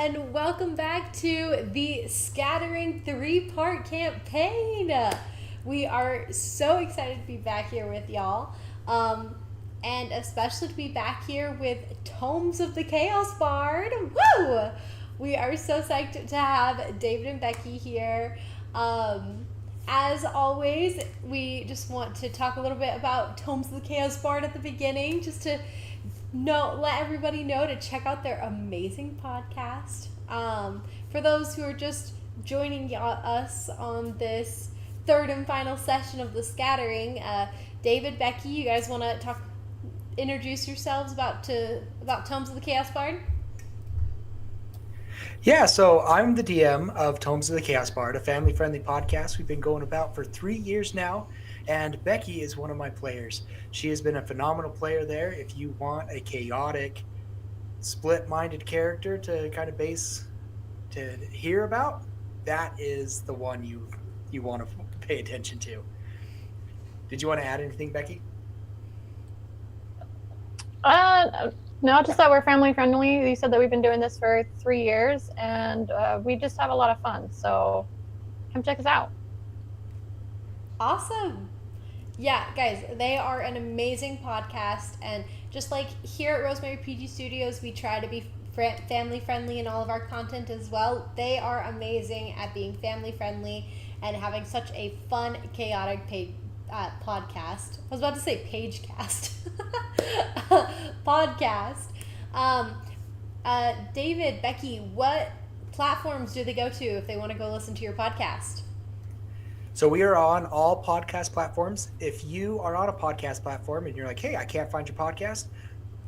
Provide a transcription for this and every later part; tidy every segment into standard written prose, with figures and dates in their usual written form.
and welcome back to the Scattering 3-part campaign. We are so excited to be back here with y'all, and especially to be back here with Tomes of the Chaos Bard. Woo! We are so psyched to have David and Becky here. As always, we just want to talk a little bit about Tomes of the Chaos Bard at the beginning, just to let everybody know to check out their amazing podcast. For those who are just joining us on this third and final session of the Scattering, David, Becky, you guys want to introduce yourselves about Tomes of the Chaos Bard? Yeah, so I'm the DM of Tomes of the Chaos Bard, a family-friendly podcast we've been going about for 3 years now, and Becky is one of my players. She has been a phenomenal player there. If you want a chaotic, split-minded character to kind of to hear about, that is the one you want to pay attention to. Did you want to add anything, Becky? No, just that we're family friendly. You said that we've been doing this for 3 years, and we just have a lot of fun. So come check us out. Awesome. Yeah, guys, they are an amazing podcast, and just like here at Rosemary PG Studios, we try to be family friendly in all of our content as well. They are amazing at being family friendly and having such a fun, chaotic podcast. I was about to say pagecast. Podcast. David, Becky, what platforms do they go to if they want to go listen to your podcast? So we are on all podcast platforms. If you are on a podcast platform and you're like, hey, I can't find your podcast,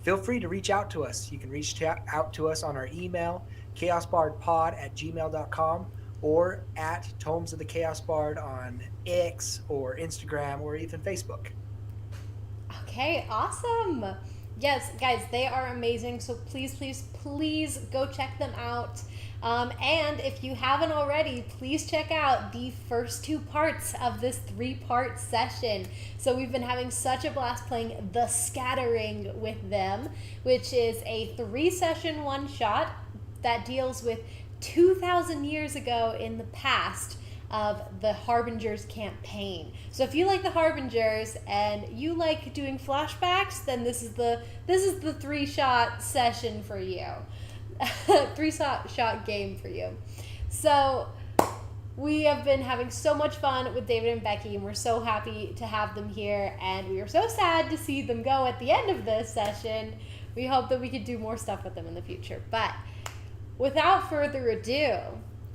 feel free to reach out to us. You can reach out to us on our email, chaosbardpod@gmail.com, or at Tomes of the Chaos Bard on X or Instagram or even Facebook. Okay, awesome. Yes, guys, they are amazing. So please, please, please go check them out. And if you haven't already, please check out the first 2 parts of this 3-part session. So we've been having such a blast playing The Scattering with them, which is a 3-session one-shot that deals with 2,000 years ago in the past of the Harbingers campaign. So if you like the Harbingers and you like doing flashbacks, then this is the 3-shot session for you. 3-shot game for you. So we have been having so much fun with David and Becky, and we're so happy to have them here, and we are so sad to see them go at the end of this session. We hope that we could do more stuff with them in the future. But without further ado,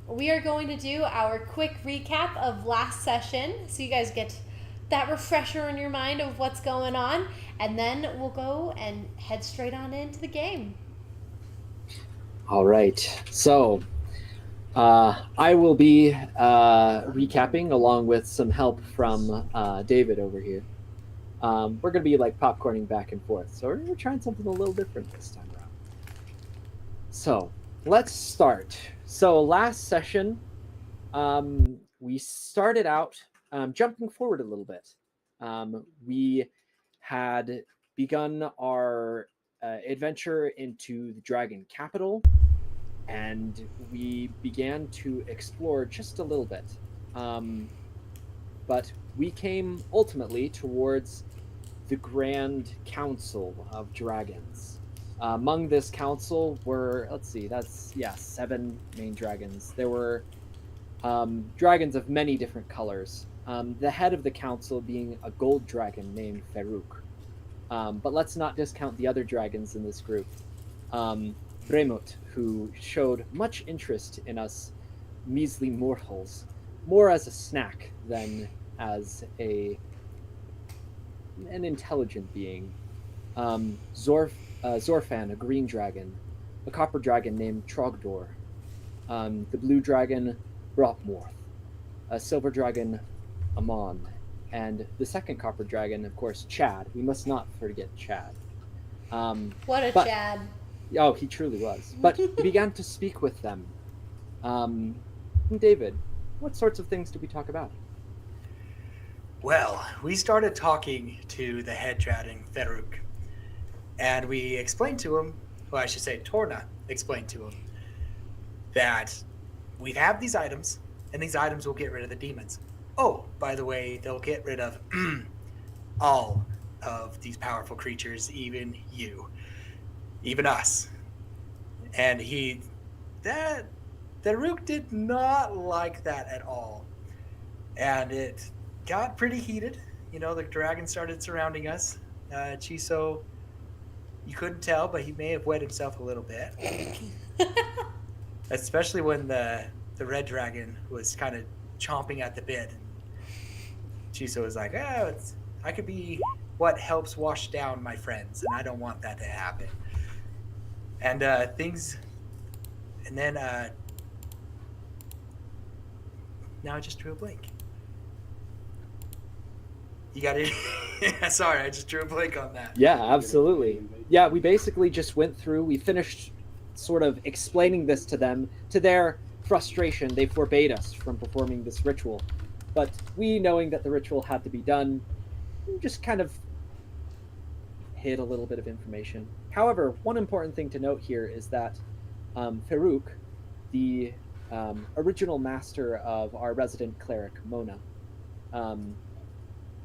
we are going to do our quick recap of last session, so you guys get that refresher in your mind of what's going on, and then we'll go and head straight on into the game. All right, so I will be recapping along with some help from David over here. We're going to be like popcorning back and forth, so we're trying something a little different this time around. So let's start. So last session, we started out jumping forward a little bit. We had begun our adventure into the Dragon Capital, and we began to explore just a little bit. But we came ultimately towards the Grand Council of Dragons. Among this council were, 7 main dragons. There were dragons of many different colors. The head of the council being a gold dragon named Farouk. But let's not discount the other dragons in this group. Bremut, who showed much interest in us measly mortals, more as a snack than as an intelligent being. Zorfan, a green dragon, a copper dragon named Trogdor, the blue dragon Bropmorth, a silver dragon Amon, and the second copper dragon, of course, Chad. We must not forget Chad. Chad. Oh, he truly was. But he began to speak with them. David, what sorts of things did we talk about? Well, we started talking to the head dragon, Farouk, and we explained to him, well, I should say Torna explained to him, that we have these items, and these items will get rid of the demons. Oh, by the way, they'll get rid of all of these powerful creatures, even you, even us. And the Rook did not like that at all. And it got pretty heated. The dragon started surrounding us. Chiso, you couldn't tell, but he may have wet himself a little bit. Especially when the red dragon was kind of chomping at the bit. Chiso was like, I could be what helps wash down my friends, and I don't want that to happen. And now I just drew a blank. You got it? Sorry, I just drew a blank on that. Yeah, absolutely. Yeah, we basically just went through, we finished sort of explaining this to them. To their frustration, they forbade us from performing this ritual. But we, knowing that the ritual had to be done, just kind of hid a little bit of information. However, one important thing to note here is that Farouk, the original master of our resident cleric, Mona,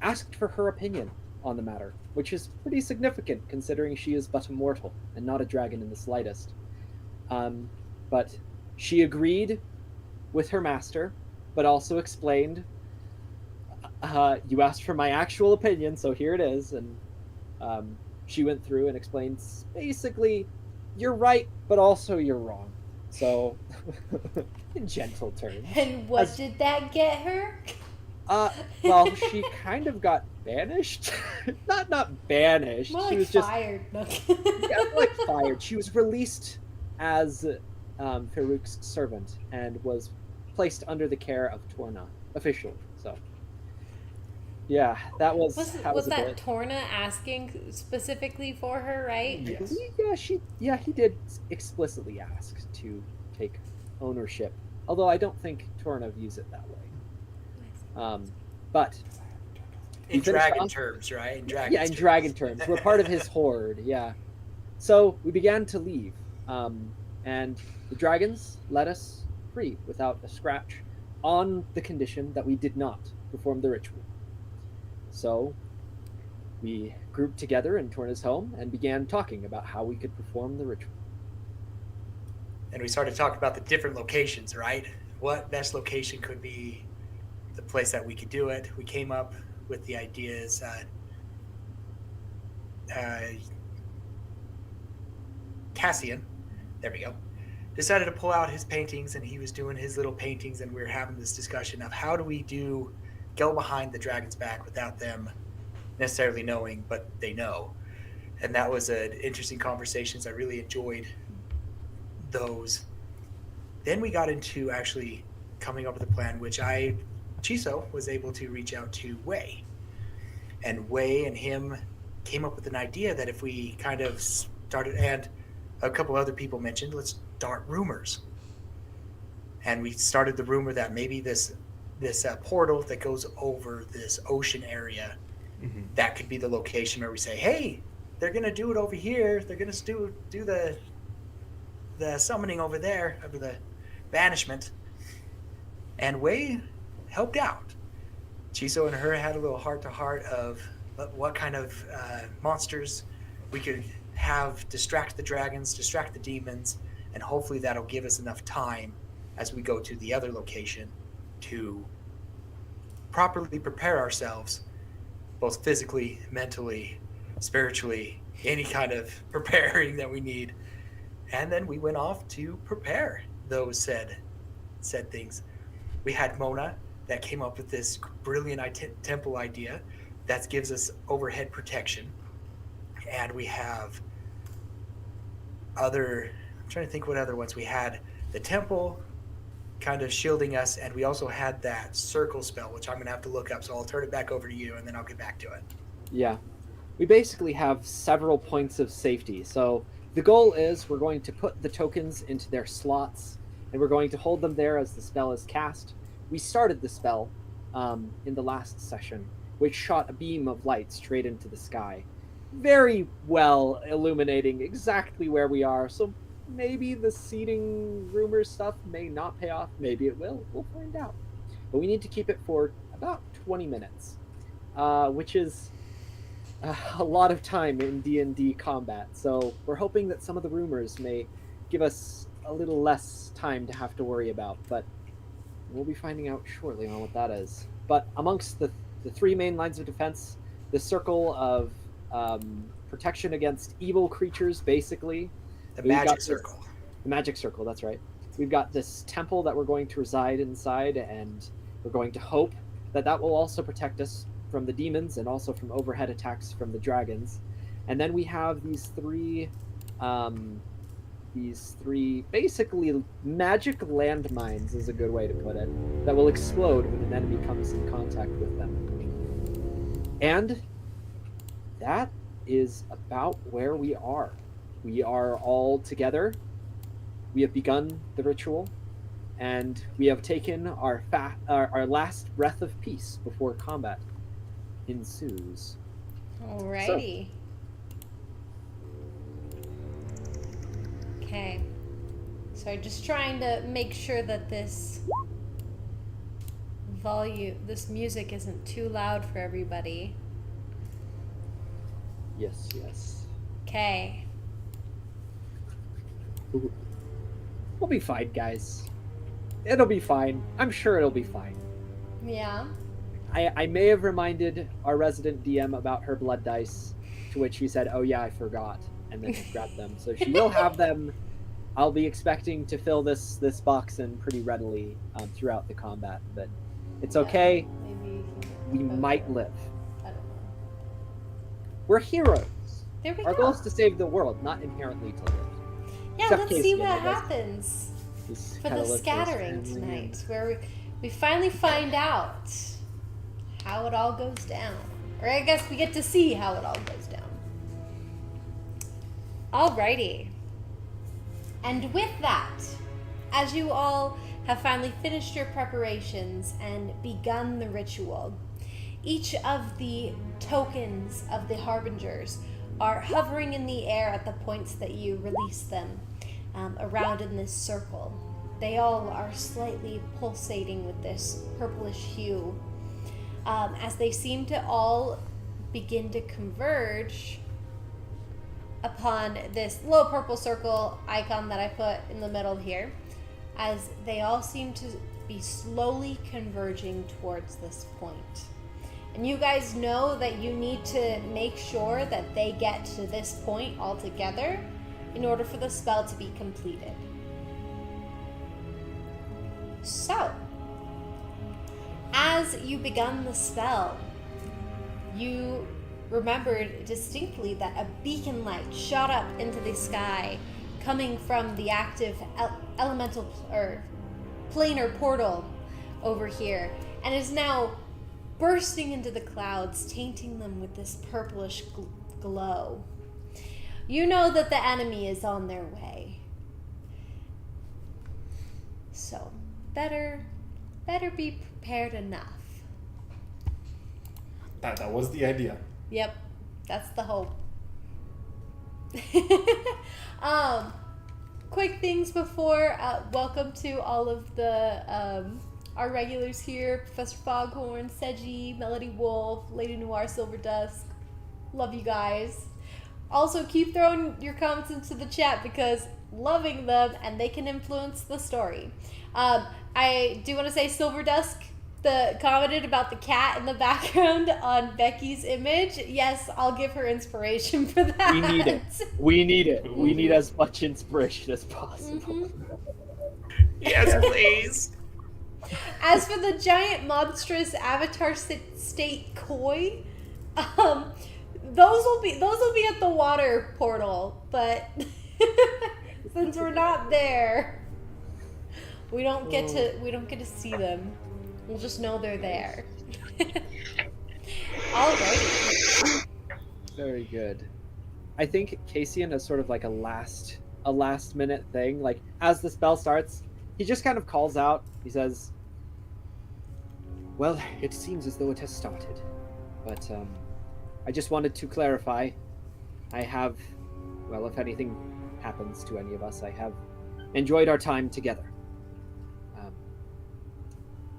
asked for her opinion on the matter, which is pretty significant considering she is but a mortal and not a dragon in the slightest. But she agreed with her master, but also explained, you asked for my actual opinion, so here it is. And she went through and explained, basically, you're right, but also you're wrong. So, in gentle terms. And what did that get her? Well, she kind of got banished. not banished. More She like was just fired. fired. She was released as Farouk's servant and was placed under the care of Torna officially. So, yeah, that was Was that Torna asking specifically for her, right? Yes. He did explicitly ask to take ownership. Although I don't think Torna views it that way. But in dragon terms, right? In dragon terms. We're part of his horde, yeah. So we began to leave, and the dragons let us free without a scratch, on the condition that we did not perform the ritual. So we grouped together in Torna's home and began talking about how we could perform the ritual. And we started talking about the different locations, right? What best location could be the place that we could do it. We came up with the ideas. Caecian, there we go, decided to pull out his paintings, and he was doing his little paintings, and we were having this discussion of how do we go behind the dragon's back without them necessarily knowing, but they know. And that was an interesting conversations. I really enjoyed those. Then we got into actually coming up with a plan, which Chiso was able to reach out to Wei. And Wei and him came up with an idea that if we kind of started, and a couple other people mentioned, let's start rumors. And we started the rumor that maybe this portal that goes over this ocean area, that could be the location where we say, hey, they're going to do it over here. They're going to do the summoning over there, over the banishment. And Wei helped out. Chiso and her had a little heart-to-heart of what kind of monsters we could have distract the dragons, distract the demons, and hopefully that'll give us enough time as we go to the other location to properly prepare ourselves, both physically, mentally, spiritually, any kind of preparing that we need. And then we went off to prepare those said things. We had Mona that came up with this brilliant temple idea that gives us overhead protection. And we have I'm trying to think what other ones we had. The temple kind of shielding us, and we also had that circle spell, which I'm going to have to look up, so I'll turn it back over to you, and then I'll get back to it. Yeah. We basically have several points of safety. So the goal is we're going to put the tokens into their slots, and we're going to hold them there as the spell is cast. We started the spell in the last session, which shot a beam of light straight into the sky, very well illuminating exactly where we are. So maybe the seeding rumor stuff may not pay off. Maybe it will. We'll find out. But we need to keep it for about 20 minutes, which is a lot of time in D&D combat. So we're hoping that some of the rumors may give us a little less time to have to worry about. But we'll be finding out shortly on what that is. But amongst the three main lines of defense, the circle of protection against evil creatures, basically. The We've got magic this- circle. The magic circle, that's right. We've got this temple that we're going to reside inside, and we're going to hope that that will also protect us from the demons and also from overhead attacks from the dragons. And then we have these three basically magic landmines is a good way to put it, that will explode when an enemy comes in contact with them. And that is about where we are. We are all together. We have begun the ritual, and we have taken our last breath of peace before combat ensues. Alrighty. Okay. So I'm just trying to make sure that this music isn't too loud for everybody. Yes, yes. Okay. We'll be fine, guys. It'll be fine. I'm sure it'll be fine. Yeah. I may have reminded our resident DM about her blood dice, to which she said, "Oh yeah, I forgot," and then she grabbed them. So she will have them. I'll be expecting to fill this box in pretty readily throughout the combat, but it's okay. Maybe We might live. I don't know. We're heroes. There we Our go. goal is to save the world, not inherently to live. Yeah, Except let's Caecian, see what I guess. happens Just for kinda the live for his scattering family tonight, where we finally find out how it all goes down. Or I guess we get to see how it all goes down. Alrighty. And with that, as you all have finally finished your preparations and begun the ritual, each of the tokens of the Harbingers are hovering in the air at the points that you release them around in this circle. They all are slightly pulsating with this purplish hue as they seem to all begin to converge upon this little purple circle icon that I put in the middle here, as they all seem to be slowly converging towards this point. And you guys know that you need to make sure that they get to this point all together in order for the spell to be completed. So, as you begun the spell, you remembered distinctly that a beacon light shot up into the sky, coming from the active elemental or planar portal over here, and is now bursting into the clouds, tainting them with this purplish glow. You know that the enemy is on their way. So, better be prepared enough. That was the idea. Yep, that's the hope. Quick things before, welcome to all of the our regulars here: Professor Foghorn, Seji, Melody Wolf, Lady Noir, Silver Dusk. Love you guys. Also, keep throwing your comments into the chat because loving them and they can influence the story. I do want to say Silver Dusk commented about the cat in the background on Becky's image. Yes, I'll give her inspiration for that. We need it. We need it. We need as much inspiration as possible. Yes, please. As for the giant monstrous avatar state koi, those will be at the water portal, but since we're not there, we don't get to see them. We'll just know they're there. Alrighty. Very good. I think Caecian is sort of like a last minute thing. Like as the spell starts, he just kind of calls out. He says, "Well, it seems as though it has started, but I just wanted to clarify. I have, well, if anything happens to any of us. I have enjoyed our time together.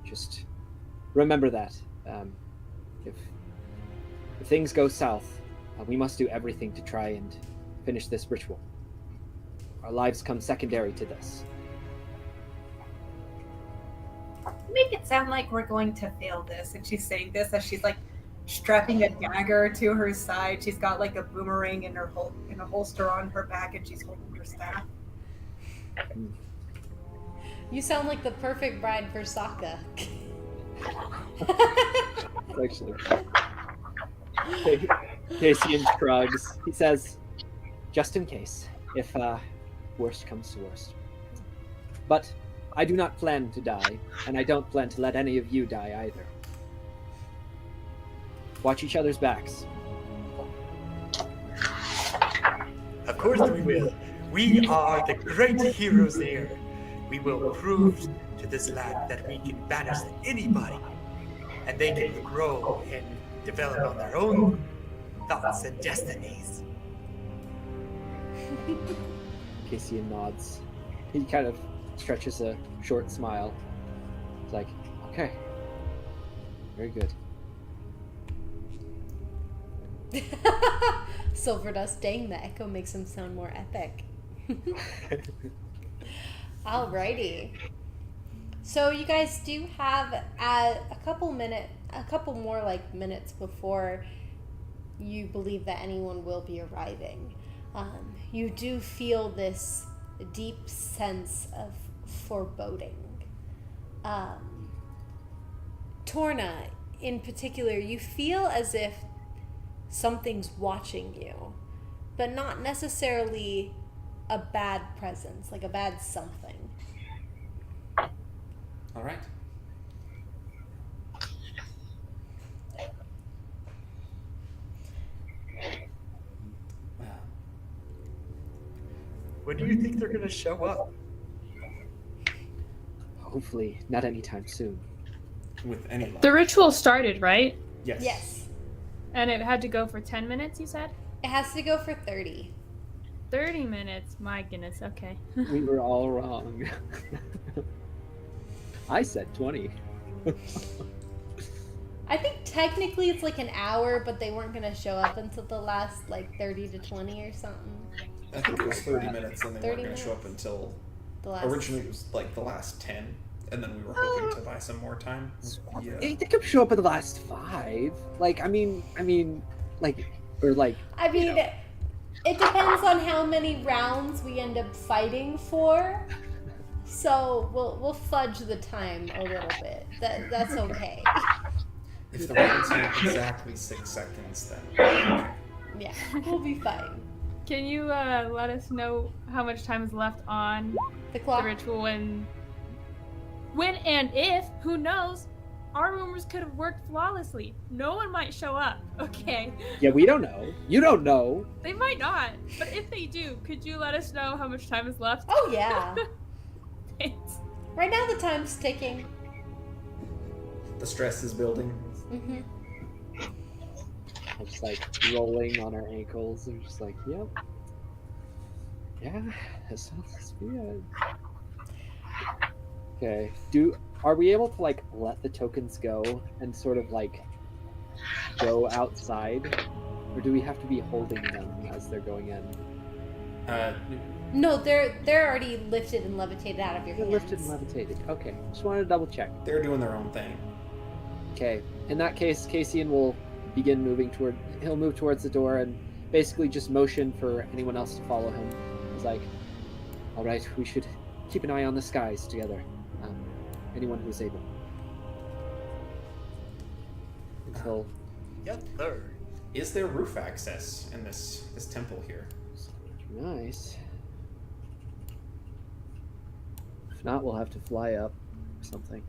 Just remember that. If things go south, we must do everything to try and finish this ritual. Our lives come secondary to this. Make it sound like we're going to fail this. And she's saying this as she's like strapping a dagger to her side. She's got like a boomerang in her in a holster on her back, and she's holding her staff. You sound like the perfect bride for Sokka. Actually, Caecian shrugs. He says, "Just in case, if worst comes to worst. But I do not plan to die, and I don't plan to let any of you die either. Watch each other's backs." Of course we will. We are the great heroes here. We will prove to this land that we can banish anybody, and they can grow and develop on their own thoughts and destinies. Caecian nods. He kind of stretches a short smile. It's like, okay, very good. Silverdust, dang, the echo makes him sound more epic. Alrighty. So you guys do have a couple more like minutes before you believe that anyone will be arriving. You do feel this deep sense of foreboding. Torna, in particular, you feel as if something's watching you, but not necessarily a bad presence, like a bad something. All right. When do you think they're gonna show up? Hopefully, not anytime soon. With any luck. The ritual started, right? Yes. Yes. And it had to go for 10 minutes, you said? It has to go for 30. 30 minutes. My goodness. Okay. We were all wrong. I said 20. I think technically it's like an hour, but they weren't going to show up until the last like 30 to 20 or something. I think it was 30 minutes, and they 30 weren't going to show up minutes? until The last. originally it was like the last 10, and then we were hoping to buy some more time. Yeah. They could show up at the last 5. Like, I mean, like, or like. I mean, you know. it depends on how many rounds we end up fighting for. So we'll fudge the time a little bit. That's okay. If the rounds are exactly 6 seconds, then Yeah, we'll be fine. Can you let us know how much time is left on The the clock. ritual when and if, who knows, our rumors could have worked flawlessly. No one might show up, okay? Yeah, we don't know. You don't know. They might not, but if they do, could you let us know how much time is left? Oh yeah. Thanks. Right now the time's ticking. the stress is building. Mm-hmm. Just like rolling on our ankles. We're just like, yep. Yeah, that sounds good. Okay. Are we able to like let the tokens go and sort of like go outside? Or do we have to be holding them as they're going in? No, they're already lifted and levitated out of your They're hands. lifted and levitated. Okay. Just wanted to double check. They're doing their own thing. Okay. In that case, Caecian will begin moving he'll move towards the door and basically just motion for anyone else to follow him. He's like, all right, we should keep an eye on the skies together. Anyone who's able. Until Yes, sir. Is there roof access in this temple here? nice. If not, we'll have to fly up or something.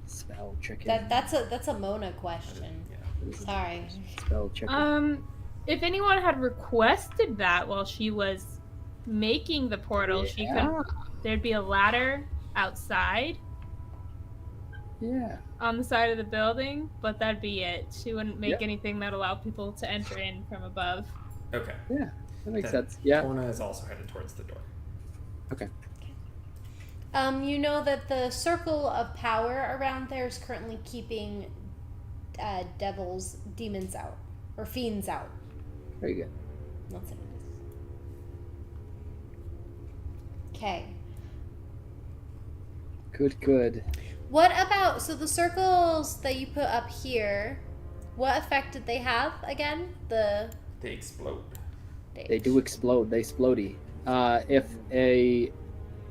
Spell checking. That's a Mona question. Yeah. Sorry. Spell checking. If anyone had requested that while she was making the portal, there'd be a ladder outside Yeah. on the side of the building, but that'd be it. She wouldn't make Yep. anything that allowed people to enter in from above. Okay. Yeah, that makes Then sense. Yeah. Torna is also headed towards the door. Okay. You know that the circle of power around there is currently keeping demons out, or fiends out. Very good. That's what it is. Okay. Good. What about, so the circles that you put up here, what effect did they have again? They explode. They do explode. They explodey. If a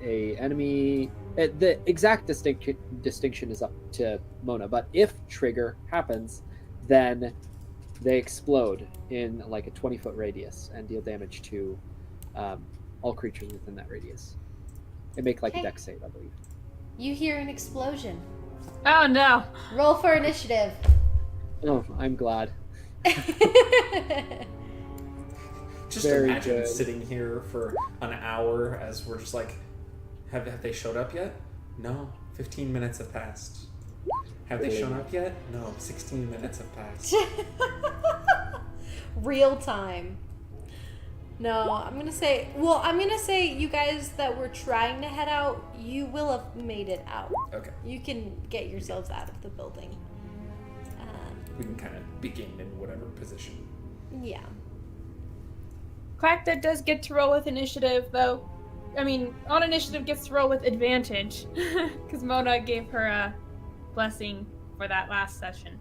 enemy, the exact distinction is up to Mona, but if trigger happens, then they explode in like a 20-foot radius and deal damage to all creatures within that radius. They make like a Okay. dex save, I believe. You hear an explosion. Oh no. Roll for initiative. Oh, I'm glad. Just Very imagine good. sitting here for an hour as we're just like, have they showed up yet? No. 15 minutes have passed. Have they shown up yet? No. 16 minutes have passed. Real time. No, I'm gonna say you guys that were trying to head out, you will have made it out. Okay. You can get yourselves out of the building. We can kind of begin in whatever position. Yeah. Tlachtga does get to roll with initiative, though. I mean, on initiative gets to roll with advantage, because Mona gave her a blessing for that last session.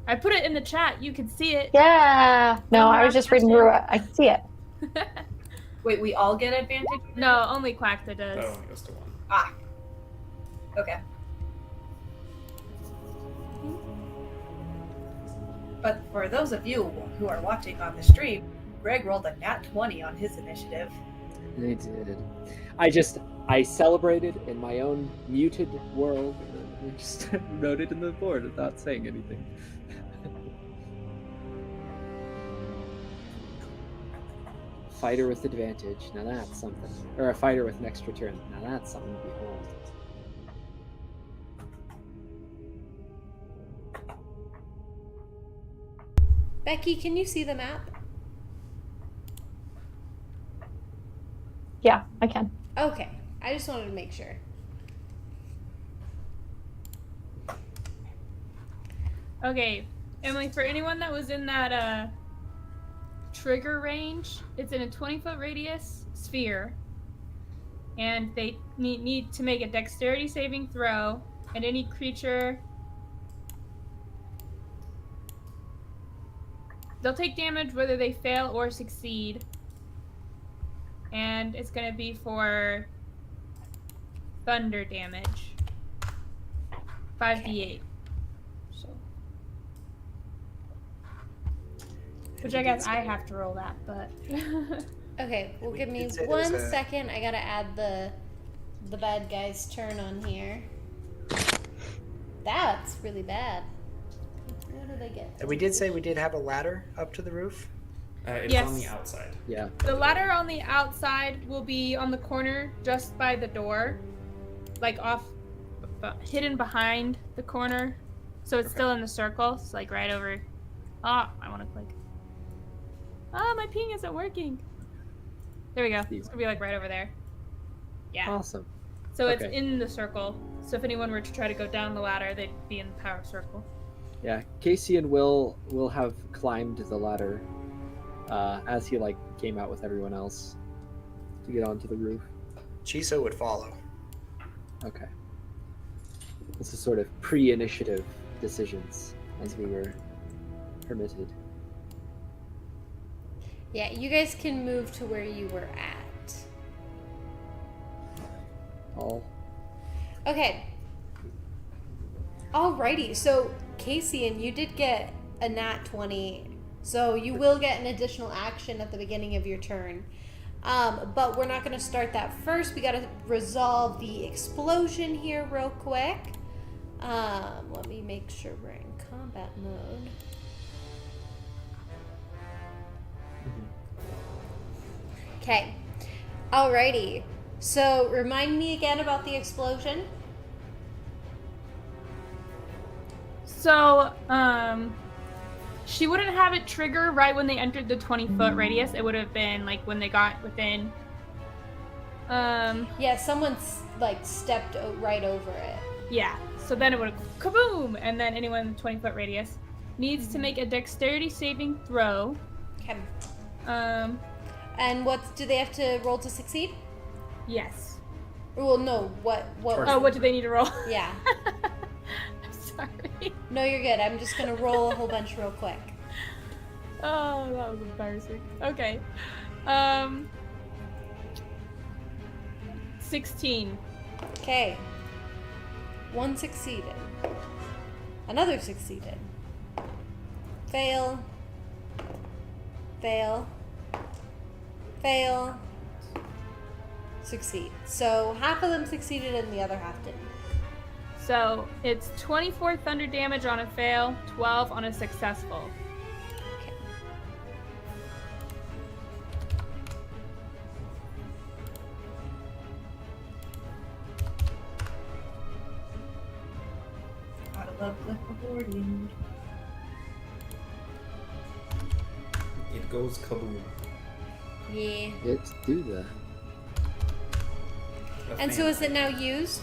I put it in the chat. You could see it. Yeah. No, I was just reading through it. I see it. Wait, we all get advantage? No, only Tlachtga does. That only goes to 1. Ah. Okay. But for those of you who are watching on the stream, Greg rolled a nat 20 on his initiative. They did. I celebrated in my own muted world. I just wrote it in the board without saying anything. Fighter with advantage. Now that's something. Or a fighter with an extra turn. Now that's something to behold. Becky, can you see the map? Yeah, I can. Okay. I just wanted to make sure. Okay, Emily, for anyone that was in that trigger range, it's in a 20-foot radius sphere, and they need to make a dexterity saving throw, and any creature, they'll take damage whether they fail or succeed, and it's going to be for thunder damage. 5d8. So, which I guess I have to roll that, but Okay, well, We give me did say there was 1 a- second. I gotta add the bad guy's turn on here. That's really bad. What did I get? And we did say we did have a ladder up to the roof. It's Yes. on the outside. Yeah. the ladder on the outside will be on the corner just by the door, like off, hidden behind the corner, so it's still in the circle. It's like right over. I want to click. My ping isn't working. There we go. It's gonna be like right over there. Yeah. Awesome. So it's Okay. in the circle. So if anyone were to try to go down the ladder, they'd be in the power circle. Yeah. Caecian will have climbed the ladder as he like came out with everyone else to get onto the roof. Chiso would follow. Okay. This is sort of pre-initiative decisions as we were permitted. Yeah, you guys can move to where you were at. All Okay. Alrighty, so Caecian, you did get a nat 20, so you will get an additional action at the beginning of your turn. But we're not going to start that first. We got to resolve the explosion here real quick. Let me make sure we're in combat mode. Okay. Alrighty. So remind me again about the explosion. So, She wouldn't have it trigger right when they entered the 20-foot radius. It would have been like when they got within. Yeah, someone's like stepped right over it. Yeah. So then it would have kaboom, and then anyone in the 20-foot radius needs to make a dexterity saving throw. Okay. And do they have to roll to succeed? yes. Well, no. What? Oh, what do they need to roll? Yeah. I'm sorry. No, you're good. I'm just gonna roll a whole bunch real quick. Oh, that was embarrassing. Okay. 16. Okay. One succeeded. Another succeeded. Fail. Fail. Fail. Succeed. So half of them succeeded and the other half didn't. So it's 24 thunder damage on a fail, 12 on a successful. Okay. Gotta love flipboarding. It goes kaboom. Yeah. Let's do that. And so is it now used?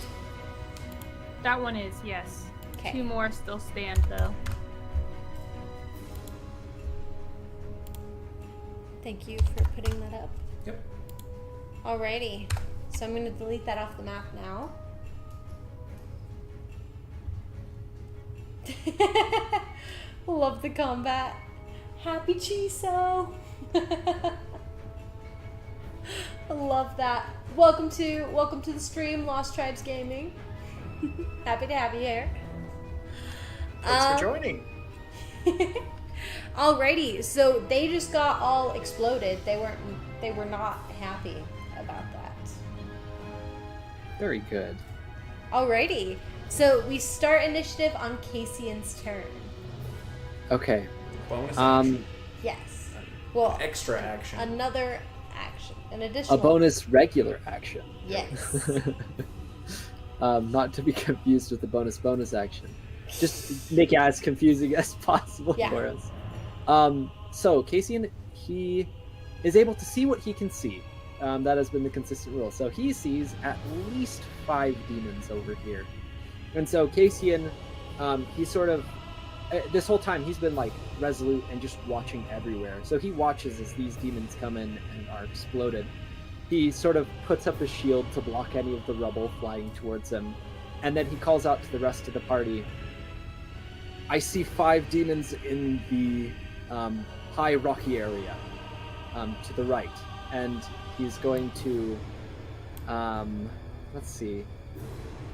That one is, yes. Okay. 2 more still stand though. Thank you for putting that up. Yep. Alrighty. So I'm gonna delete that off the map now. Love the combat. Happy Chiso. I love that. Welcome to the stream, Lost Tribes Gaming. Happy to have you here. Thanks for joining. Alrighty, so they just got all exploded. They were not happy about that. Very good. Alrighty, so we start initiative on Caecian's turn. Okay. Bonus action. Yes. Well, Extra action. another action, an additional. A bonus regular action. Yes. Not to be confused with the bonus action. Just make it as confusing as possible Yeah. for us. So Caecian, he is able to see what he can see. That has been the consistent rule. So he sees at least 5 demons over here. And so Caecian, he sort of, this whole time he's been like resolute and just watching everywhere. So he watches as these demons come in and are exploded. He sort of puts up his shield to block any of the rubble flying towards him. And then he calls out to the rest of the party, I see 5 demons in the high rocky area to the right. And he's going to, let's see.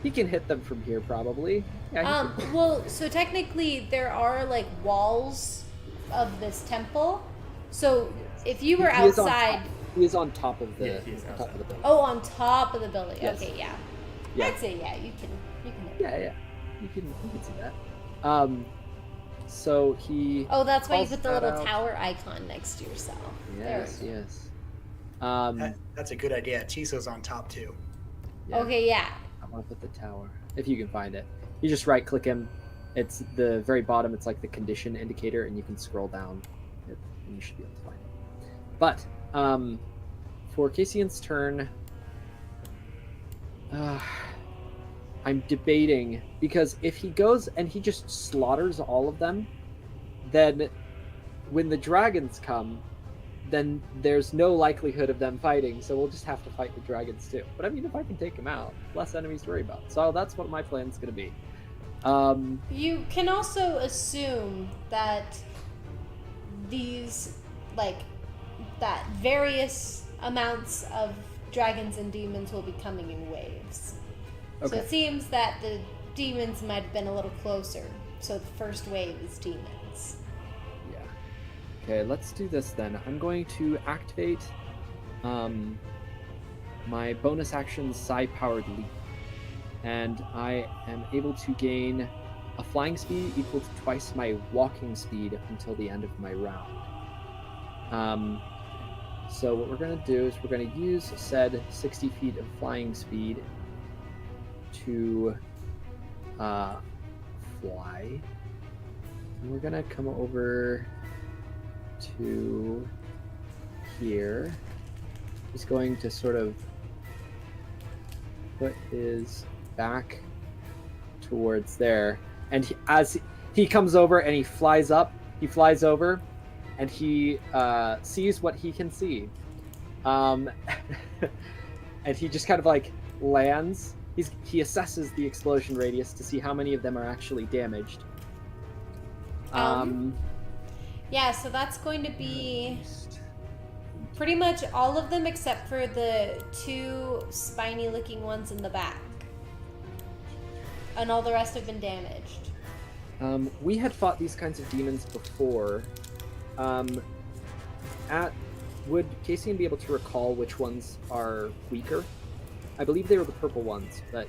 He can hit them from here probably. Yeah, he can. Well, so technically there are like walls of this temple. So if you were He is on outside. top- He is on top of the, Yeah, he is top outside. of the building. Oh, on top of the building. Yes. Okay, yeah. Yeah. I'd say yeah. You can. Yeah. You can see that. So he. Oh, that's why you calls the that little out. tower icon next to yourself. Yes, There we go. yes. That's a good idea. Chiso's on top too. Yeah, Okay, yeah. I want to put the tower if you can find it. You just right click him. It's the very bottom. It's like the condition indicator, and you can scroll down, and you should be able to find it. But for Caecian's turn, I'm debating because if he goes and he just slaughters all of them, then when the dragons come, then there's no likelihood of them fighting, so we'll just have to fight the dragons too. But I mean, if I can take them out, less enemies to worry about. So that's what my plan's going to be. You can also assume that these, like, that various amounts of dragons and demons will be coming in waves. So Okay. it seems that the demons might have been a little closer. So the first wave is demons. Yeah. Okay, let's do this then. I'm going to activate my bonus action psi-powered leap. And I am able to gain a flying speed equal to twice my walking speed until the end of my round. So what we're going to do is we're going to use said 60 feet of flying speed to fly we're gonna come over to here. He's going to sort of put his back towards there, and as he comes over and he flies over, and he sees what he can see, and he just kind of like lands. He assesses the explosion radius to see how many of them are actually damaged. Yeah, so that's going to be pretty much all of them except for the 2 spiny-looking ones in the back. And all the rest have been damaged. We had fought these kinds of demons before. Would Caecian be able to recall which ones are weaker? I believe they were the purple ones, but...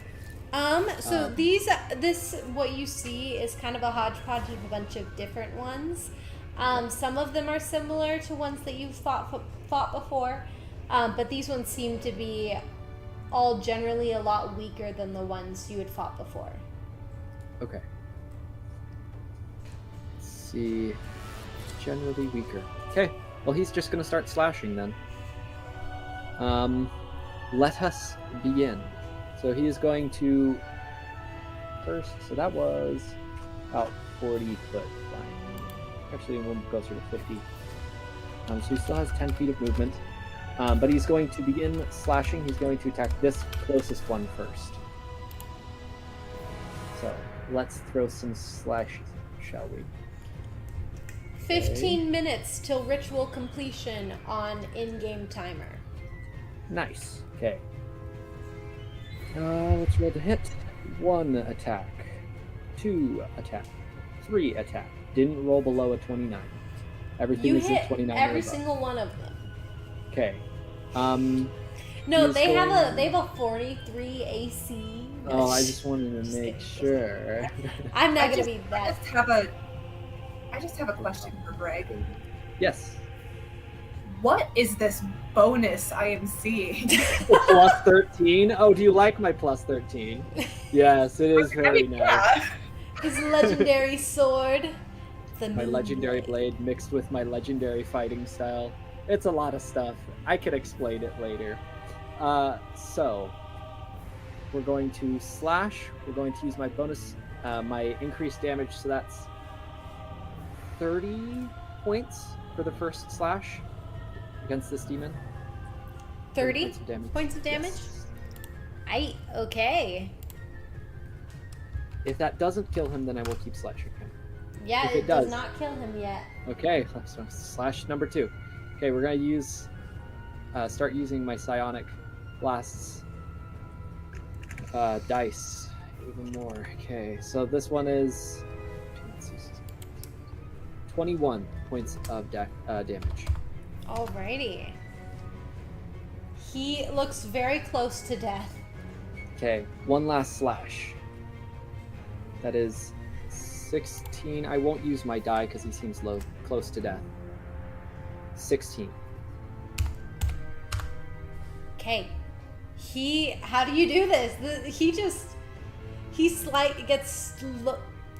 So what you see is kind of a hodgepodge of a bunch of different ones. Some of them are similar to ones that you've fought before, but these ones seem to be all generally a lot weaker than the ones you had fought before. Okay. Let's see. Generally weaker. Okay. Well, he's just going to start slashing then. Let us begin. So he is going to first. So that was about 40 foot. Actually, we'll go closer to 50. So he still has 10 feet of movement. But he's going to begin slashing. He's going to attack this closest one first. So let's throw some slashes, shall we? 15 minutes till ritual completion on in-game timer. Nice. Okay. Let's roll the hit. 1 attack. 2 attack. 3 attack. Didn't roll below a 29. Everything is a 29 or every above. single one of them. Okay. No, they have a 43 AC. Oh, I just wanted to make sure. I'm not gonna be that. I just have a question for Greg. Yes. What is this bonus I am seeing? Plus 13? Oh, do you like my plus 13? Yes, it is very nice. Yeah. His legendary sword. My legendary blade mixed with my legendary fighting style. It's a lot of stuff. I could explain it later. So, we're going to slash. We're going to use my bonus, my increased damage, so that's 30 points for the first slash against this demon. 30 points of damage? Yes. Okay. If that doesn't kill him, then I will keep slashing him. Yeah, If it it does does. not kill him yet. Okay, so slash number 2. Okay, we're gonna start using my psionic blasts dice even more. Okay, so this one is 21 points of damage. Alrighty. He looks very close to death. Okay, one last slash. That is 16. I won't use my die because he seems close to death. 16. Okay. How do you do this? He gets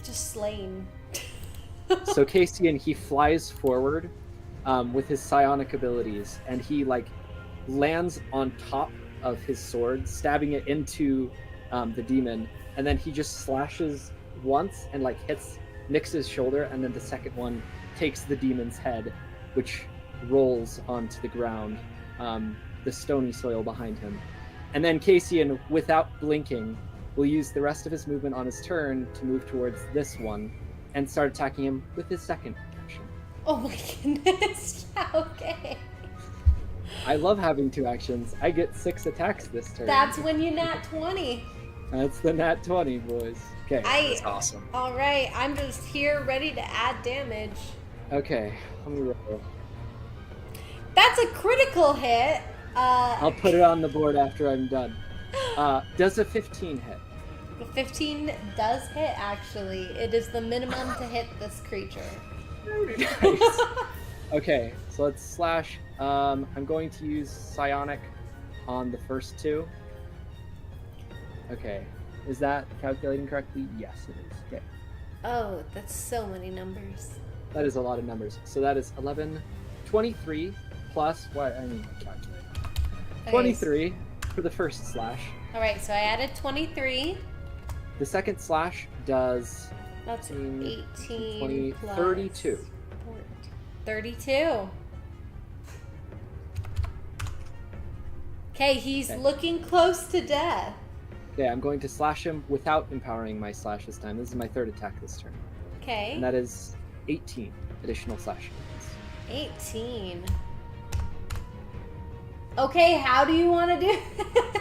just slain. So Caecian, he flies forward with his psionic abilities, and he lands on top of his sword, stabbing it into the demon, and then he just slashes once and hits Nyx's shoulder, and then the second one takes the demon's head, which rolls onto the ground, the stony soil behind him. And then Caecian, without blinking, will use the rest of his movement on his turn to move towards this one and start attacking him with his second action. Oh my goodness. Okay. I love having 2 actions. I get 6 attacks this turn. That's when you nat 20. That's the nat 20, boys. Okay. That's awesome. Alright, I'm just here ready to add damage. Okay, let me roll. That's a critical hit. I'll put it on the board after I'm done. Does a 15 hit? The 15 does hit, actually. It is the minimum to hit this creature. Nice. Okay, so let's slash. I'm going to use psionic on the first 2. Okay, is that calculating correctly? Yes, it is. Okay. Oh, that's so many numbers. That is a lot of numbers. So that is 11, 23 plus what? I need my calculator. Okay, 23 for the first slash. All right, so I added 23. The second slash does That's 18, 18 20, plus 32. 32. Okay, he's Okay. looking close to death. Okay, I'm going to slash him without empowering my slash this time. This is my third attack this turn. Okay. And that is 18 additional slash damage. 18. Okay, how do you want to do it?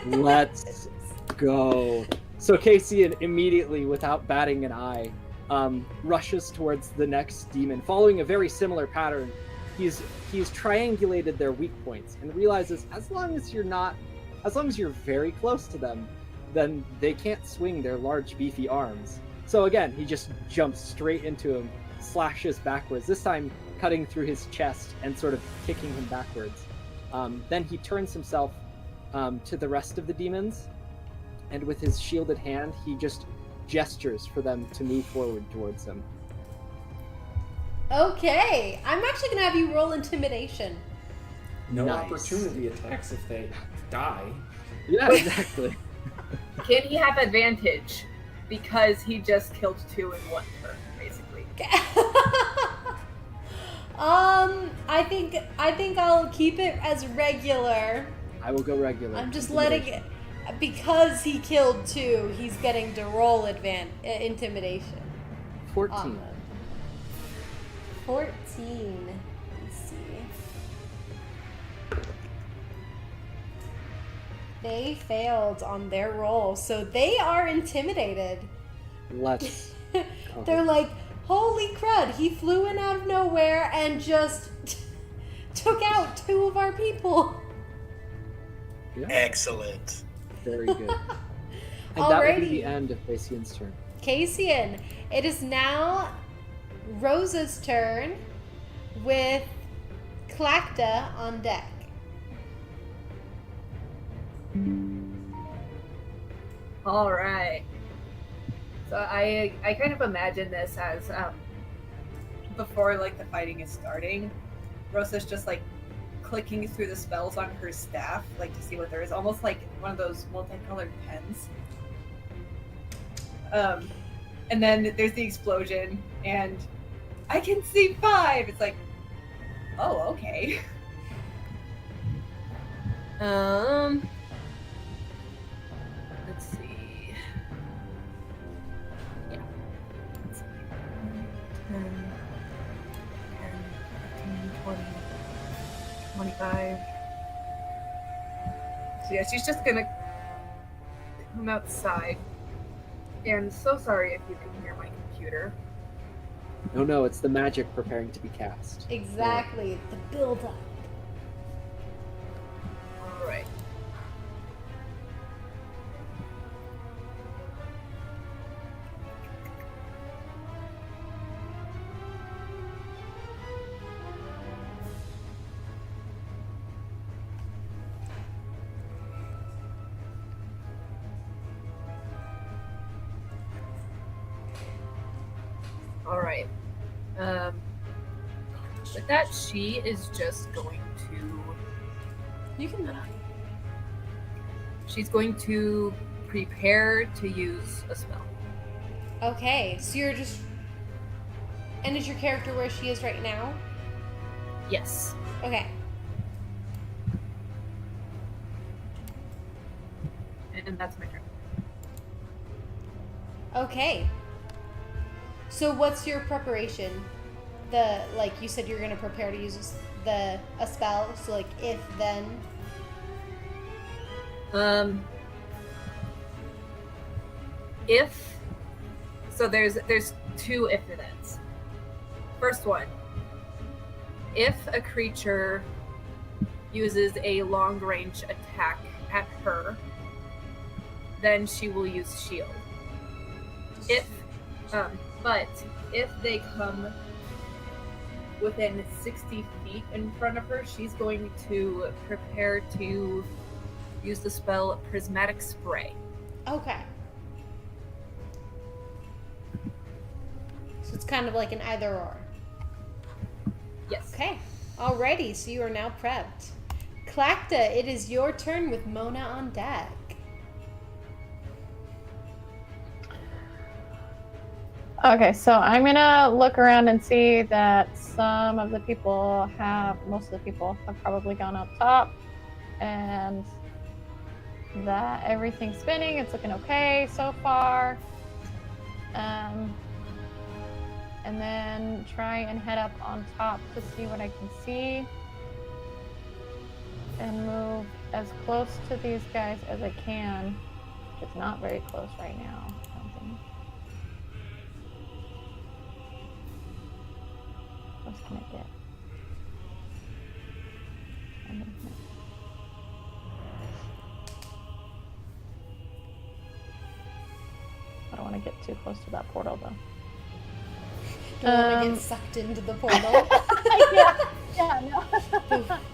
Let's go. So Caecian immediately, without batting an eye, rushes towards the next demon, following a very similar pattern. He's triangulated their weak points and realizes as long as you're very close to them, then they can't swing their large beefy arms. So again, he just jumps straight into him, slashes backwards, this time cutting through his chest and sort of kicking him backwards. Then he turns himself to the rest of the demons, and with his shielded hand, he just gestures for them to move forward towards him. Okay, I'm actually going to have you roll intimidation. No Nice. opportunity attacks if they die. Yeah, exactly. Can he have advantage? Because he just killed 2 in 1 turn, basically. I think I'll keep it as regular. I will go regular. I'm just letting it, because he killed 2, he's getting to roll intimidation. 14. 14. Let's see. They failed on their roll, so they are intimidated. Let's. They're like, holy crud, he flew in out of nowhere and just took out 2 of our people. Yeah, Excellent. very good. And that will be Alrighty. the end of Caecian's turn. Caecian, it is now Rosa's turn with Tlachtga on deck. All right. So I kind of imagine this as before like the fighting is starting, Rosa's just like clicking through the spells on her staff, like to see what there is, almost like one of those multicolored pens. And then there's the explosion, and I can see 5. It's like, oh, okay. Let's see. Yeah. Let's see. 10, 15, 20, 25. So yeah, she's just gonna come outside. And so sorry if you can hear my computer. No, it's the magic preparing to be cast. Exactly, the build-up. Alright. Alright. With that, she is just going to... You can. She's going to prepare to use a spell. Okay, so you're just. And is your character where she is right now? Yes. Okay. And that's my turn. Okay. So what's your preparation? Like you said you're gonna prepare to use a spell, so like if then. If so there's 2 if thens. First one. If a creature uses a long range attack at her, then she will use shield. But if they come within 60 feet in front of her, she's going to prepare to use the spell Prismatic Spray. Okay. kind of like an either or. Yes. Okay. Alrighty, so you are now prepped. Tlachtga, it is your turn with Mona on deck. Okay, so I'm gonna look around and see that most of the people have probably gone up top, and that everything's spinning. It's looking okay so far. And then try and head up on top to see what I can see, and move as close to these guys as I can. It's not very close right now. I don't think. What can I get? I don't want to get too close to that portal though. Don't want to get sucked into the portal. Yeah, no.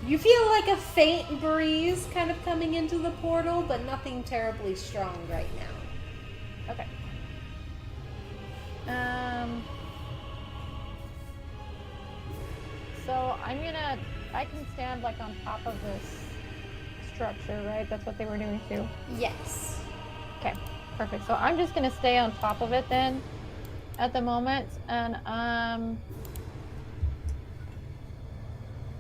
You feel like a faint breeze kind of coming into the portal, but nothing terribly strong right now. Okay. So I can stand like on top of this structure, right? That's what they were doing too. Yes. Okay, perfect. So I'm just gonna stay on top of it then at the moment, and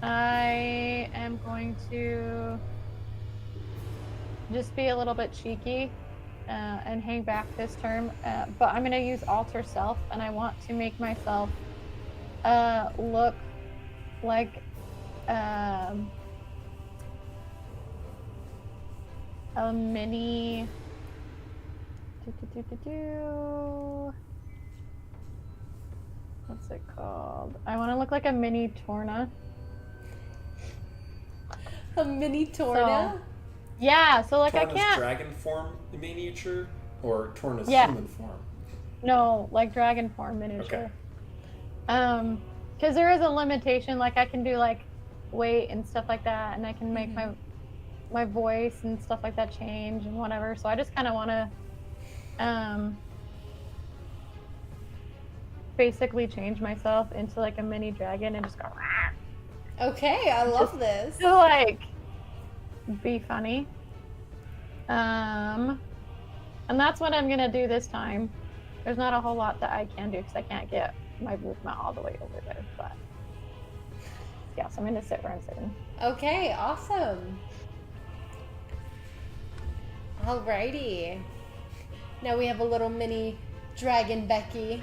I am going to just be a little bit cheeky and hang back this term, but I'm gonna use alter self, and I want to make myself look like a mini what's it called? I want to look like a mini Torna. A mini Torna? So, yeah, so like Torna's I can't. dragon form miniature or Torna's Yeah. human form? No, like dragon form miniature. Because there is a limitation. Like I can do like weight and stuff like that, and I can make my voice and stuff like that change and whatever. So I just kind of want to basically change myself into like a mini dragon and just go Okay, I love this. to like be funny. And that's what I'm gonna do this time. There's not a whole lot that I can do because I can't get my movement all the way over there, but yeah, so I'm gonna sit where I'm sitting. Okay, awesome. Alrighty. Now we have a little mini dragon Becky.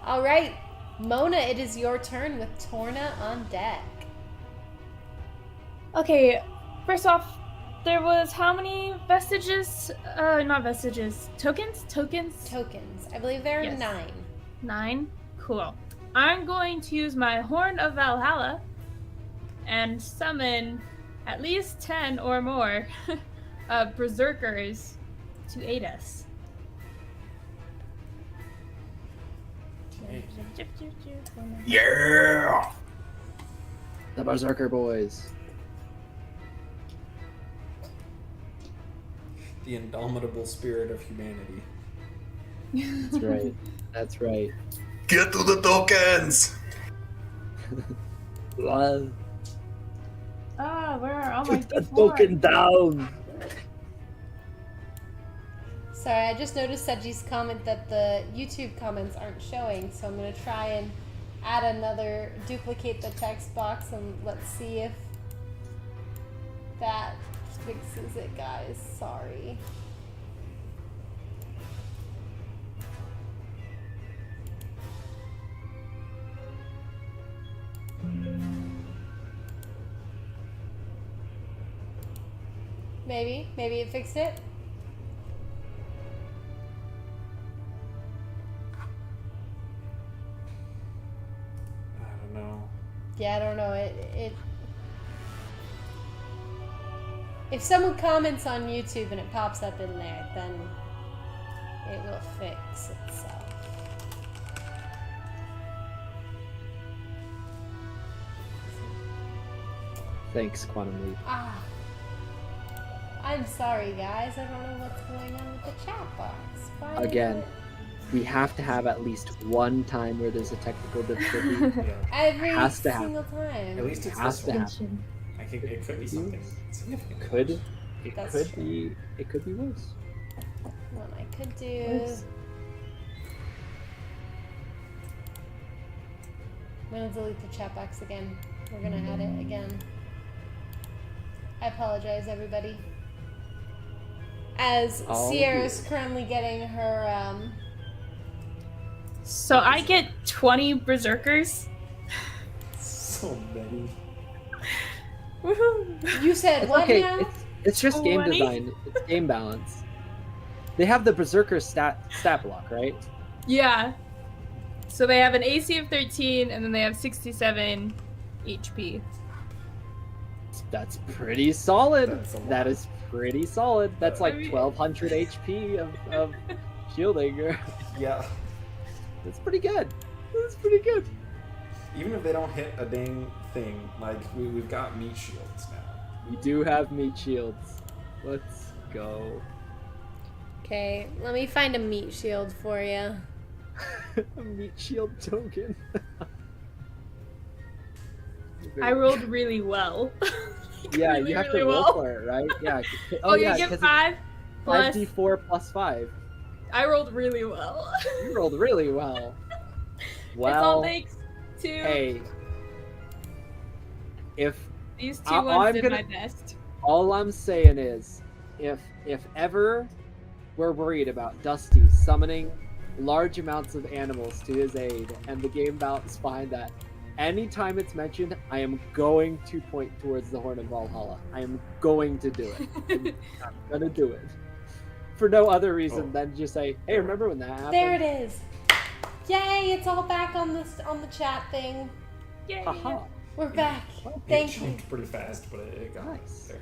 Alright, Mona, it is your turn with Torna on deck. Okay, first off, there was how many vestiges? Not vestiges. Tokens? Tokens. I believe there are Yes. 9. 9? Cool. I'm going to use my Horn of Valhalla and summon at least 10 or more berserkers to aid us. Okay. Yeah. The Berserker boys. The indomitable spirit of humanity. That's right. That's right. Get to the tokens. Love. Where are all my Put that D4? token down. Sorry, I just noticed Seji's comment that the YouTube comments aren't showing, so I'm going to try and add another, duplicate the text box, and let's see if that fixes it, guys. Sorry. Maybe it fixed it? I don't know. Yeah, I don't know. It if someone comments on YouTube and it pops up in there, then it will fix itself. Thanks, Quantum Leap. Ah. I'm sorry, guys. I don't know what's going on with the chat box. Why Again. is it we have to have at least one time where there's a technical difficulty. Yeah. Every Has to happen. single time. At least it's Has this to one. happen. I think it could be something significant. It That's could true. be. It could be worse. What I could do. Worse. I'm gonna delete the chat box again. We're gonna add it again. I apologize, everybody. As All Sierra's currently getting her, So I get 20 berserkers. So many. Woohoo! You said It's what okay. now? It's just game 20? design. It's game balance. They have the berserker stat block, right? Yeah. So they have an AC of 13, and then they have 67 HP. That's pretty solid. That's a lot. That is pretty solid. That's like I mean- 1200 HP of shielding. Yeah. That's pretty good. That's pretty good. Even if they don't hit a dang thing, like we've got meat shields now. We do have meat shields. Let's go. Okay, let me find a meat shield for you. A meat shield token. I rolled really well. Yeah, really, you have really to roll well. for it, right? Yeah. Oh, you yeah, get 'cause 5 plus. 5d4 plus 5. I rolled really well. You rolled really well. It's all Well, thanks to hey, if these two I'm ones did gonna- my best. all I'm saying is, if ever we're worried about Dusty summoning large amounts of animals to his aid, and the game balance behind that, anytime it's mentioned, I am going to point towards the Horn of Valhalla. I am going to do it. I'm gonna do it. For no other reason Oh. than just say, hey, remember when that happened? There it is. Yay! It's all back on the chat thing. Yay! Haha. We're back. It Thank you. jumped pretty fast, but it got Nice. there.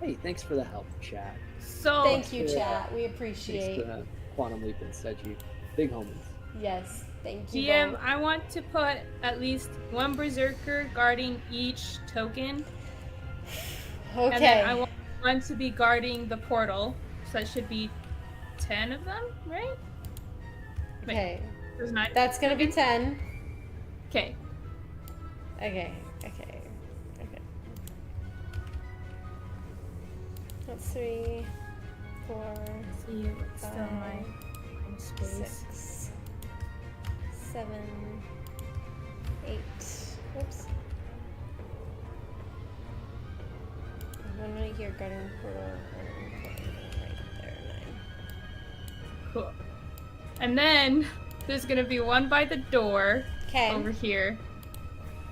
Hey, thanks for the help, chat. So Thank you, Yeah. chat. We Thanks appreciate. to Quantum Leap and Seiji. Big homies. Yes, thank you. GM, both. I want to put at least one berserker guarding each token, and then I Okay. want one to be guarding the portal. So that should be 10 of them, right? Okay. There's 9. That's gonna be 10. Okay. Okay. That's 3, 4, See what's still my 5, space. 6, 7, 8. Whoops. One right here, guarding the portal. And right there, 9. Cool. And then there's gonna be one by the door Okay. over here,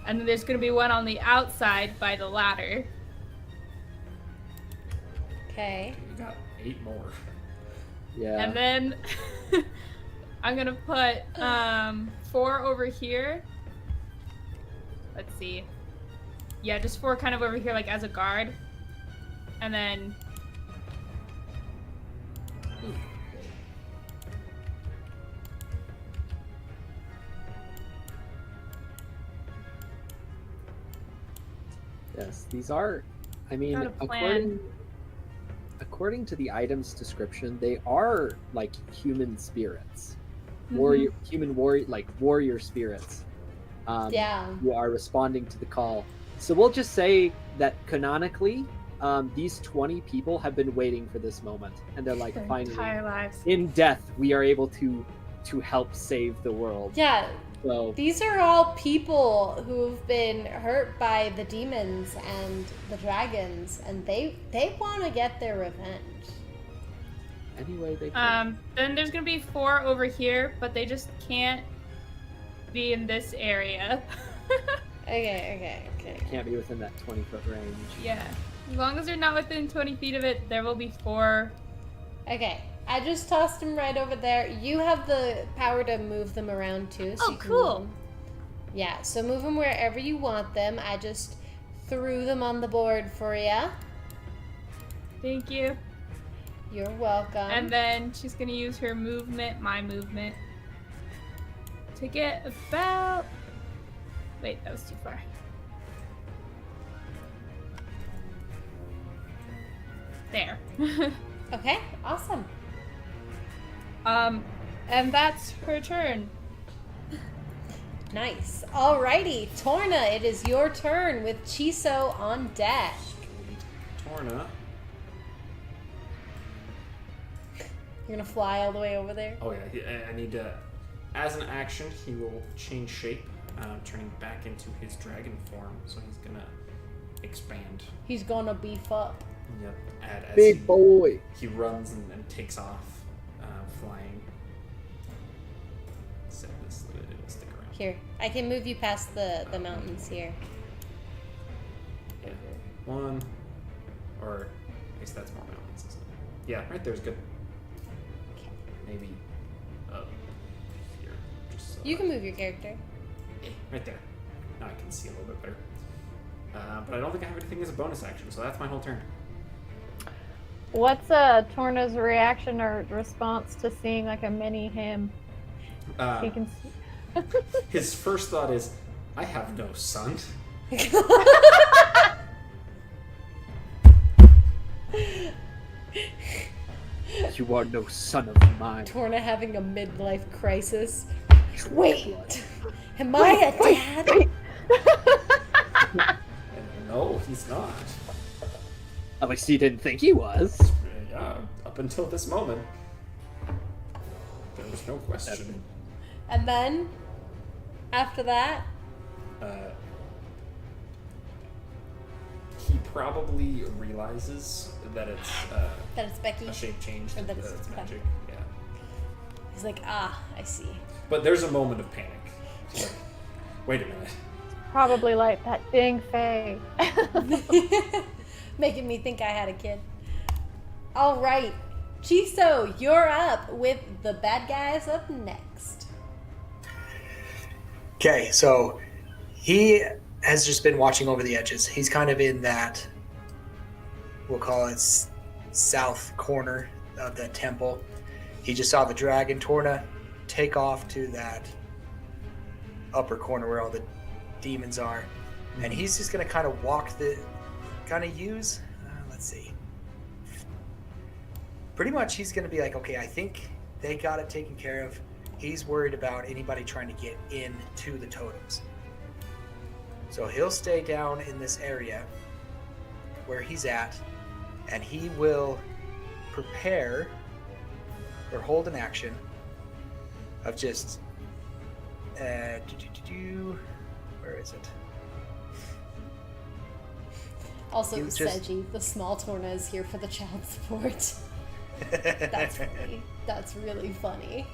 and then there's gonna be one on the outside by the ladder. Okay. We got 8 more. Yeah. And then I'm gonna put 4 over here. Let's see. Yeah, just 4 kind of over here, like as a guard. And then. Ooh. Yes, these are. I mean, Got a plan. according to the item's description, they are like human spirits, Mhm. warrior spirits. Yeah. Who are responding to the call. So we'll just say that canonically, these 20 people have been waiting for this moment, and they're like, Their finally, entire lives. in death, we are able to help save the world. Yeah. So These are all people who've been hurt by the demons and the dragons, and they want to get their revenge. anyway, they can. Then there's gonna be 4 over here, but they just can't be in this area. Okay. Can't be within that 20-foot range. Yeah. As long as they're not within 20 feet of it, there will be 4. Okay. I just tossed them right over there. You have the power to move them around too. So Oh, you can cool. move them. Yeah, so move them wherever you want them. I just threw them on the board for you. Thank you. You're welcome. And then she's gonna use her movement, my movement, to get about. Wait, that was too far. There. Okay, awesome. And that's her turn. Nice. Alrighty, Torna, it is your turn with Chiso on deck. Torna. You're gonna fly all the way over there? Oh yeah, I need to. As an action, he will change shape, turning back into his dragon form. So he's gonna expand. He's gonna beef up. Yep. As Big boy. He runs and takes off, flying. Set this. It'll stick around. Here, I can move you past the mountains here. Yeah. One. Or I guess that's more mountains, isn't it? Yeah, right there's good. Okay. Maybe up here. Just so You can move your character. right there. Now I can see a little bit better. But I don't think I have anything as a bonus action, so that's my whole turn. What's Torna's reaction or response to seeing like a mini him? He can see. His first thought is, I have no son. You are no son of mine. Torna having a midlife crisis. Wait, am I a dad? No, he's not. At least he didn't think he was. Yeah, up until this moment, there was no question. And then, after that, He probably realizes that it's that it's Becky. a shape change. Or that it's magic. Yeah. He's like, I see. But there's a moment of panic. It's like, wait a minute. Probably like that dang Faye. Making me think I had a kid. All right, Chiso, you're up with the bad guys up next. Okay, so he has just been watching over the edges. He's kind of in that, we'll call it south corner of the temple. He just saw the dragon Torna take off to that upper corner where all the demons are. And he's just going to kind of use, let's see. Pretty much he's going to be like, okay, I think they got it taken care of. He's worried about anybody trying to get into the totems. So he'll stay down in this area where he's at, and he will prepare or hold an action of just where is it? Also, You just- Seji, the small Torna is here for the child support. That's funny. That's really funny.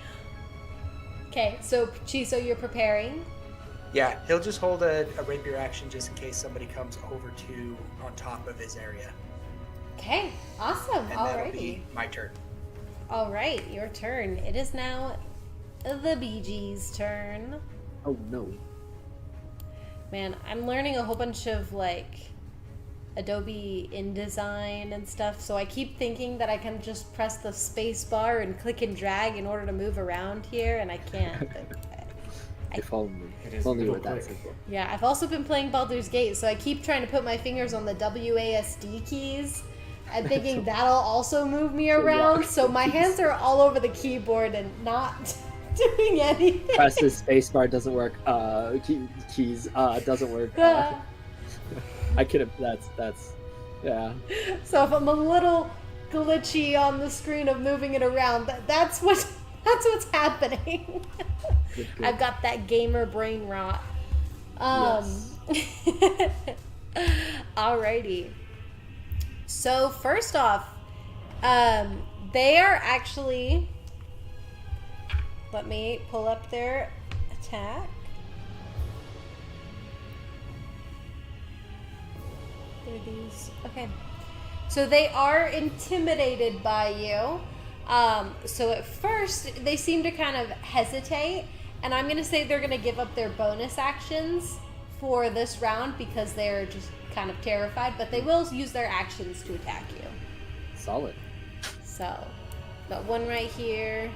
Okay, so Chiso, you're preparing. Yeah, he'll just hold a rapier action just in case somebody comes over to on top of his area. Okay, awesome. And that'll Alrighty. be my turn. All right, your turn. It is now the Bee Gees' turn. Oh no. Man, I'm learning a whole bunch of like Adobe InDesign and stuff, so I keep thinking that I can just press the space bar and click and drag in order to move around here, and I can't. If only. It If is only real with that quick. simple. Yeah, I've also been playing Baldur's Gate, so I keep trying to put my fingers on the WASD keys and thinking that'll also move me around. So my hands are all over the keyboard and not doing anything. Press the space bar doesn't work. Keys doesn't work. I could have. That's. Yeah. So if I'm a little glitchy on the screen of moving it around, that's what's happening. Good. I've got that gamer brain rot. Alrighty. So first off, they are actually. Let me pull up their attack. They're these. Okay. So they are intimidated by you. So at first, they seem to kind of hesitate, and I'm going to say they're going to give up their bonus actions for this round because they're just kind of terrified, but they will use their actions to attack you. Solid. So, got one right here,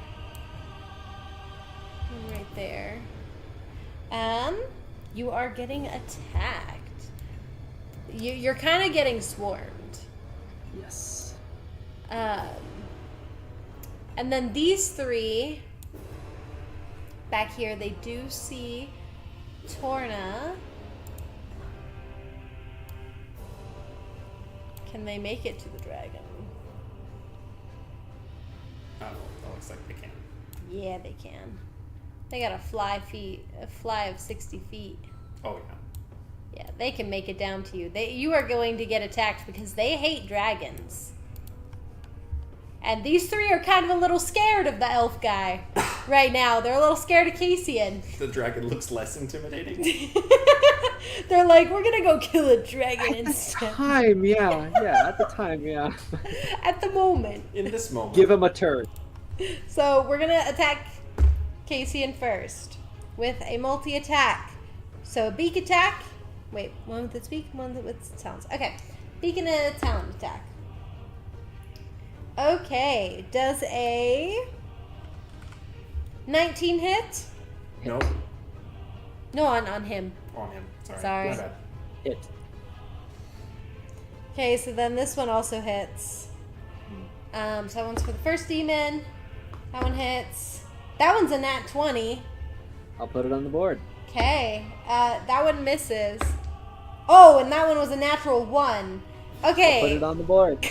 one right there. You are getting attacked. You're kind of getting swarmed. Yes. And then these three back here, they do see Torna. Can they make it to the dragon? Oh, that looks like they can. Yeah, they can. They got a fly of 60 feet. Oh, yeah. Yeah, they can make it down to you. You are going to get attacked because they hate dragons. And these three are kind of a little scared of the elf guy right now. They're a little scared of Caecian. The dragon looks less intimidating. They're like, we're going to go kill a dragon At the instead. time, yeah. At the time, yeah. At the moment. In this moment. Give him a turn. So we're going to attack Caecian first with a multi-attack. So a beak attack. Wait, one with its beak, one with its talons. Okay, beak and a talon attack. Okay, does a 19 hit? Nope. No, on him. On him. Sorry. Sorry. My bad. Hit. Okay, so then this one also hits. So that one's for the first demon. That one hits. That one's a nat 20. I'll put it on the board. Okay, that one misses. Oh, and that one was a natural 1. Okay. I'll put it on the board.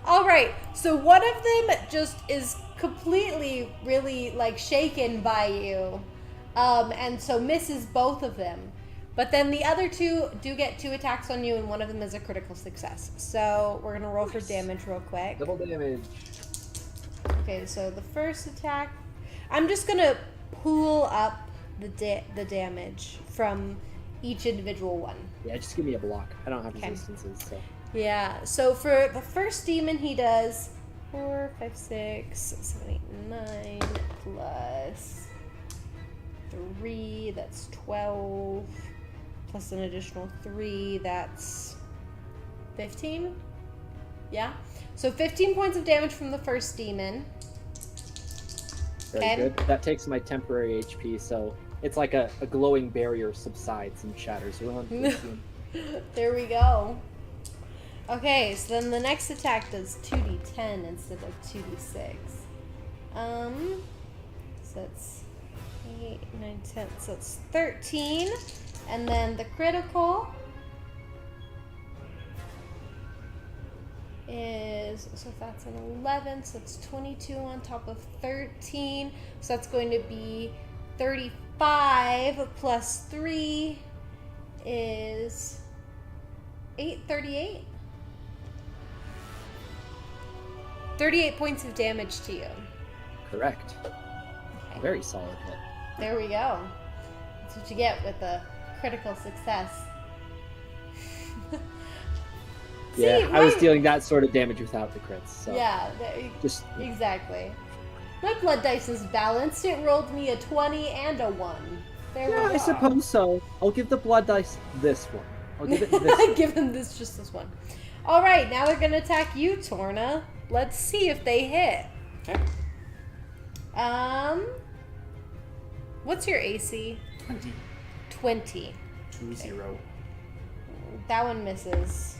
All right, so one of them just is completely, really, like, shaken by you, and so misses both of them. But then the other two do get 2 attacks on you, and one of them is a critical success. So we're gonna roll for damage real quick. Double damage. Okay, so the first attack, I'm just gonna pool up the damage from each individual one. Yeah, just give me a block. I don't have Okay. resistances, so. Yeah, so for the first demon, he does 4, 5, 6, 7, 8, 9, plus 3, that's 12, plus an additional 3, that's 15? Yeah? So 15 points of damage from the first demon. Very Okay. good. That takes my temporary HP, so it's like a glowing barrier subsides and shatters around 15. There we go. Okay, so then the next attack does 2d10 instead of 2d6. So that's 8, 9, 10. So it's 13. And then the critical is, so if that's an 11, so it's 22 on top of 13. So that's going to be 35 plus 3 is 38. 38 points of damage to you. Correct. Okay. Very solid hit. There we go. That's what you get with a critical success. Yeah, I was my- dealing that sort of damage without the crits, so. Yeah, Just exactly. My blood dice is balanced. It rolled me a 20 and a 1. There yeah, we go. I suppose so. I'll give the blood dice this one. I'll give it this. Give them just this one. All right, now they're gonna attack you, Torna. Let's see if they hit. Okay. What's your AC? 20. 20. 2-0. That one misses.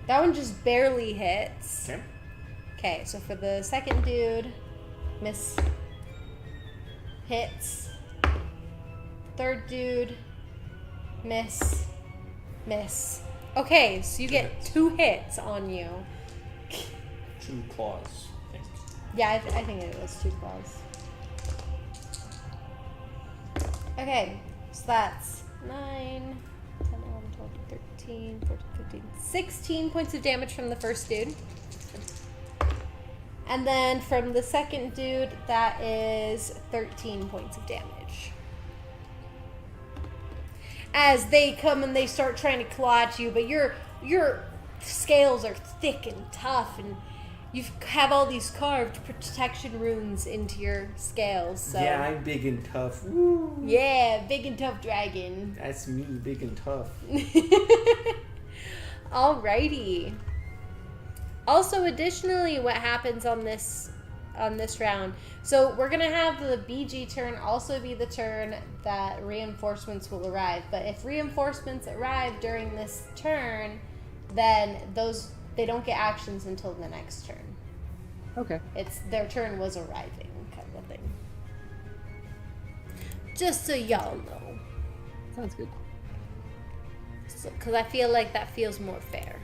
That one just barely hits. Okay. Okay, so for the second dude, miss. Hits. Third dude, miss. Miss. Okay, so you get 2 hits on you. 2 claws, I think. Yeah, I think it was 2 claws. Okay, so that's 9, 10, 11, 12, 13, 14, 15, 16 points of damage from the first dude. And then from the second dude, that is 13 points of damage. As they come and they start trying to claw at you, but your scales are thick and tough, and you have all these carved protection runes into your scales. So Yeah, I'm big and tough. Woo. yeah, big and tough dragon. That's me, big and tough. Alrighty. Also, additionally, what happens on this round? So we're gonna have the BG turn also be the turn that reinforcements will arrive. But if reinforcements arrive during this turn, then they don't get actions until the next turn. Okay. It's their turn was arriving, kind of a thing. Just so y'all know. Sounds good. Because I feel like that feels more fair.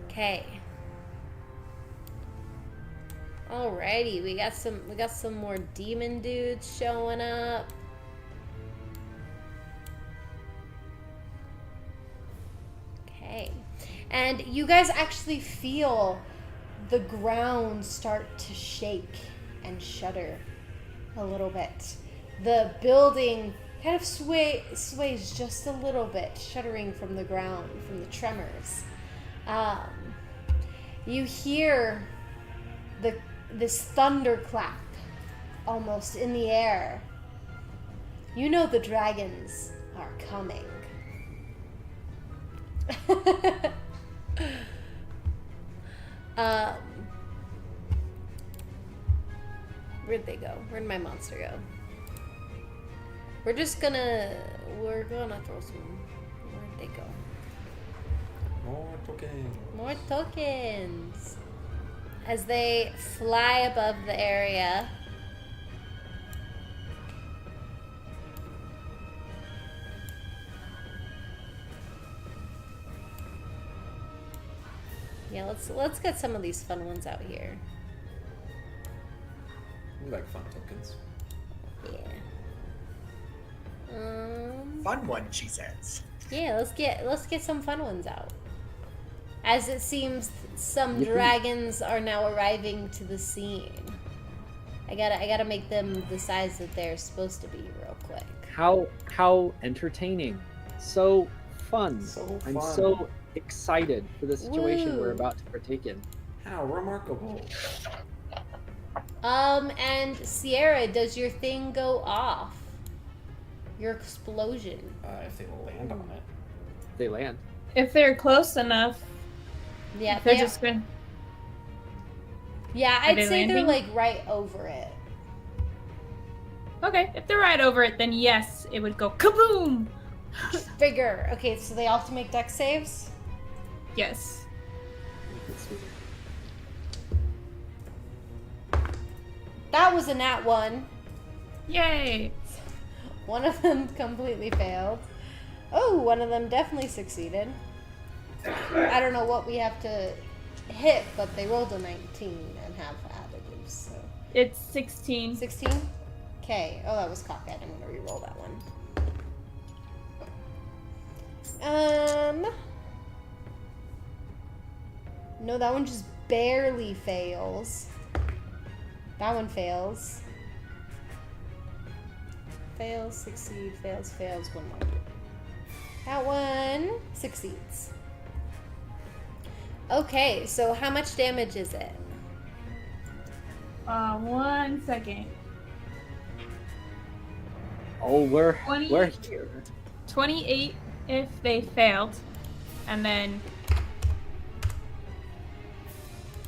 Okay. Alrighty, we got some more demon dudes showing up. Okay. And you guys actually feel the ground start to shake and shudder a little bit. The building kind of sways just a little bit, shuddering from the ground, from the tremors. You hear this thunderclap almost in the air. You know the dragons are coming. Where'd they go? Where'd my monster go? We're gonna throw some. Where'd they go? More tokens. More tokens. As they fly above the area. Yeah, let's get some of these fun ones out here. We like fun tokens. Yeah. Fun one, she says. Yeah, let's get some fun ones out. As it seems some Yippee. dragons are now arriving to the scene. I gotta make them the size that they're supposed to be real quick. How entertaining. So fun. So I'm fun. so excited for the situation Woo. we're about to partake in. How remarkable. And Sierra, does your thing go off? Your explosion. If they land on it. They land. If they're close enough, Yeah, they're just good. Yeah, Are I'd they say they're landing? like right over it. Okay, if they're right over it, then yes, it would go kaboom! Bigger. Okay, so they all have to make dex saves? Yes. That was a nat 1. Yay! One of them completely failed. Oh, one of them definitely succeeded. I don't know what we have to hit, but they rolled a 19 and have additives, so. It's 16. 16? Okay. Oh, that was cockeyed. I'm gonna re-roll that one. No, that one just barely fails. That one fails. Fails, succeed, fails, fails, one more. That one succeeds. Okay, so how much damage is it? 1 second. Oh, we're 20. here. 28 if they failed, and then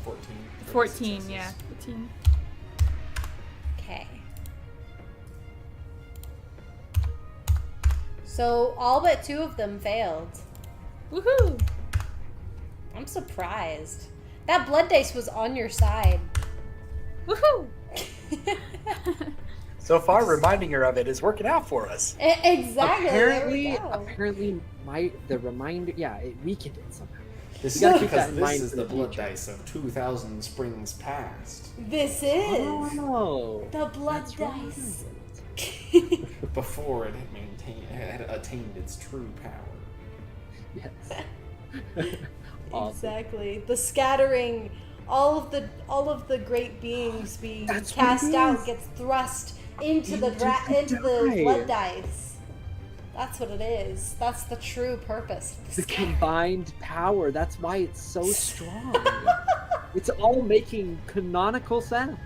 14. 14, yeah. 14. Okay. So all but 2 of them failed. Woohoo! I'm surprised. That blood dice was on your side. Woohoo! So far, reminding her of it is working out for us. Exactly. Apparently, there we go. apparently, the reminder, yeah, it weakened it somehow. This You gotta is keep that because in this mind is for the the blood future. dice of 2,000 springs past. This is Oh, the blood that's dice. right. Before it had attained its true power. Yes. Awesome. Exactly. The scattering, all of the great beings being That's what cast it out is. gets thrust into the Into the die. blood dice. That's what it is. That's the true purpose. of The scattering. combined power. That's why it's so strong. It's all making canonical sense.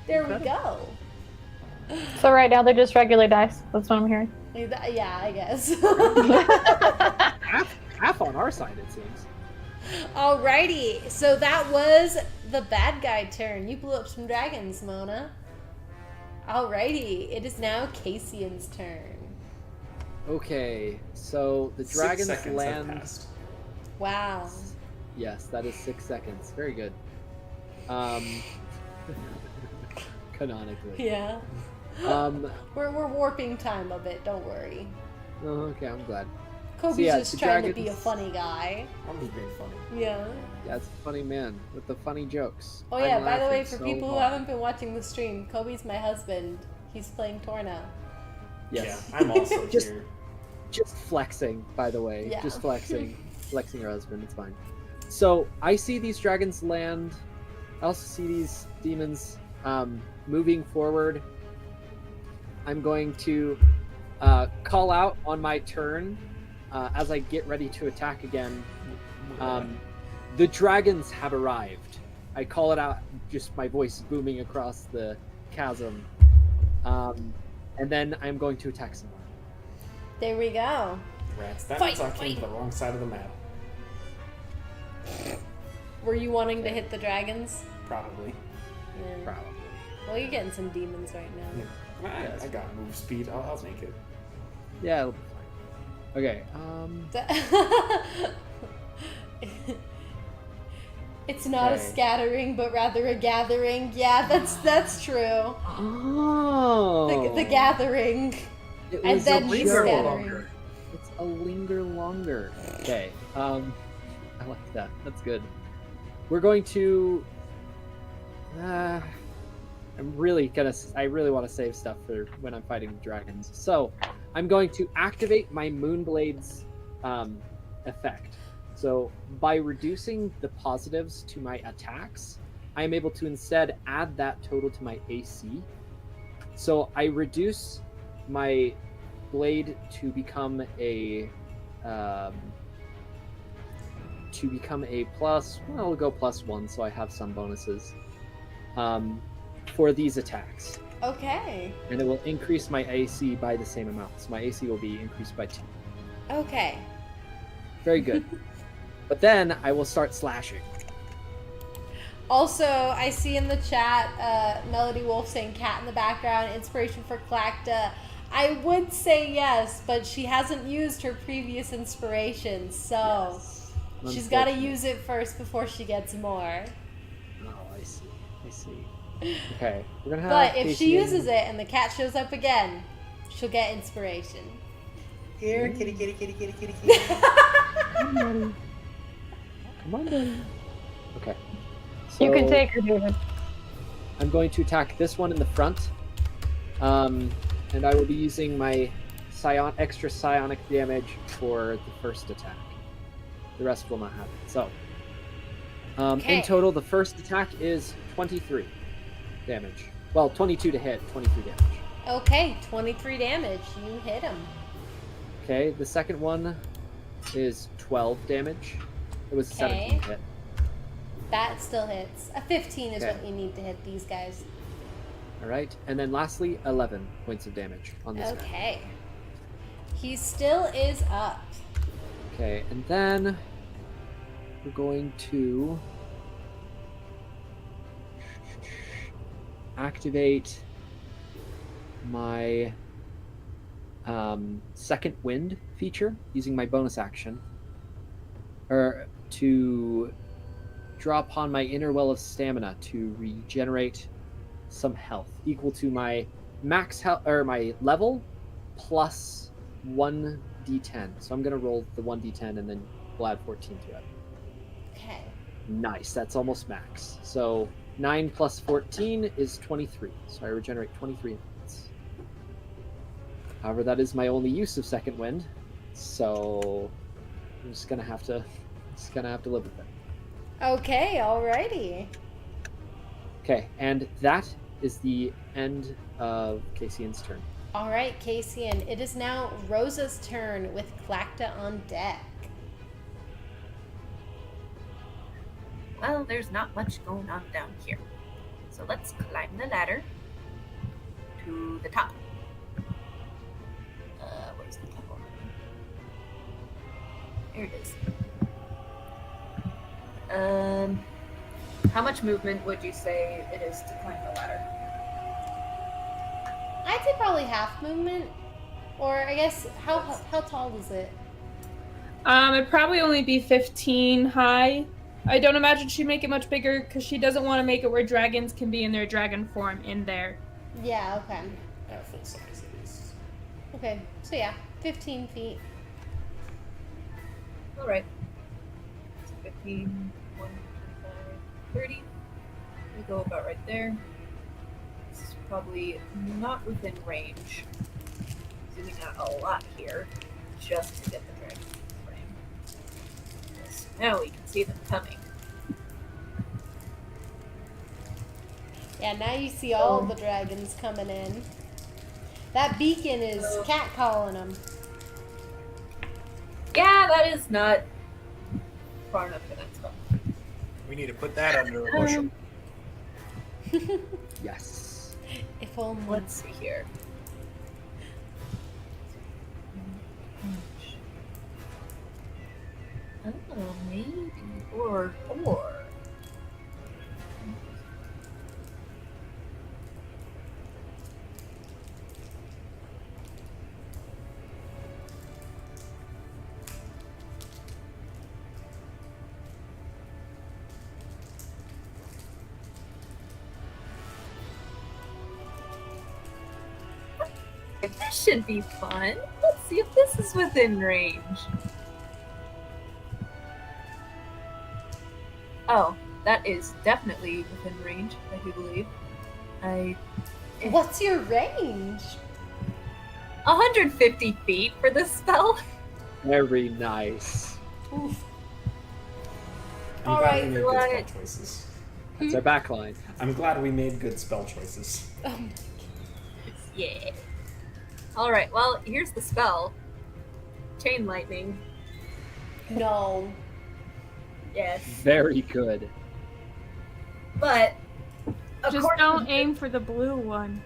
There we go. So right now they're just regular dice. That's what I'm hearing. Yeah, I guess. Half on our side, it seems. Alrighty, so that was the bad guy turn. You blew up some dragons, Mona. Alrighty, it is now Caecian's turn. Okay, so the 6 dragons seconds have land. passed. Wow. Yes, that is 6 seconds. Very good. Canonically. Yeah. We're warping time a bit. Don't worry. Oh, okay, I'm glad. Kobe's yeah, just the trying to be a dragons- funny guy. I'm just being funny. Yeah. Yeah, it's a funny man with the funny jokes. Oh yeah. I'm By the way, laughing for so people who hard. haven't been watching the stream, Kobe's my husband. He's playing Torna. Yes. Yeah, I'm also Just- here. Just flexing, by the way. Yeah. Just flexing. Flexing her husband, it's fine. So I see these dragons land. I also see these demons moving forward. I'm going to call out on my turn as I get ready to attack again. The dragons have arrived. I call it out, just my voice booming across the chasm. And then I'm going to attack someone. There we go. Rats. That Fight, means I came fight. to the wrong side of the map. Were you wanting to hit the dragons? Probably. Yeah. Probably. Well, you're getting some demons right now. Yeah. I got move speed. I'll make it. Yeah, it'll be fine. Okay. It's not a Okay. scattering, but rather a gathering. Yeah, that's true. Oh. The gathering. It And was then a he's linger scattering. longer. It's a linger longer. Okay. I like that. That's good. We're going to. I really want to save stuff for when I'm fighting dragons. So, I'm going to activate my Moonblade's effect. So, by reducing the positives to my attacks, I am able to instead add that total to my AC. So, I reduce my blade to become a plus. Well, we'll go +1, so I have some bonuses for these attacks, Okay. and it will increase my AC by the same amount. So my AC will be increased by 2. Okay. Very good. But then I will start slashing. Also, I see in the chat Melody Wolf saying cat in the background, inspiration for Tlachtga. I would say yes, but she hasn't used her previous inspirations, so Yes. she's got to Unfortunate. use it first before she gets more. Oh, I see. I see. Okay, we're gonna have. But if she Caecian- uses it and the cat shows up again, she'll get inspiration. Here, kitty, kitty, kitty, kitty, kitty, kitty. Come on, buddy. Okay. You can So- take her, David. I'm going to attack this one in the front, and I will be using my extra psionic damage for the first attack. The rest will not have it. So, Okay. in total, the first attack is 23 damage. Well, 22 to hit, 23 damage. Okay, 23 damage. You hit him. Okay, the second one is 12 damage. It was a 17 hit. That still hits. A 15 is Okay. what you need to hit these guys. All right, and then lastly, 11 points of damage on this guy. Okay. He still is up. Okay, and then we're going to activate my second wind feature using my bonus action, or to draw upon my inner well of stamina to regenerate some health equal to my max health or my level plus 1d10. So I'm gonna roll the 1d10 and then we'll add 14 to it. Okay. Nice, that's almost max. So 9 plus 14 is 23. So I regenerate 23 points. However, that is my only use of second wind. So I'm just gonna have to live with it. Okay, alrighty. Okay, and that is the end of Caecian's turn. Alright, Caecian. It is now Rosa's turn with Tlachtga on deck. Well, there's not much going on down here. So let's climb the ladder to the top. Where's the top one? There it is. How much movement would you say it is to climb the ladder? I'd say probably half movement. Or I guess, how tall is it? It'd probably only be 15 high. I don't imagine she'd make it much bigger because she doesn't want to make it where dragons can be in their dragon form in there. Yeah, okay. At full size, at least. Okay, so yeah, 15 feet. All right. So 15, 1, 25, 30. We go about right there. This is probably not within range. Zooming out a lot here, just to get the dragon frame. Yes, now we can see them coming. Yeah, now you see all the dragons coming in. That beacon is catcalling them. Yeah, that is not far enough for that spell. We need to put that under a bushel. Yes. If only. Let's see here. Oh, maybe. Or. This should be fun. Let's see if this is within range. Oh, that is definitely within range, I do believe. What's your range? 150 feet for this spell. Very nice. Oof. I'm All glad right, we made what? good spell choices. That's our backline. I'm glad we made good spell choices. Yeah. Alright, well, here's the spell. Chain lightning. No. Yes. Very good. But Just according don't to- aim for the blue one.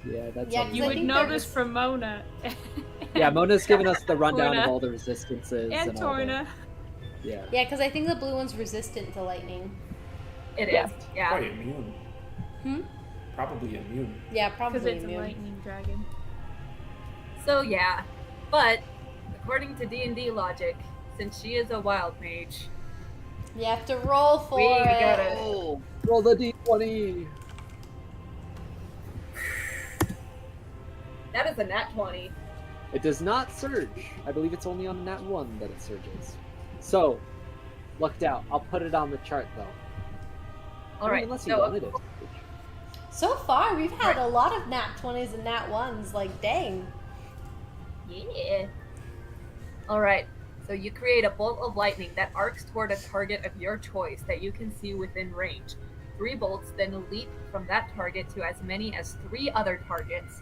Yeah, that's Yeah, on You I would think know there this was- from Mona. Yeah, Mona's given us the rundown Torna. of all the resistances and and all that. Torna. Yeah. Yeah, because I think the blue one's resistant to lightning. It Yeah. is. Yeah. Probably immune. Hmm? Probably immune. Yeah, Because probably it's a immune. lightning dragon. So yeah. But according to D&D logic, since she is a wild mage, You have to roll for We it. gotta- Oh, roll the d20. that is a nat 20. It does not surge. I believe it's only on nat 1 that it surges. So, lucked out. I'll put it on the chart though. Alright, Unless you so wanted it. So far, we've had a lot of nat 20s and nat 1s. Like, dang. yeah. Alright, so you create a bolt of lightning that arcs toward a target of your choice that you can see within range. 3 bolts then leap from that target to as many as 3 other targets,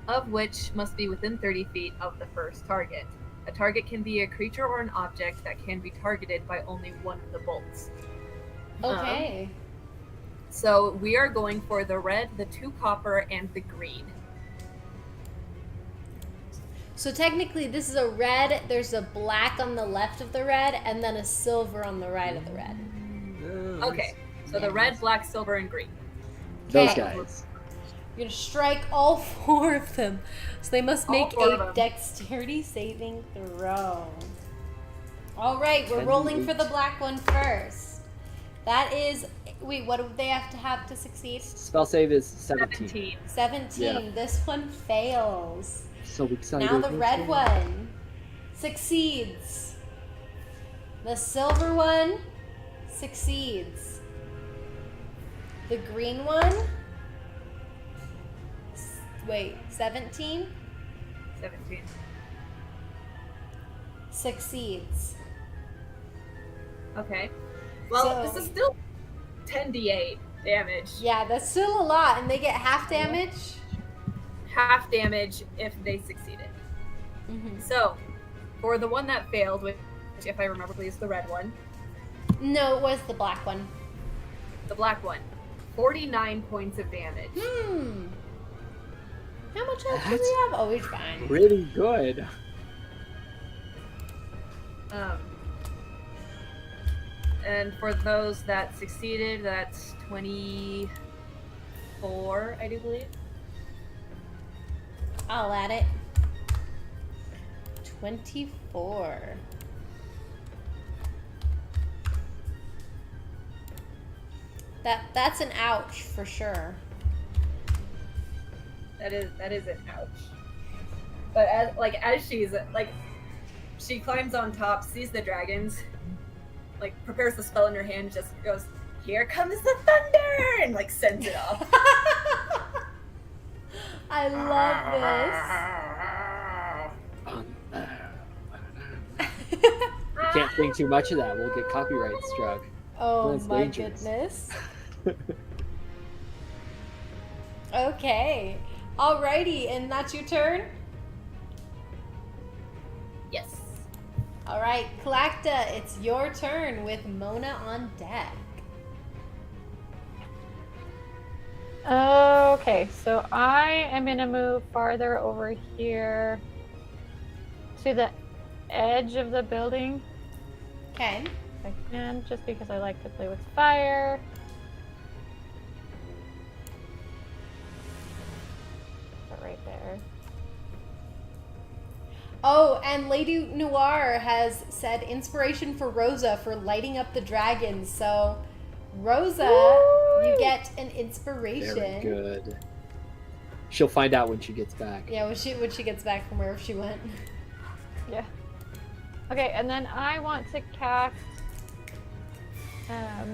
of which must be within 30 feet of the first target. A target can be a creature or an object that can be targeted by only one of the bolts. Okay. So we are going for the red, the 2 copper, and the green. So technically, this is a red. There's a black on the left of the red, and then a silver on the right of the red. Okay, so the red, black, silver, and green. Those Okay. guys. You're gonna strike all 4 of them. So they must All make 4 of a them. dexterity saving throw. All right, we're 10 rolling for each. the black one first. That is, wait, what do they have to succeed? Spell save is 17. 17. 17. Yeah. This one fails. So excited. Now the red one succeeds. The silver one succeeds. The green one, wait, 17 17. succeeds. Okay. Well, So- this is still 10d8 damage. Yeah, that's still a lot, and they get half damage. Half damage if they succeeded. Mm-hmm. So, for the one that failed, which if I remember is the red one, No, it was the black one. the black one, 49 points of damage. How much health do That's we have? Oh, we're fine. Pretty good. And for those that succeeded, that's 24, I do believe. I'll add it. 24. That's an ouch for sure. That is an ouch. But as she's like, she climbs on top, sees the dragons, like prepares the spell in her hand, just goes, "Here comes the thunder!" and like sends it off. I love this. Can't think too much of that. We'll get copyright struck. Oh That's my dangerous. goodness. Okay. Alrighty, and that's your turn? Yes. Alright, Tlachtga, it's your turn with Mona on deck. Okay, so I am gonna move farther over here to the edge of the building. Okay. If I can, just because I like to play with fire. Put right there. Oh, and Lady Noir has said inspiration for Rosa for lighting up the dragons. So, Rosa, you get an inspiration. Very good. She'll find out when she gets back. Yeah, when she gets back from wherever she went. Yeah. Okay, and then I want to cast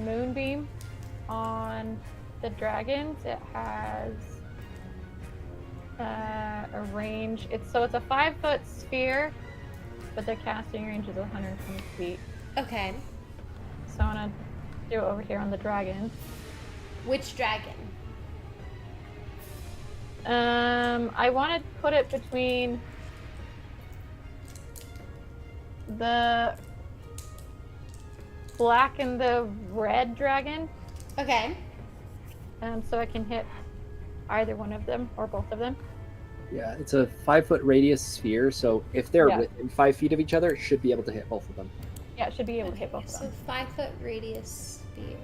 Moonbeam on the dragons. It has a range. It's a 5-foot sphere, but the casting range is 120 feet. Okay. So I want to do it over here on the dragon. Which dragon? I want to put it between the black and the red dragon. Okay. So I can hit either one of them or both of them. Yeah, it's a 5-foot radius sphere, so if they're Yeah. within 5 feet of each other, it should be able to hit both of them. Yeah, it should be able to hit Okay, both of so them. 5-foot radius sphere.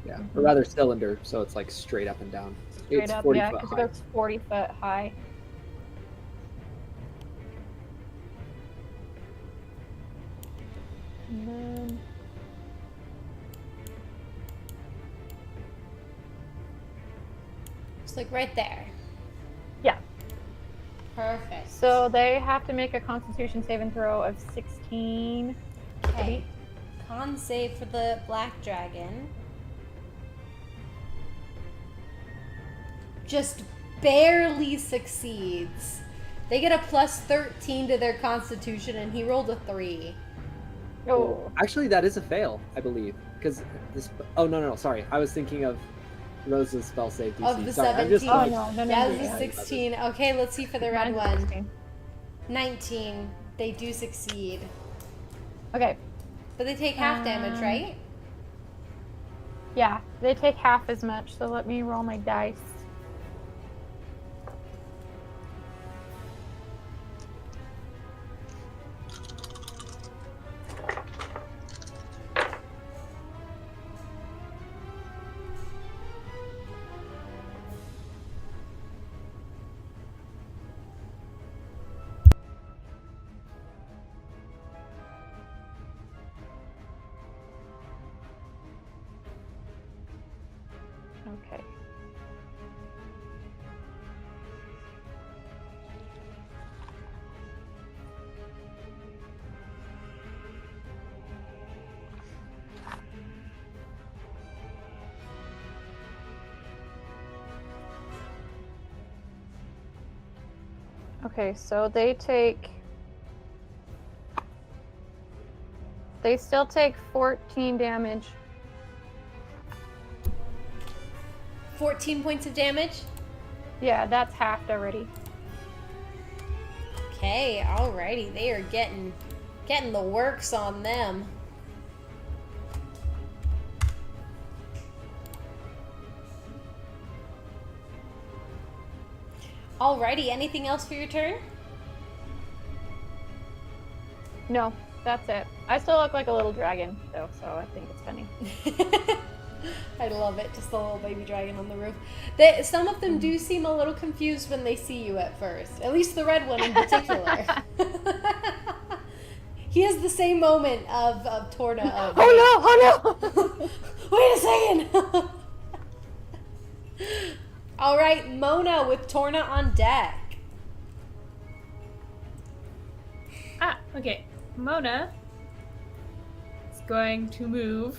Yeah, Mhm. or rather cylinder, so it's like straight up and down. Straight It's up, 40 yeah, foot because it high. goes 40 foot high. And then It's like right there. yeah, Perfect. so they have to make a Constitution saving throw of 16. Okay. Con save for the black dragon. Just barely succeeds. They get a plus 13 to their constitution, and he rolled a 3. Oh, Actually, that is a fail, I believe. Because this. Oh, no, sorry. I was thinking of Rose's spell save DC. Of the sorry, I'm just 17. oh no, Yeah, no, this is yeah. 16. Okay, let's see for the red Mine's one. 16. 19. They do succeed. Okay, But they take half damage, right? yeah, they take half as much, so let me roll my dice. Okay. Okay, so they still take 14 damage. 14 points of damage. Yeah, that's halved already. Okay, alrighty. They are getting the works on them. Alrighty, anything else for your turn? No, that's it. I still look like a little dragon, though, so I think it's funny. I love it, just a little baby dragon on the roof. Some of them do seem a little confused when they see you at first. At least the red one in particular. He has the same moment of Torna of Oh no! Wait a second! All right, Mona with Torna on deck. Ah, okay. Mona is going to move.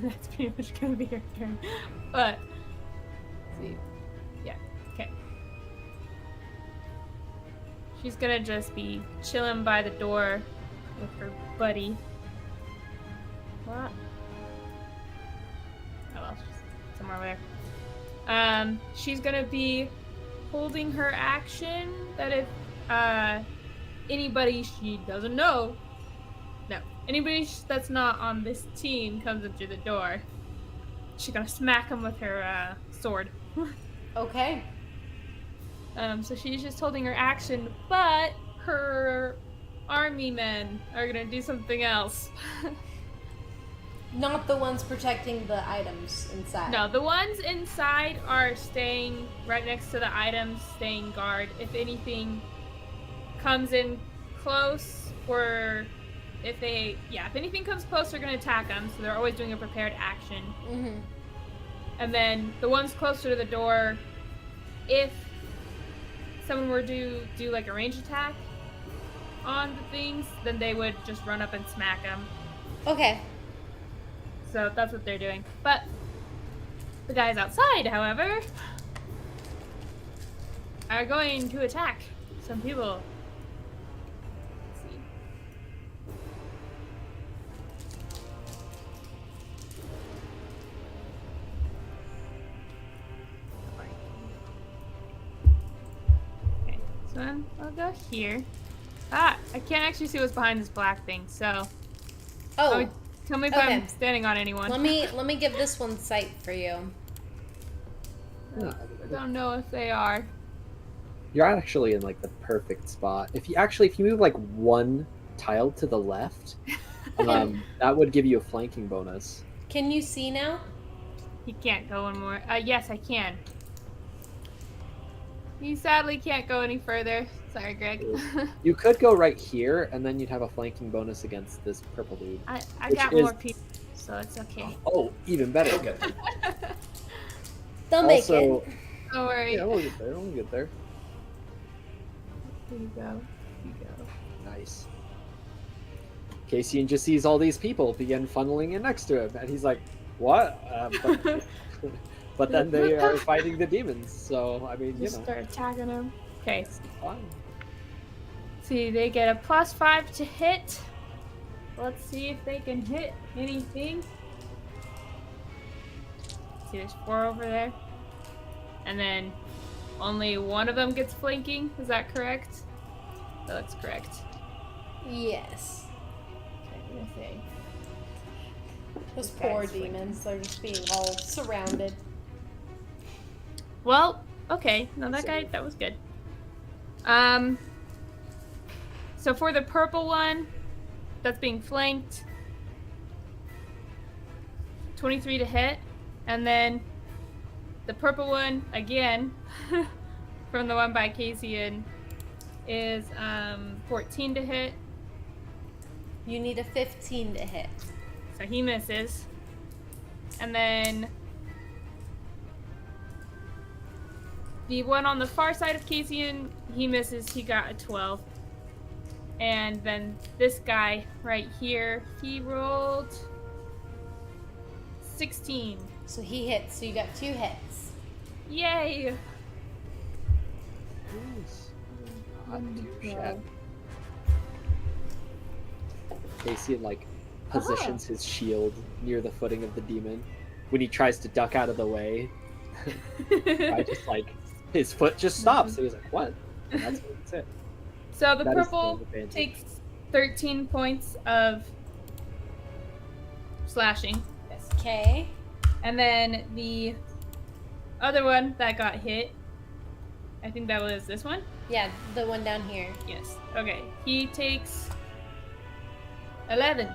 That's pretty much going to be her turn. But, let's see. Yeah, okay. She's going to just be chilling by the door with her buddy. What? Oh well, she's somewhere over there. She's gonna be holding her action that if anybody she doesn't know, anybody that's not on this team comes in through the door, she's gonna smack them with her sword. Okay. So she's just holding her action, but her army men are gonna do something else. Not the ones protecting the items inside. No, the ones inside are staying right next to the items, staying guard. If anything comes in close, or if anything comes close, they're going to attack them. So they're always doing a prepared action. Mm-hmm. And then the ones closer to the door, if someone were to do like a range attack on the things, then they would just run up and smack them. Okay. So that's what they're doing. But the guys outside, however, are going to attack some people. Let's see. Okay, so I'll go here. Ah, I can't actually see what's behind this black thing, so... Oh, Tell me if okay. I'm standing on anyone. let me give this one sight for you. I don't know if they are. You're actually in like the perfect spot. If you move like one tile to the left, that would give you a flanking bonus. Can you see now? He can't go one more. Yes, I can. You sadly can't go any further. Sorry, Greg. You could go right here, and then you'd have a flanking bonus against this purple dude. I Which got is- more people, so it's okay. Oh, even better. Okay. They'll make Also, it. Don't worry. yeah, we'll get there. We'll get there. Here you go. Here you go. Nice. Caecian just sees all these people begin funneling in next to him, and he's like, "What?" But then they are fighting the demons, so I mean, Just start attacking them. Okay. it's fine. See, they get a +5 to hit. Let's see if they can hit anything. See, there's 4 over there. And then only one of them gets flanking. Is that correct? That looks correct. Yes. Okay, I'm gonna say. Those This poor guy's flanking. demons. They're just being all surrounded. Well, okay. No, that was good. So for the purple one that's being flanked, 23 to hit, and then the purple one again from the one by Caecian is 14 to hit, You need a 15 to hit. so he misses. And then the one on the far side of Caecian, he misses. He got a 12. And then this guy right here, he rolled 16. So he hits. So you got 2 hits. Yay! Not too shabby. Caecian like positions his shield near the footing of the demon. When he tries to duck out of the way, I just like his foot just stops. So he's like, "What?" And that's it. So the That is purple the advantage. takes 13 points of slashing. Yes. Okay. And then the other one that got hit, I think that was this one? Yeah, the one down here. Yes. Okay. He takes 11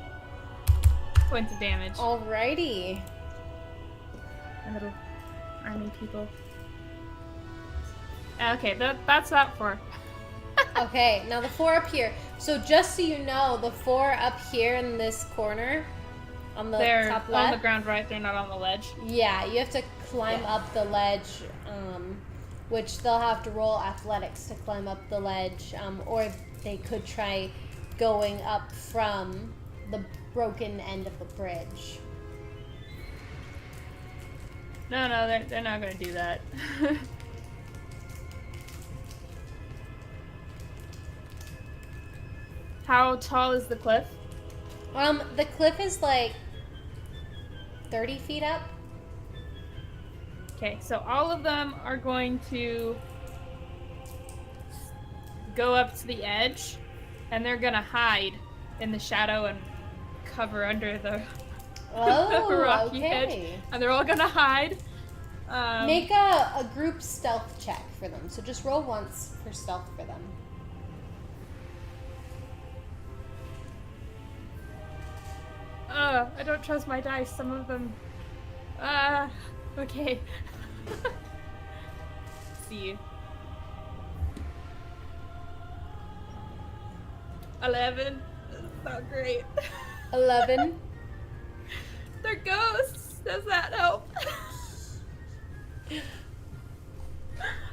points of damage. Alrighty. My little army people. Okay, that's that for. Okay, now the 4 up here. So just so you know, the 4 up here in this corner, On the They're top on left? the ground, right? They're not on the ledge. Yeah, you have to climb up the ledge, which they'll have to roll athletics to climb up the ledge, or they could try going up from the broken end of the bridge. No, they're not gonna do that. How tall is the cliff? The cliff is like 30 feet up. Okay, so all of them are going to go up to the edge, and they're gonna hide in the shadow and cover under the Oh, rocky okay. edge, and they're all gonna hide. Make a group stealth check for them. So just roll once for stealth for them. I don't trust my dice. Some of them. Okay. See. 11. That's not great. 11. They're ghosts. Does that help?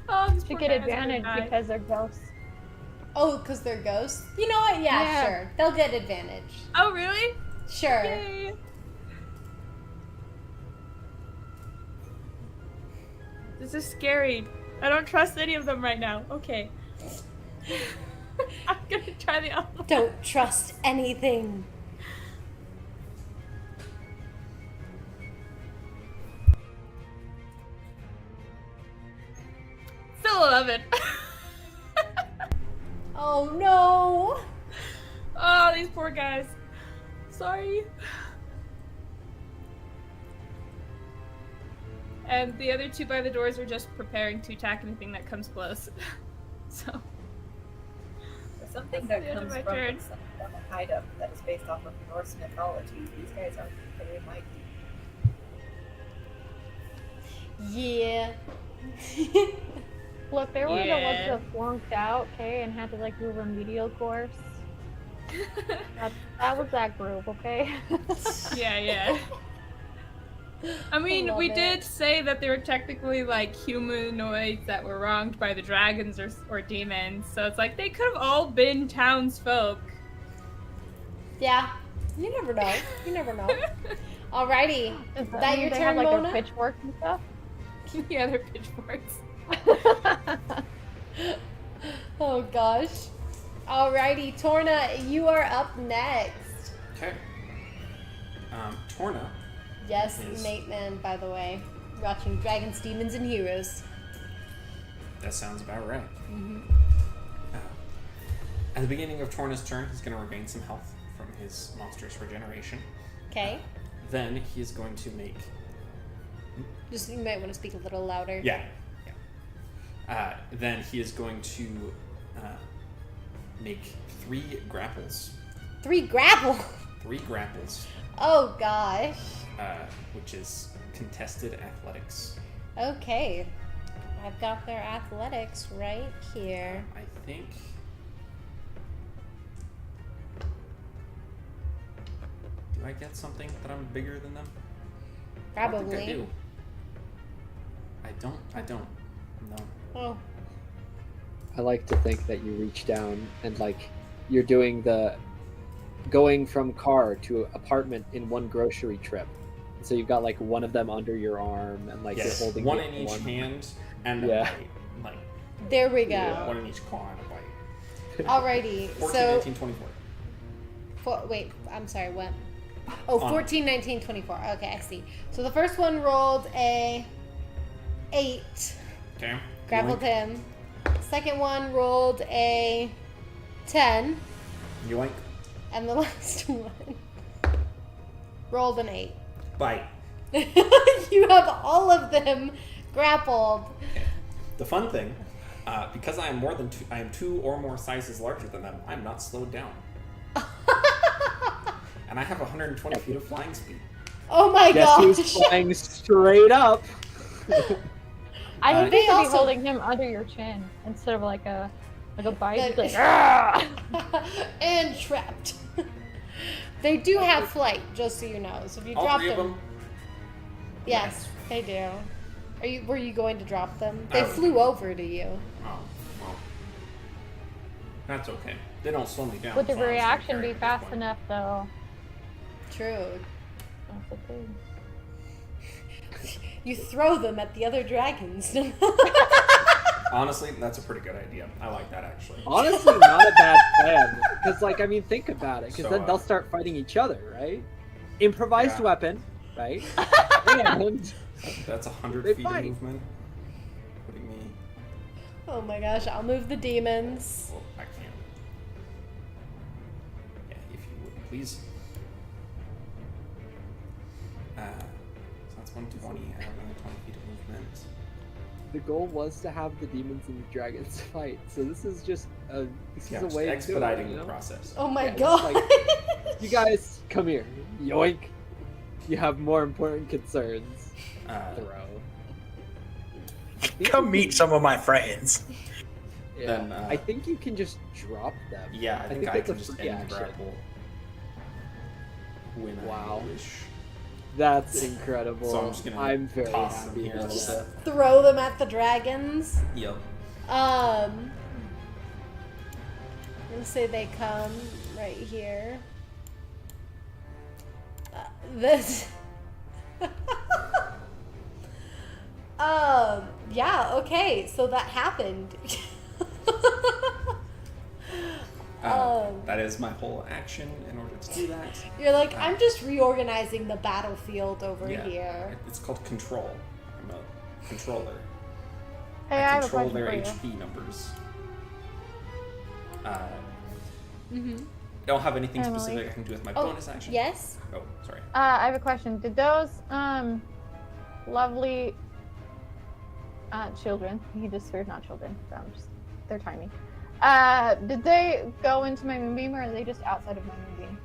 Oh, these To poor get guys are gonna advantage die. because they're ghosts. Oh, because they're ghosts? You know what? Yeah, sure. They'll get advantage. Oh, really? Sure. Yay. This is scary. I don't trust any of them right now. Okay. I'm gonna try the other one. Don't trust anything. Still 11. Oh no! Oh, these poor guys. Sorry. And the other two by the doors are just preparing to attack anything that comes close. So. Something That's that the end of comes my from turn. a hideout that is based off of Norse mythology. These guys are very mighty. Yeah. Look, they were the ones Yeah. that flunked out, okay, and had to like do a remedial course. That was that group, okay? Yeah. I mean, love we it. did say that they were technically like humanoids that were wronged by the dragons or demons, so it's like they could have all been townsfolk. Yeah. You never know. You never know. Alrighty. Is that your they turn, had like Mona? their pitchforks and stuff? Yeah, they're pitchforks. Oh gosh. Alrighty, Torna, you are up next. Okay. Torna. Yes, Yes. Mate Man, by the way. Watching Dragons, Demons, and Heroes. That sounds about right. Mm-hmm. At the beginning of Torna's turn, he's going to regain some health from his monstrous regeneration. Okay. Then he is going to make... Just, you might want to speak a little louder. Yeah. Then he is going to make 3 grapples. 3 grapple! 3 grapples, Oh gosh. which is contested athletics. Okay. I've got their athletics right here. I think... Do I get something that I'm bigger than them? I don't think I Probably. do. I don't. No. Oh. I like to think that you reach down and like you're doing the going from car to apartment in one grocery trip. So you've got like one of them under your arm and like Yes, you're holding one the in each one. hand and Yeah. a bite. Like, There we go. Yeah. one in each claw and a bite. Alrighty. 14, So, 19, 24. wait, I'm sorry, what? Oh, On. 14, 19, 24. Okay, I see. So the first one rolled a 8. Okay. Grappled him. Second one rolled a 10. Yoink. And the last one rolled an 8. Bite. You have all of them grappled. The fun thing, because I am more than I am 2 or more sizes larger than them, I'm not slowed down. And I have 120 feet of flying speed. Oh my Guess who's gosh. flying straight up? I think They you should also- be holding him under your chin instead of like a bite. The- He's like, "Argh!" And trapped. They do have flight, just so you know. So if you All drop three of them, them? yes, they do. Were you going to drop them? They I flew over to you. Oh, well. That's okay. They don't slow me down. Would the so I was gonna reaction carry be them at this fast point. enough, though? True. That's the thing. You throw them at the other dragons. Honestly, that's a pretty good idea. I like that, actually. Honestly, not a bad plan. Because, like, I mean, think about it. Because So, then they'll start fighting each other, right? Improvised Yeah. weapon, right? And That's 100 They feet fight. of movement. Putting me... Oh my gosh, I'll move the demons. Well, I can't. Yeah, if you would, please. So that's 120, adding 20 feet of movement. the goal was to have the demons and the dragons fight. So this is just a Just way expediting to do it, you the know? process. Oh my Yeah, god. just You guys, come here. Yoink. You have more important concerns. Throw. I think Come you meet can- some of my friends. Yeah. Then, I think you can just drop them. Yeah, I think I that's can a just free end the action. grapple when Wow. I wish. That's incredible. So I'm just gonna I'm very toss them happy here a about little that. Throw them at the dragons. Yep. I'm gonna say they come right here. This. Yeah. Okay. So that happened. That is my whole action in order to do that. You're like, I'm just reorganizing the battlefield over Yeah. here. It's called control. I'm a controller. Hey, I I have a control question their for you. HP numbers. Mm-hmm. I don't have anything Emily. specific I can do with my Oh, bonus action. yes. Oh, sorry. I have a question. Did those lovely children, they're not children, they're tiny. Did they go into my moonbeam, or are they just outside of my moonbeam?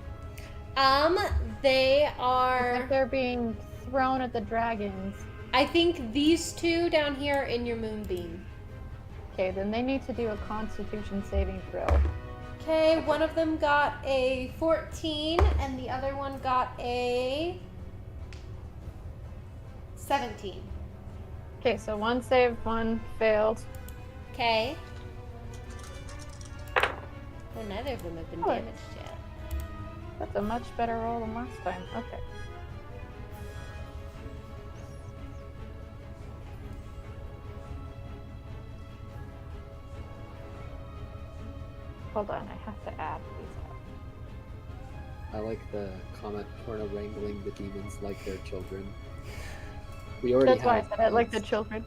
They It's are. like they're being thrown at the dragons. I think these two down here are in your moonbeam. Okay, then they need to do a Constitution saving throw. Okay, one of them got a 14, and the other one got a 17. Okay, so one saved, one failed. Okay. Well, neither of them have been Oh. damaged yet. That's a much better roll than last time. Okay. Hold on, I have to add these up. I like the comment Torna wrangling the demons like their children. We already That's why I have said it like the comments. children.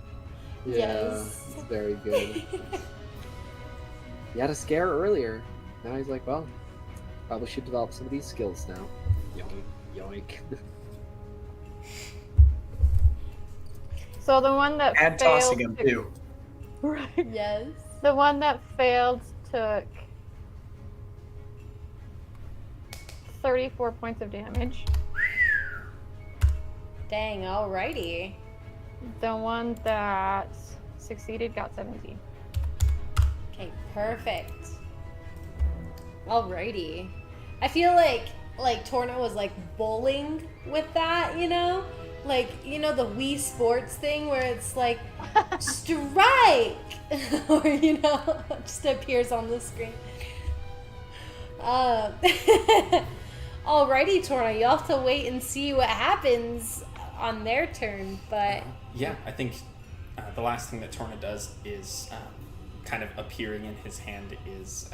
Yeah, Yes. it's very good. He had a scare earlier. Now he's like, well, probably should develop some of these skills now. Yoink, yoink. So the one that And failed tossing them to- too. Right. Yes. The one that failed took 34 points of damage. Dang, alrighty. The one that succeeded got 17. Okay, perfect. Alrighty. I feel like Torna was like bowling with that, you know? Like, you know, the Wii Sports thing where it's like, strike! Or, you know, it just appears on the screen. Alrighty, Torna, you'll have to wait and see what happens on their turn, but Yeah, I think the last thing that Torna does is kind of appearing in his hand is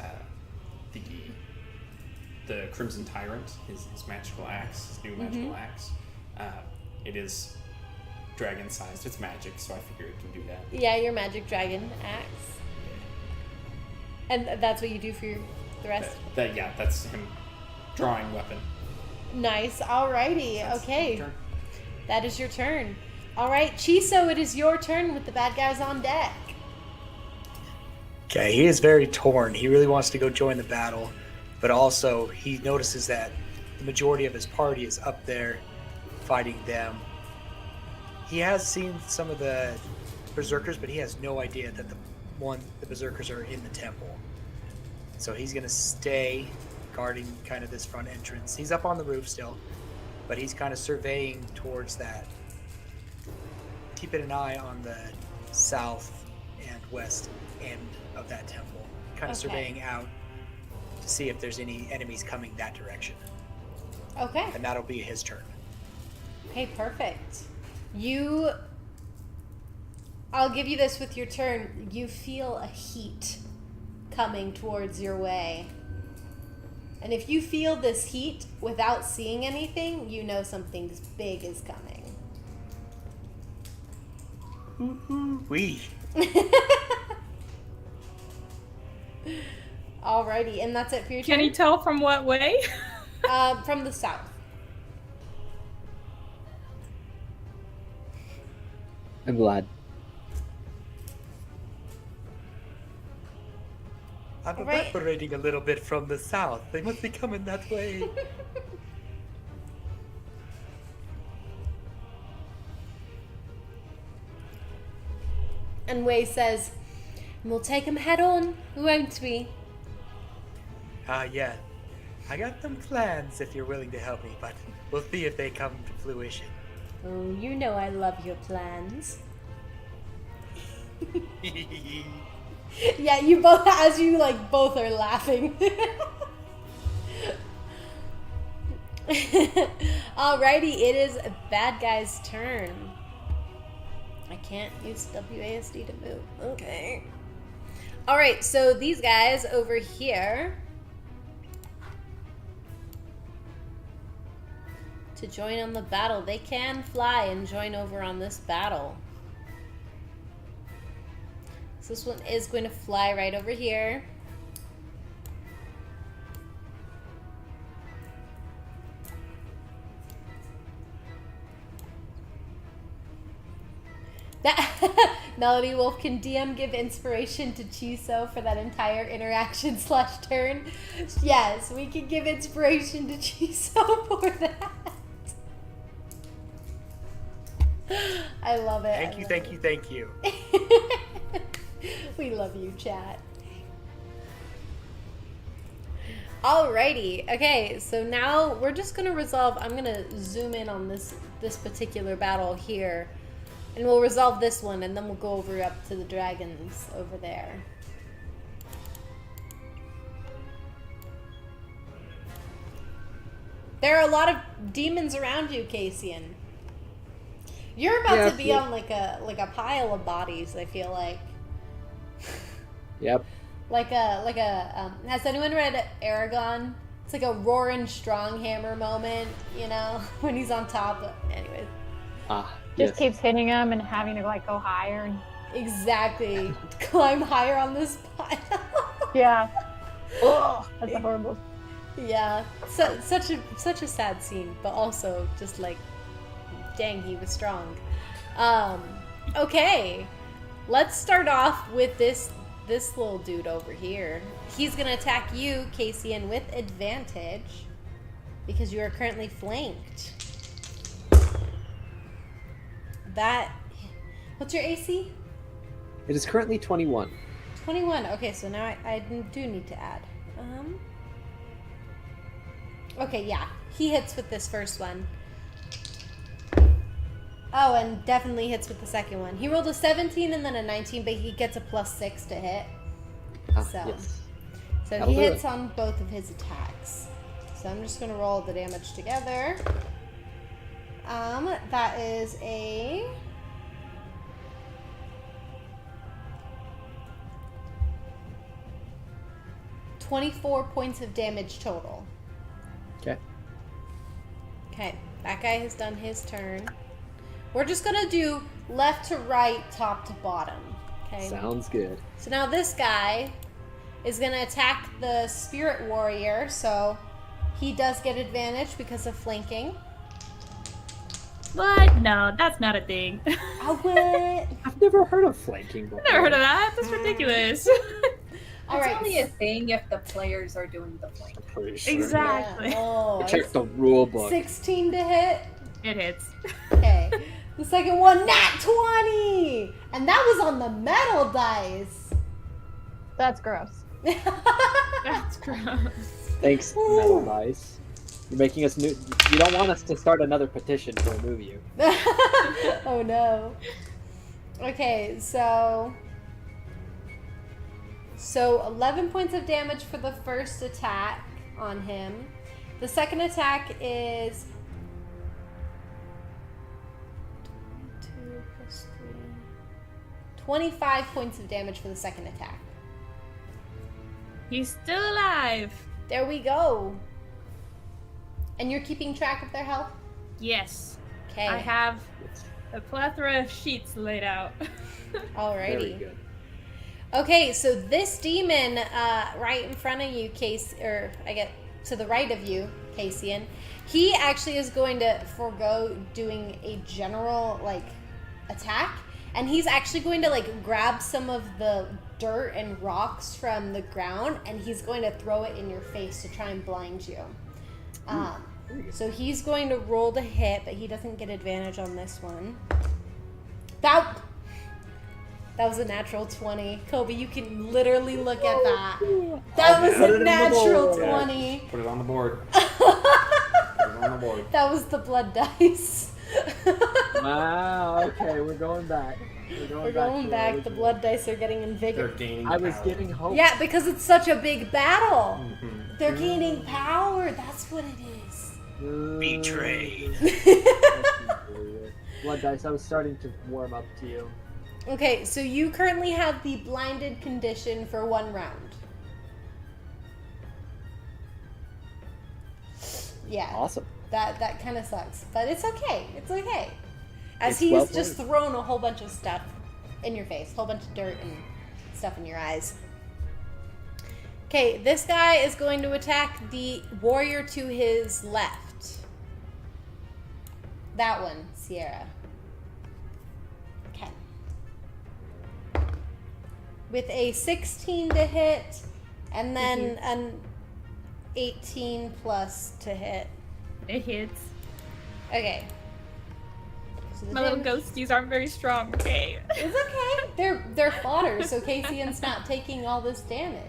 the Crimson Tyrant, his magical axe, his new magical axe. It is dragon-sized. It's magic, so I figure it can do that. yeah, your magic dragon axe. And that's what you do for the rest? That's him drawing weapon. Nice. Alrighty. That's Okay. my turn. That is your turn. Alright, Chiso, it is your turn with the bad guys on deck. Okay, he is very torn. He really wants to go join the battle, but also he notices that the majority of his party is up there fighting them. He has seen some of the berserkers, but he has no idea that the berserkers are in the temple. So he's gonna stay guarding kind of this front entrance. He's up on the roof still, but he's kind of surveying towards that. Keeping an eye on the south and west end of that temple. Kind of surveying out to see if there's any enemies coming that direction. Okay. And that'll be his turn. Okay, perfect. I'll give you this with your turn. You feel a heat coming towards your way. And if you feel this heat without seeing anything, you know something big is coming. Wee. Alrighty, and that's it for your turn? Can you tell from what way? From the south. I'm glad. I'm Right. evaporating a little bit from the south. They must be coming that way. And Wei says, we'll take him head on, won't we? Yeah. I got them plans if you're willing to help me, but we'll see if they come to fruition. Oh, you know I love your plans. Yeah, you both, as you like, both are laughing. Alrighty, it is a bad guy's turn. I can't use WASD to move. Okay. Alright, so these guys over here to join on the battle. They can fly and join over on this battle. So this one is going to fly right over here. That Melody Wolf, can DM give inspiration to Chiso for that entire interaction / turn? Yes, we can give inspiration to Chiso for that. I love it. Thank you. We love you, chat. Alrighty. Okay, so now we're just gonna resolve. I'm gonna zoom in on this particular battle here, and we'll resolve this one, and then we'll go over up to the dragons over there. There are a lot of demons around you, Caecian. You're about to be on like a pile of bodies, I feel like. Yep. Has anyone read Aragon? It's like a Roaring Stronghammer moment, you know, when he's on top. Anyways. Just keeps hitting him and having to like go higher. And... Exactly. Climb higher on this pile. Yeah. Oh, that's a horrible. Yeah. Such a sad scene, but also just like, dang, he was strong. Okay. Let's start off with this little dude over here. He's gonna attack you, Caecian, with advantage because you are currently flanked. What's your AC? It is currently 21. 21. Okay, so now I do need to add. Okay, yeah, he hits with this first one. Oh, and definitely hits with the second one. He rolled a 17 and then a 19, but he gets a +6 to hit. So That'll he do hits it. on both of his attacks. So I'm just going to roll the damage together. That is a... $24 points of damage total. Okay. Okay, that guy has done his turn. We're just gonna do left to right, top to bottom. Okay. Sounds good. So now this guy is gonna attack the spirit warrior, so he does get advantage because of flanking. What? No, that's not a thing. Oh, what? I've never heard of flanking before. Never heard of that. That's ridiculous. All It's right. only a thing if the players are doing the flank. I'm pretty sure. Exactly. Yeah. Oh, Check the rule book. 16 to hit. It hits. Okay. The second one, nat 20! And that was on the metal dice. That's gross. That's gross. Thanks, Metal Dice. You're making us new. You don't want us to start another petition to remove you. Oh no. Okay, so 11 points of damage for the first attack on him. The second attack is 22 plus 3. 25 points of damage for the second attack. He's still alive. There we go. And you're keeping track of their health? Yes. Okay. I have a plethora of sheets laid out. Very Alrighty. good. Okay, so this demon right in front of you, I get to the right of you, Caecian, he actually is going to forego doing a general attack, and he's actually going to grab some of the dirt and rocks from the ground, and he's going to throw it in your face to try and blind you. So he's going to roll to hit, but he doesn't get advantage on this one. That was a natural 20. Kobe, you can literally look at that. That was a natural 20. Put it on the board. Put it on the board. That was the blood dice. Wow. Okay, we're going back. We're going back. The blood dice are getting They're invigorated. gaining I was power. giving hope. Yeah, because it's such a big battle. Mhm. They're gaining power. That's what it is. Betrayed. Blood dice. I was starting to warm up to you. Okay, so you currently have the blinded condition for 1 round. Yeah. Awesome. That kind of sucks, but it's okay. It's okay. As It's he's well just played. thrown a whole bunch of stuff in your face, whole bunch of dirt and stuff in your eyes. Okay, this guy is going to attack the warrior to his left. That one, Sierra. Okay. With a 16 to hit, and then an 18 plus to hit. It hits. Okay. So the My little damage- ghosties aren't very strong. Okay. It's okay. They're fodder, so Caecian's not taking all this damage.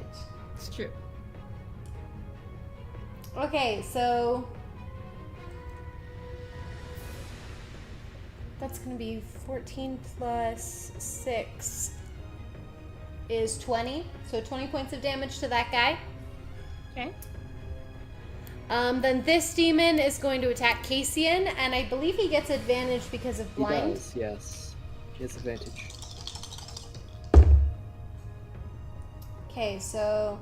It's true. Okay, so that's gonna be 14 plus 6 is 20. So 20 points of damage to that guy. Okay. Then this demon is going to attack Caecian, and I believe he gets advantage because of He blind. does, yes. He has advantage. Okay, so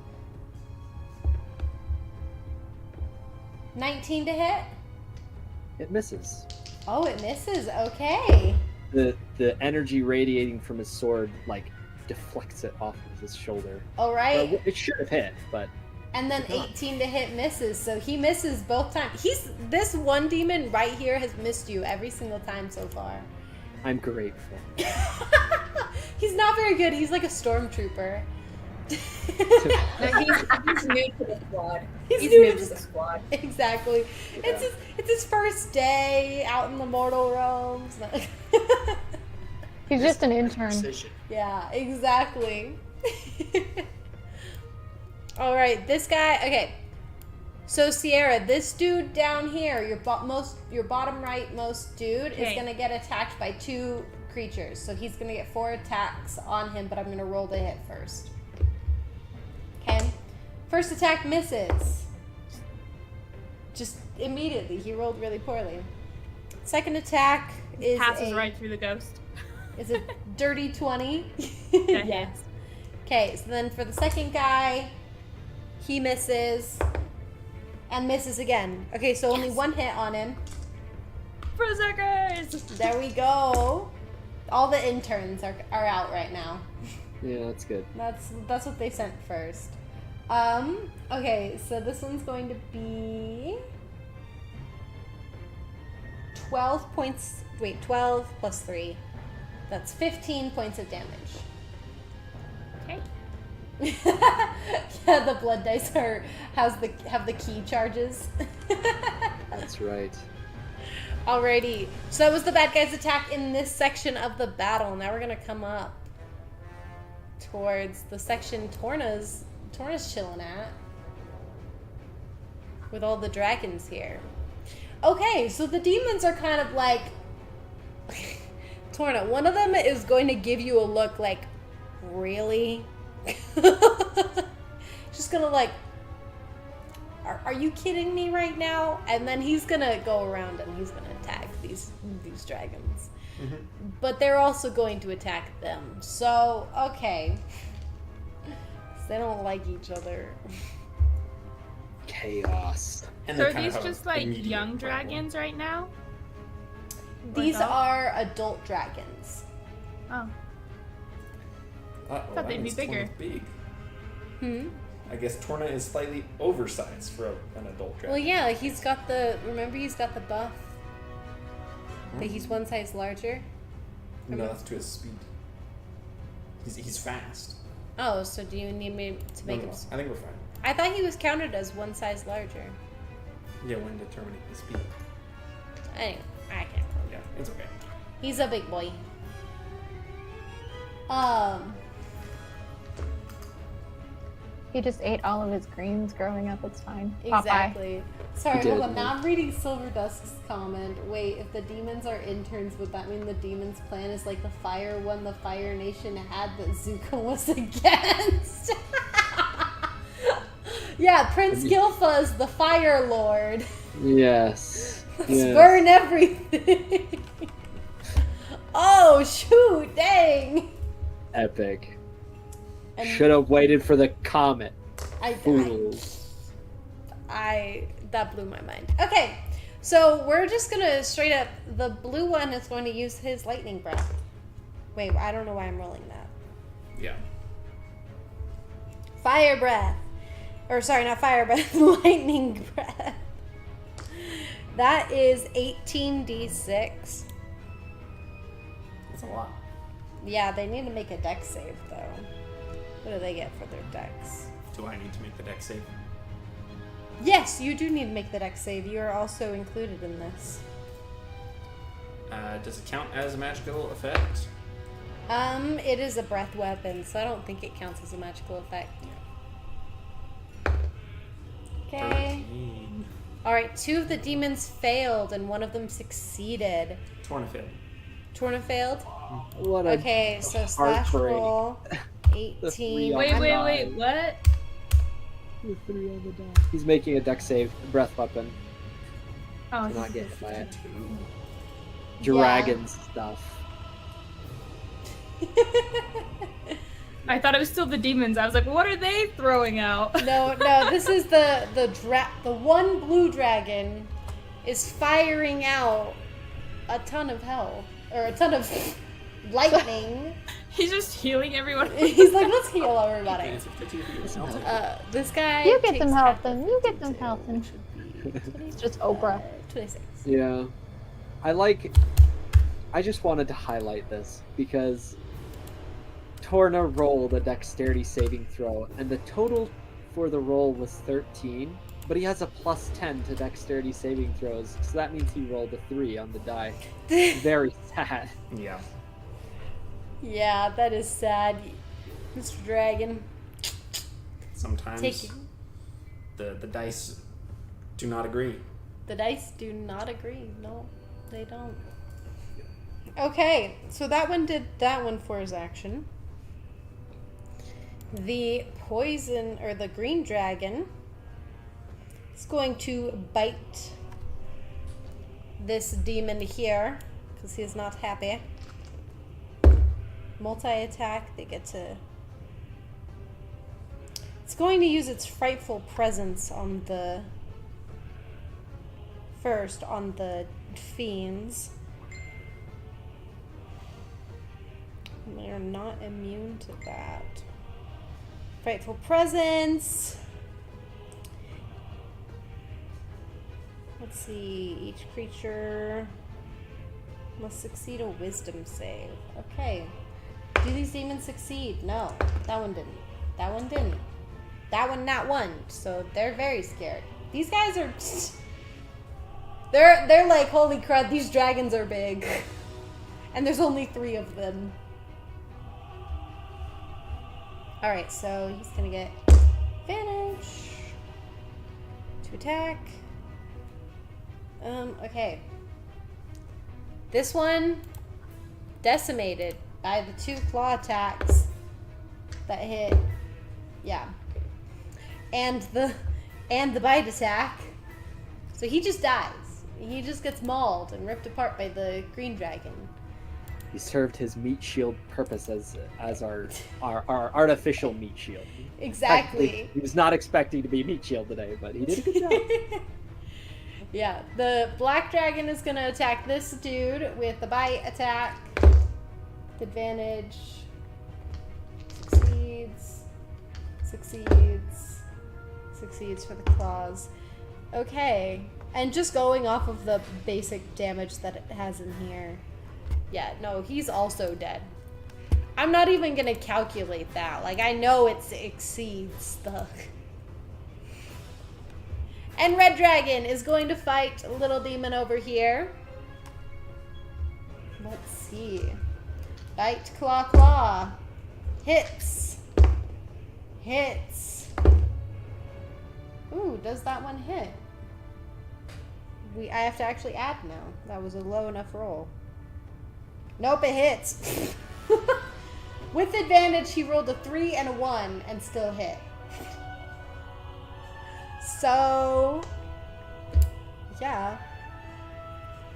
19 to hit. It misses. Oh, it misses. Okay. The energy radiating from his sword deflects it off of his shoulder. All right. Well, it should have hit, but And then 18 to hit misses, so he misses both times. This one demon right here has missed you every single time so far. I'm grateful. He's not very good. He's like a stormtrooper. No, he's new to the squad. He's He's new new to to the the squad. Exactly. Yeah. It's his first day out in the mortal realms. He's just an intern. Precision. Yeah, exactly. All right, this guy. Okay, so Sierra, this dude down here, your bottom right most dude is Okay. gonna get attacked by 2 creatures. So he's gonna get 4 attacks on him, but I'm gonna roll the hit first. Okay, first attack misses. Just immediately, he rolled really poorly. Second attack is Passes right through the ghost. is a dirty 20. That Yeah. hits. Okay, so then for the second guy, he misses and misses again. Okay, so only 1 hit on him. Berserkers! There we go. All the interns are out right now. Yeah, that's good. That's what they sent first. Okay, so this one's going to be 12 points. Wait, 12 plus 3. That's 15 points of damage. Okay. Yeah, the blood dice have the key charges. That's right. Alrighty, so that was the bad guy's attack in this section of the battle. Now we're gonna come up towards the section Torna's chilling at. with all the dragons here. Okay, so the demons are kind of like... Torna, one of them is going to give you a look like, really? Just gonna like, are you kidding me right now? And then he's gonna go around and he's gonna attack these dragons. Mm-hmm. But they're also going to attack them. So, okay. They don't like each other. Chaos. And So they are kind of these have just a like immediate young problem. dragons right now? These adult? are adult dragons. Oh. Uh-oh, Thought that they'd be means bigger. Torna's big. Hmm? I guess Torna is slightly oversized for an adult dragon. Well, yeah, he's got the... Remember he's got the buff? That he's one size larger? No, that's to his speed. He's fast. Oh, so do you need me to make him... I think we're fine. I thought he was counted as one size larger. Yeah, when determining his speed. Anyway, I can't. Yeah, it's okay. He's a big boy. He just ate all of his greens growing up. It's fine. Exactly. Sorry, He hold did, on. yeah. Now I'm reading Silver Dusk's comment. Wait, if the demons are interns, would that mean the demons' plan is like the fire one the Fire Nation had that Zuko was against? Yeah, Prince Gilfa is the Fire Lord. Yes. Let's yes. burn everything. Oh, shoot, dang. Epic. And Should have waited for the comet. Fools. That blew my mind. Okay, so we're just gonna straight up, the blue one is going to use his lightning breath. Wait, I don't know why I'm rolling that. Yeah. Fire breath. Or sorry, not fire breath, lightning breath. That is 18d6. That's a lot. Yeah, they need to make a dex save though. What do they get for their dex? Do I need to make the deck save? Yes, you do need to make the dex save. You are also included in this. Does it count as a magical effect? It is a breath weapon, so I don't think it counts as a magical effect. Okay. 13. Alright, 2 of the demons failed and 1 of them succeeded. Torna failed. Torna failed? What a Okay, so slash heartbreak. roll. The 18. three on Wait, the wait, die. wait, what? The 3 on the die. He's making a deck save, breath weapon. Oh, To not get hit by it. 52. Dragon stuff. I thought it was still the demons. I was like, what are they throwing out? No, this is the one blue dragon is firing out a ton of hell. Or a ton of lightning. He's just healing everyone. He's like, let's heal everybody. It's a 50 for yourself. This guy You get takes them half health, and of you get them 52. health, and it's just Oprah. 26. Yeah. I just wanted to highlight this because Torna rolled a dexterity saving throw, and the total for the roll was 13, but he has a plus 10 to dexterity saving throws, so that means he rolled a 3 on the die. Very sad. Yeah. Yeah, that is sad. Mr. Dragon. Sometimes Taking. the dice do not agree. The dice do not agree. No, they don't. Okay, so that one did that one for his action. The poison, or the green dragon, is going to bite this demon here, because he is not happy. Multi-attack, they get to... It's going to use its frightful presence on the... First, on the fiends. They're not immune to that. Frightful presence. Let's see. Each creature must succeed a wisdom save. Okay. Do these demons succeed? No. That one didn't. That one didn't. That one not one. So they're very scared. These guys are... They're like, holy crap, these dragons are big. And there's only 3 of them. Alright, so he's gonna get advantage. to attack. Okay. This one decimated by the 2 claw attacks that hit. Yeah. And the bite attack. So he just dies. He just gets mauled and ripped apart by the green dragon. He served his meat shield purpose as our artificial meat shield. Exactly. He was not expecting to be meat shield today, but he did a good job. Yeah, the black dragon is gonna attack this dude with the bite attack. Advantage. Succeeds for the claws. Okay, and just going off of the basic damage that it has in here. Yeah, no, he's also dead. I'm not even gonna calculate that. Like, I know it exceeds the... And Red Dragon is going to fight Little Demon over here. Let's see. Bite, claw, claw. Hits. Ooh, does that one hit? I have to actually add now. That was a low enough roll. Nope, it hits. With advantage, he rolled a 3 and a 1 and still hit. So, yeah.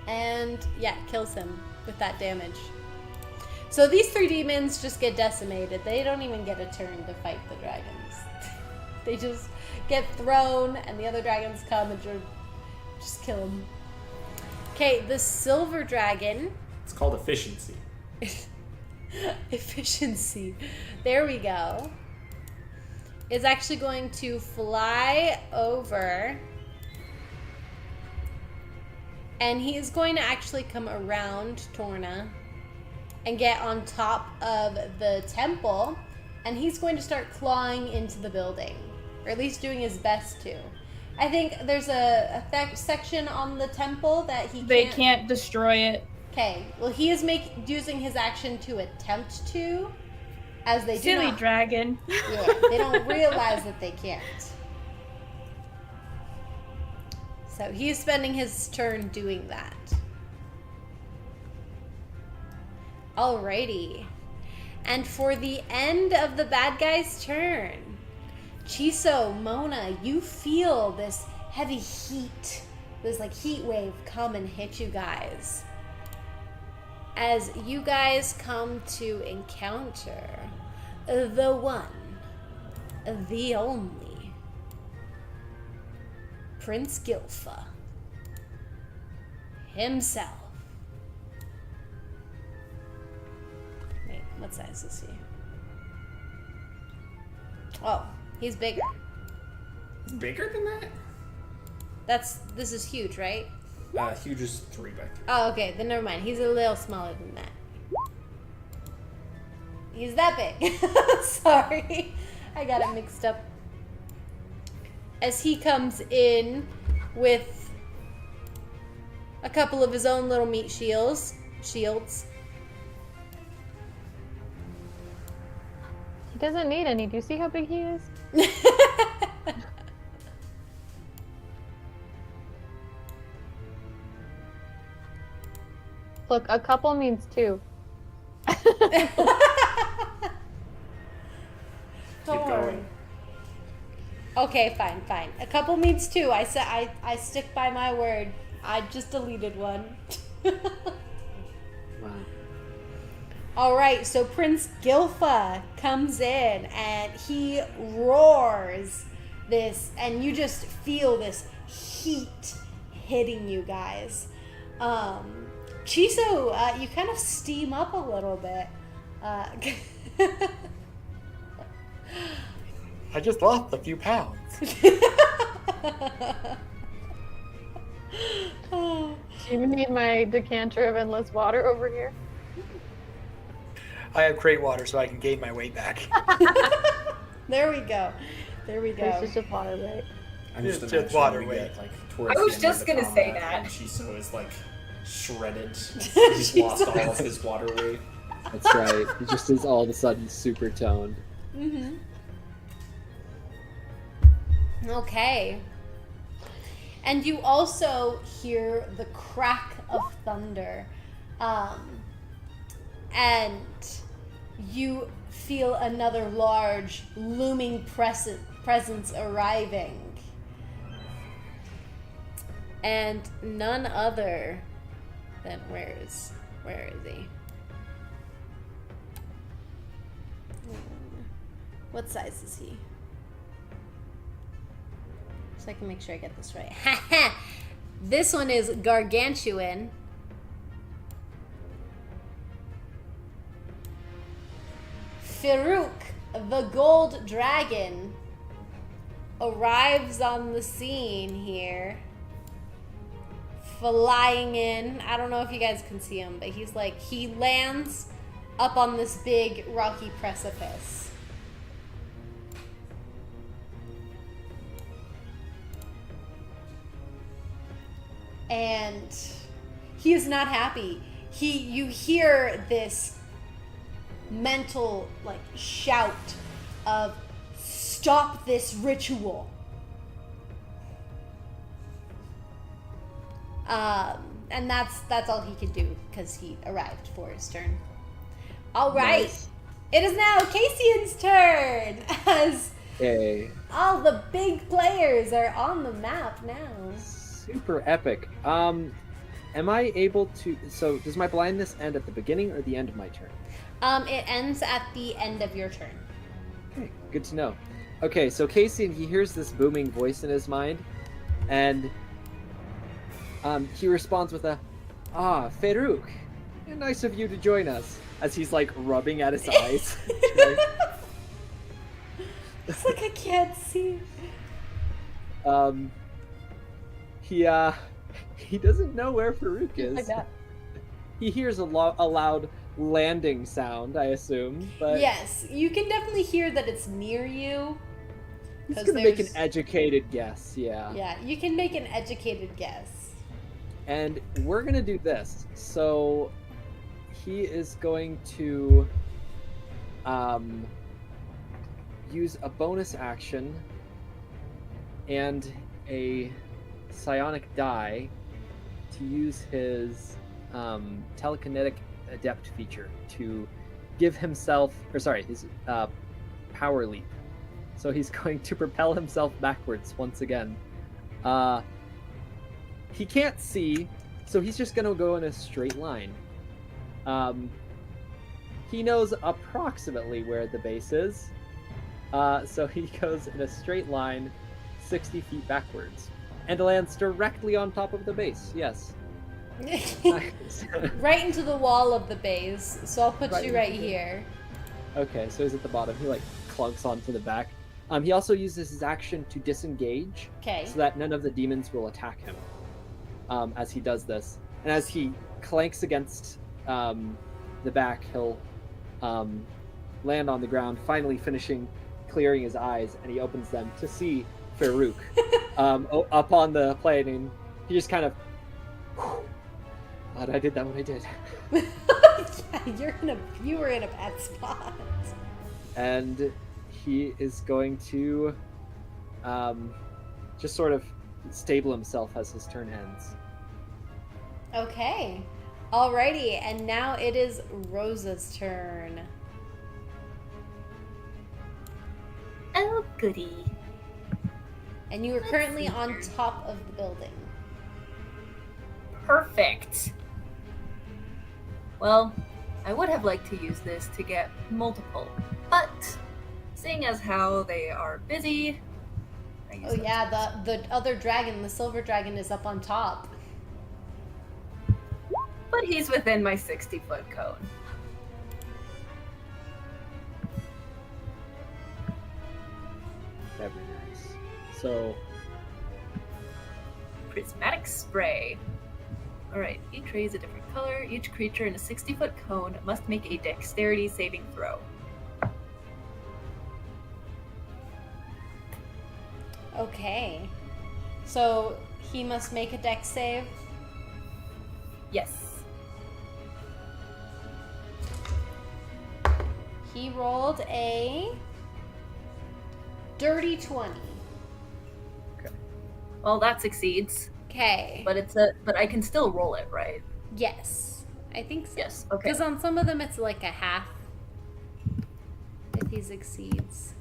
And, yeah, kills him with that damage. So these 3 demons just get decimated. They don't even get a turn to fight the dragons. They just get thrown, and the other dragons come and just kill them. Okay, the silver dragon... It's called efficiency. Efficiency. There we go. Is actually going to fly over. And he is going to actually come around Torna and get on top of the temple. And he's going to start clawing into the building. Or at least doing his best to. I think there's a section on the temple that They can't destroy it. Okay, well he is using his action to attempt to, as they Silly do not. dragon. Yeah, they don't realize that they can't. So he's spending his turn doing that. Alrighty. And for the end of the bad guy's turn, Chiso, Mona, you feel this heavy heat, this like heat wave come and hit you guys. As you guys come to encounter the one, the only, Prince Gilfa himself. Wait, what size is he? Oh, he's bigger. It's bigger than that? This is huge, right? Huge is 3 by 3. Oh, okay, then never mind. He's a little smaller than that. He's that big. Sorry. I got it mixed up. As he comes in with a couple of his own little meat shields. He doesn't need any. Do you see how big he is? Look, a couple means 2. Keep Don't going. worry. Okay, fine. A couple means 2. I said I stick by my word. I just deleted one. Wow. All right, so Prince Gilfa comes in and he roars this, and you just feel this heat hitting you guys. Chiso, you kind of steam up a little bit. I just lost a few pounds. Do you need my decanter of endless water over here? I have crate water so I can gain my weight back. There we go. It's just water, right? I'm just It's imagining water we weight. get, like, towards I was the end just of the gonna say combat, that. And Chiso is like shredded. He's lost all of his water weight. That's right. He just is all of a sudden super toned. Mm-hmm. Okay. And you also hear the crack of thunder. And you feel another large, looming presence arriving. And none other than where is he? What size is he? So I can make sure I get this right. This one is gargantuan. Farouk, the gold dragon, arrives on the scene here. Flying in. I don't know if you guys can see him, but he lands up on this big rocky precipice. And he is not happy. You hear this mental shout of stop this ritual. And that's all he can do because he arrived for his turn. All right, nice. It is now Caecian's turn as all the big players are on the map now. Super epic. Am I able to? So does my blindness end at the beginning or the end of my turn? It ends at the end of your turn. Okay, good to know. Okay, so Caecian, he hears this booming voice in his mind, and he responds with a, Farouk, nice of you to join us, as he's rubbing at his eyes. It's like I can't see. He doesn't know where Farouk is. Like that. He hears a loud landing sound, I assume, but yes, you can definitely hear that it's near you. He's gonna make an educated guess, yeah. Yeah, you can make an educated guess. And we're gonna do this. So he is going to use a bonus action and a psionic die to use his telekinetic adept feature to give himself, his power leap. So he's going to propel himself backwards once again. He can't see, so he's just going to go in a straight line. He knows approximately where the base is, so he goes in a straight line 60 feet backwards and lands directly on top of the base. Yes. Right into the wall of the base, so I'll put you right here. Okay, so he's at the bottom. He clunks onto the back. He also uses his action to disengage, so that none of the demons will attack him as he does this. And as he clanks against the back, he'll land on the ground, finally clearing his eyes, and he opens them to see Farouk up on the plane, and he just kind of, glad I did that when I did. Yeah, you were in a bad spot. And he is going to just sort of stable himself as his turn ends. Okay. Alrighty, and now it is Rosa's turn. Oh, goody. And you are currently on top of the building. Perfect. Well, I would have liked to use this to get multiple, but seeing as how they are busy, oh yeah, the other dragon, the silver dragon, is up on top. But he's within my 60-foot cone. Very nice. So, prismatic spray. Alright, each ray is a different color. Each creature in a 60-foot cone must make a dexterity saving throw. Okay. So he must make a dex save? Yes. He rolled a dirty 20. Okay. Well, that succeeds. Okay. But I can still roll it, right? Yes. I think so. Yes. Okay. Because on some of them it's like a half. If he succeeds.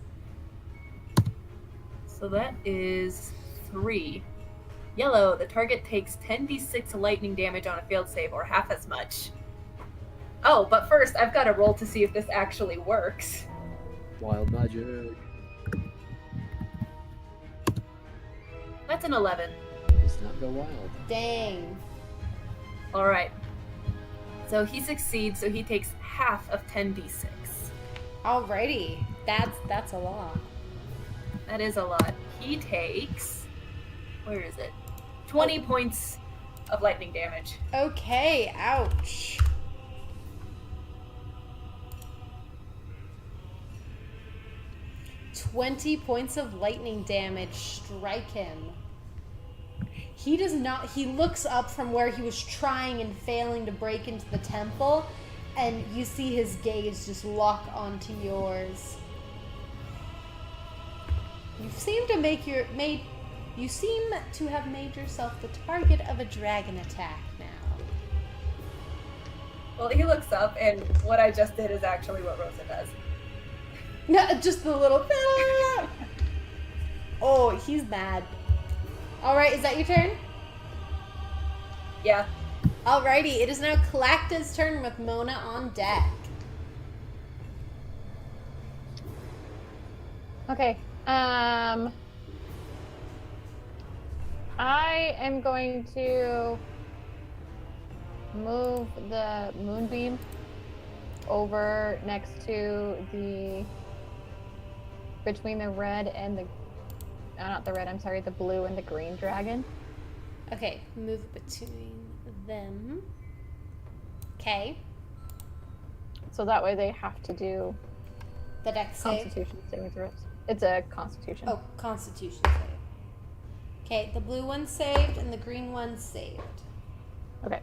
So that is 3. Yellow, the target takes 10d6 lightning damage on a failed save, or half as much. Oh, but first, I've got to roll to see if this actually works. Wild magic. That's an 11. Does not go wild. Dang. Alright. So he succeeds, so he takes half of 10d6. Alrighty. That's a lot. That is a lot. He takes... Where is it? 20 points of lightning damage. Okay, ouch. $20 points of lightning damage strike him. He does not, he looks up from where he was trying and failing to break into the temple, and you see his gaze just lock onto yours. You seem to have made yourself the target of a dragon attack now. Well, he looks up, and what I just did is actually what Rosa does. No, just the little. Oh, he's mad. All right, is that your turn? Yeah. Alrighty, it is now Tlachtga's turn with Mona on deck. Okay. I am going to move the moonbeam over next to between the red and the not the red, I'm sorry, the blue and the green dragon. Okay, move between them. Okay. So that way they have to do The deck save. Constitution saving throws. It's a Constitution. Oh, Constitution save. Okay, the blue one's saved and the green one's saved. Okay.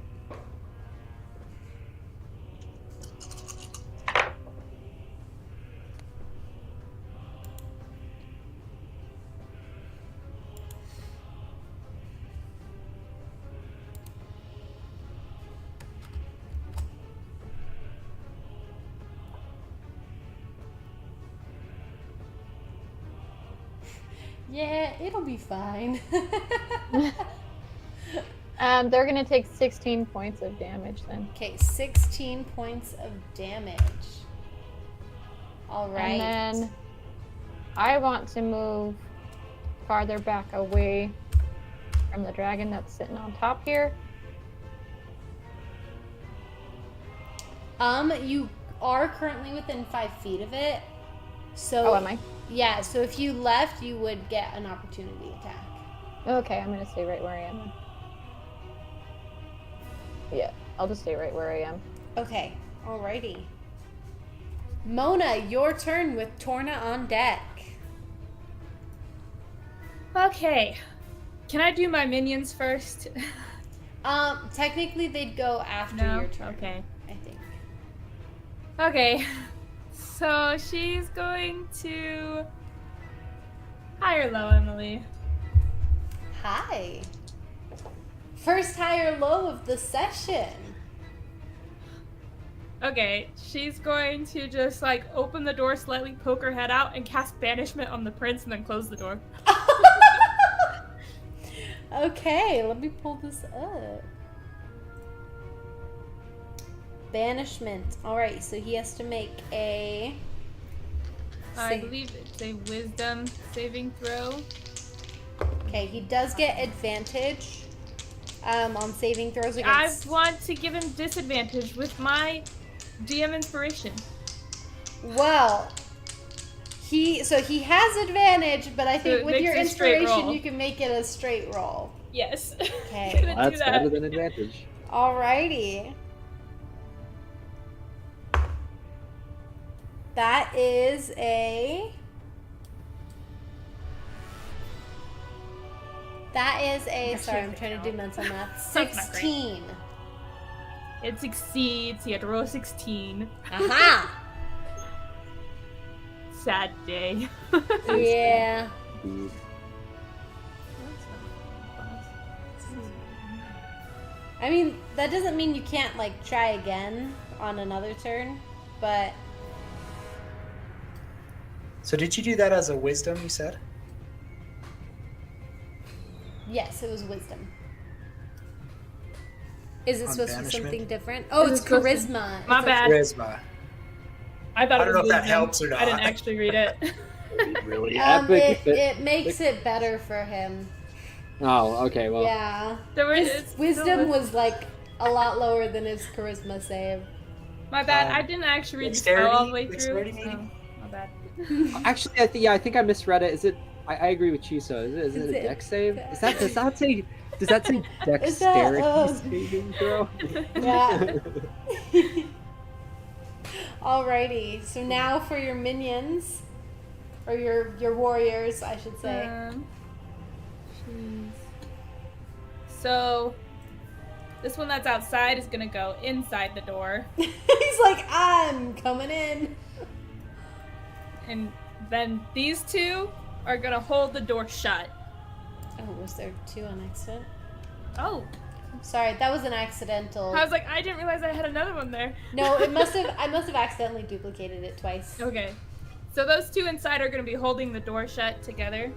Yeah, it'll be fine. They're gonna take 16 points of damage then. Okay, 16 points of damage. All right. And then I want to move farther back away from the dragon that's sitting on top here. You are currently within 5 feet of it. So Oh, am I? Yeah, so if you left, you would get an opportunity attack. Okay, I'm gonna stay right where I am then. Yeah, I'll just stay right where I am. Okay, alrighty. Mona, your turn with Torna on deck. Okay. Can I do my minions first? Technically they'd go after No? your turn. Okay. I think. Okay. So she's going to... Hi or low, Emily. Hi. First high or low of the session. Okay, she's going to just like open the door slightly, poke her head out, and cast banishment on the prince, and then close the door. Okay, let me pull this up. Banishment. Alright, so he has to make a... I believe it's a wisdom saving throw. Okay, he does get advantage on saving throws against... I want to give him disadvantage with my DM inspiration. Well, he has advantage, but I think So it with makes your it a straight inspiration, roll. you can make it a straight roll. Yes. Okay. Gonna Well, do that's that. better than advantage. Alrighty. That is a... Sorry, I'm trying to do mental math. That's not great. 16. It succeeds. You had to roll a 16. Aha! Sad day. Yeah. Indeed. I mean, that doesn't mean you can't, like, try again on another turn, but... So did you do that as a wisdom, you said? Yes, it was wisdom. Is it On supposed to be banishment? something different? Oh, Is it's it supposed to- charisma. My It's a- bad. Charisma. I thought I it don't know was if that wisdom. helps or I didn't not. actually read it. It'd be really epic. It makes it better for him. Oh, okay. Well, Yeah. There was, His it's wisdom still- was, like, a lot lower than his charisma save. My bad. Um, I didn't actually read the spell all the way through. dexterity So, maybe? my bad. actually, I think I misread it. Is it? I agree with Chiso. Is it a dex save? Does that say dexterity saving throw? Yeah. Alrighty, so now for your minions, or your warriors, I should say. Jeez. So, this one that's outside is gonna go inside the door, He's like, I'm coming in. and then these two are gonna hold the door shut. Oh, was there two on accident? Oh, Sorry, that was an accidental. I was like, I didn't realize I had another one there. No, I must have accidentally duplicated it twice. Okay. So those two inside are gonna be holding the door shut together.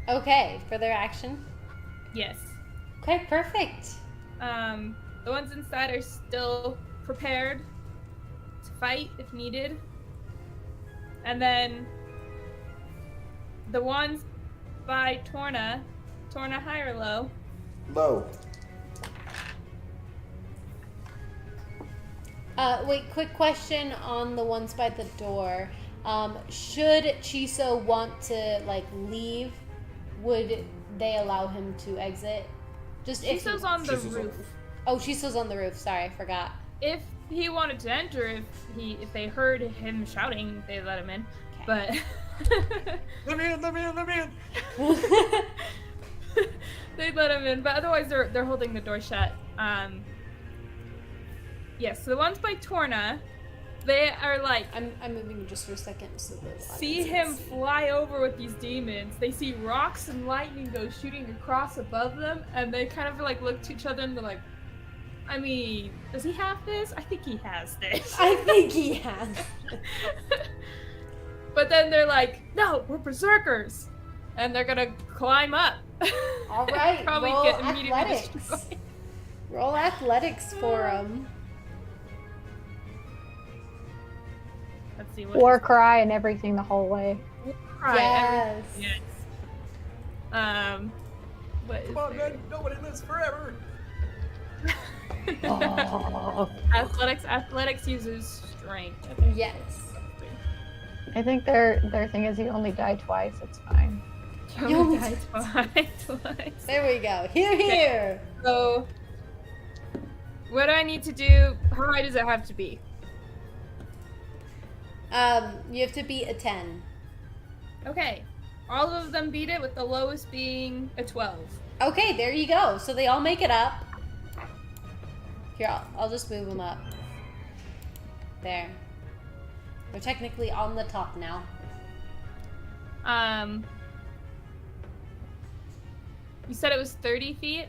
Okay, for their action. Yes. Okay, perfect. The ones inside are still prepared to fight if needed. And then the ones by Torna high or low? Low. Wait, quick question on the ones by the door. Should Chiso want to, like, leave, would they allow him to exit? Just if Chiso's on the Chiso's on roof. the roof. Oh, Chiso's on the roof. Sorry, I forgot. If he wanted to enter, if they heard him shouting, they let him in. But Let me in, let me in, let me in. they let him in. But otherwise, they're holding the door shut. Yes, so the ones by Torna, they are like, I'm moving just for a second so the see audience him can see. fly over with these demons. They see rocks and lightning go shooting across above them, and they kind of like look to each other and they're like, I mean, does he have this? I think he has this. I think he has. But then they're like, no, we're berserkers. And they're gonna climb up. All right, Probably roll get immediately athletics. destroyed. Roll athletics for him. Let's see what War cry and everything the whole way. cry. Yes. Yes. What is Come on, there? man, nobody lives forever. Athletics uses strength. Okay. Yes. I think their thing is you only die twice. It's fine. You only died twice. There we go. Here. So, what do I need to do? How high does it have to be? You have to beat a 10. Okay. All of them beat it, with the lowest being a 12. Okay, there you go. So they all make it up. Here, I'll just move them up. There. We're technically on the top now. You said it was 30 feet?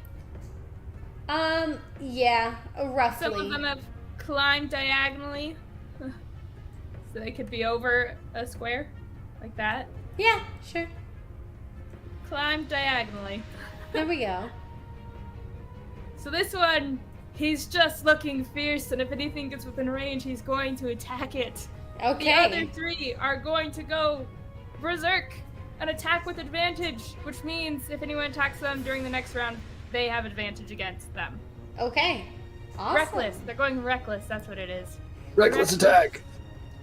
Yeah, roughly. Some of them have climbed diagonally. So they could be over a square. Like that. Yeah, sure. Climb diagonally. There we go. So this one, he's just looking fierce, and if anything gets within range, he's going to attack it. Okay. The other three are going to go berserk and attack with advantage, which means if anyone attacks them during the next round, they have advantage against them. Okay. Awesome. Reckless. They're going reckless. That's what it is. Reckless attack.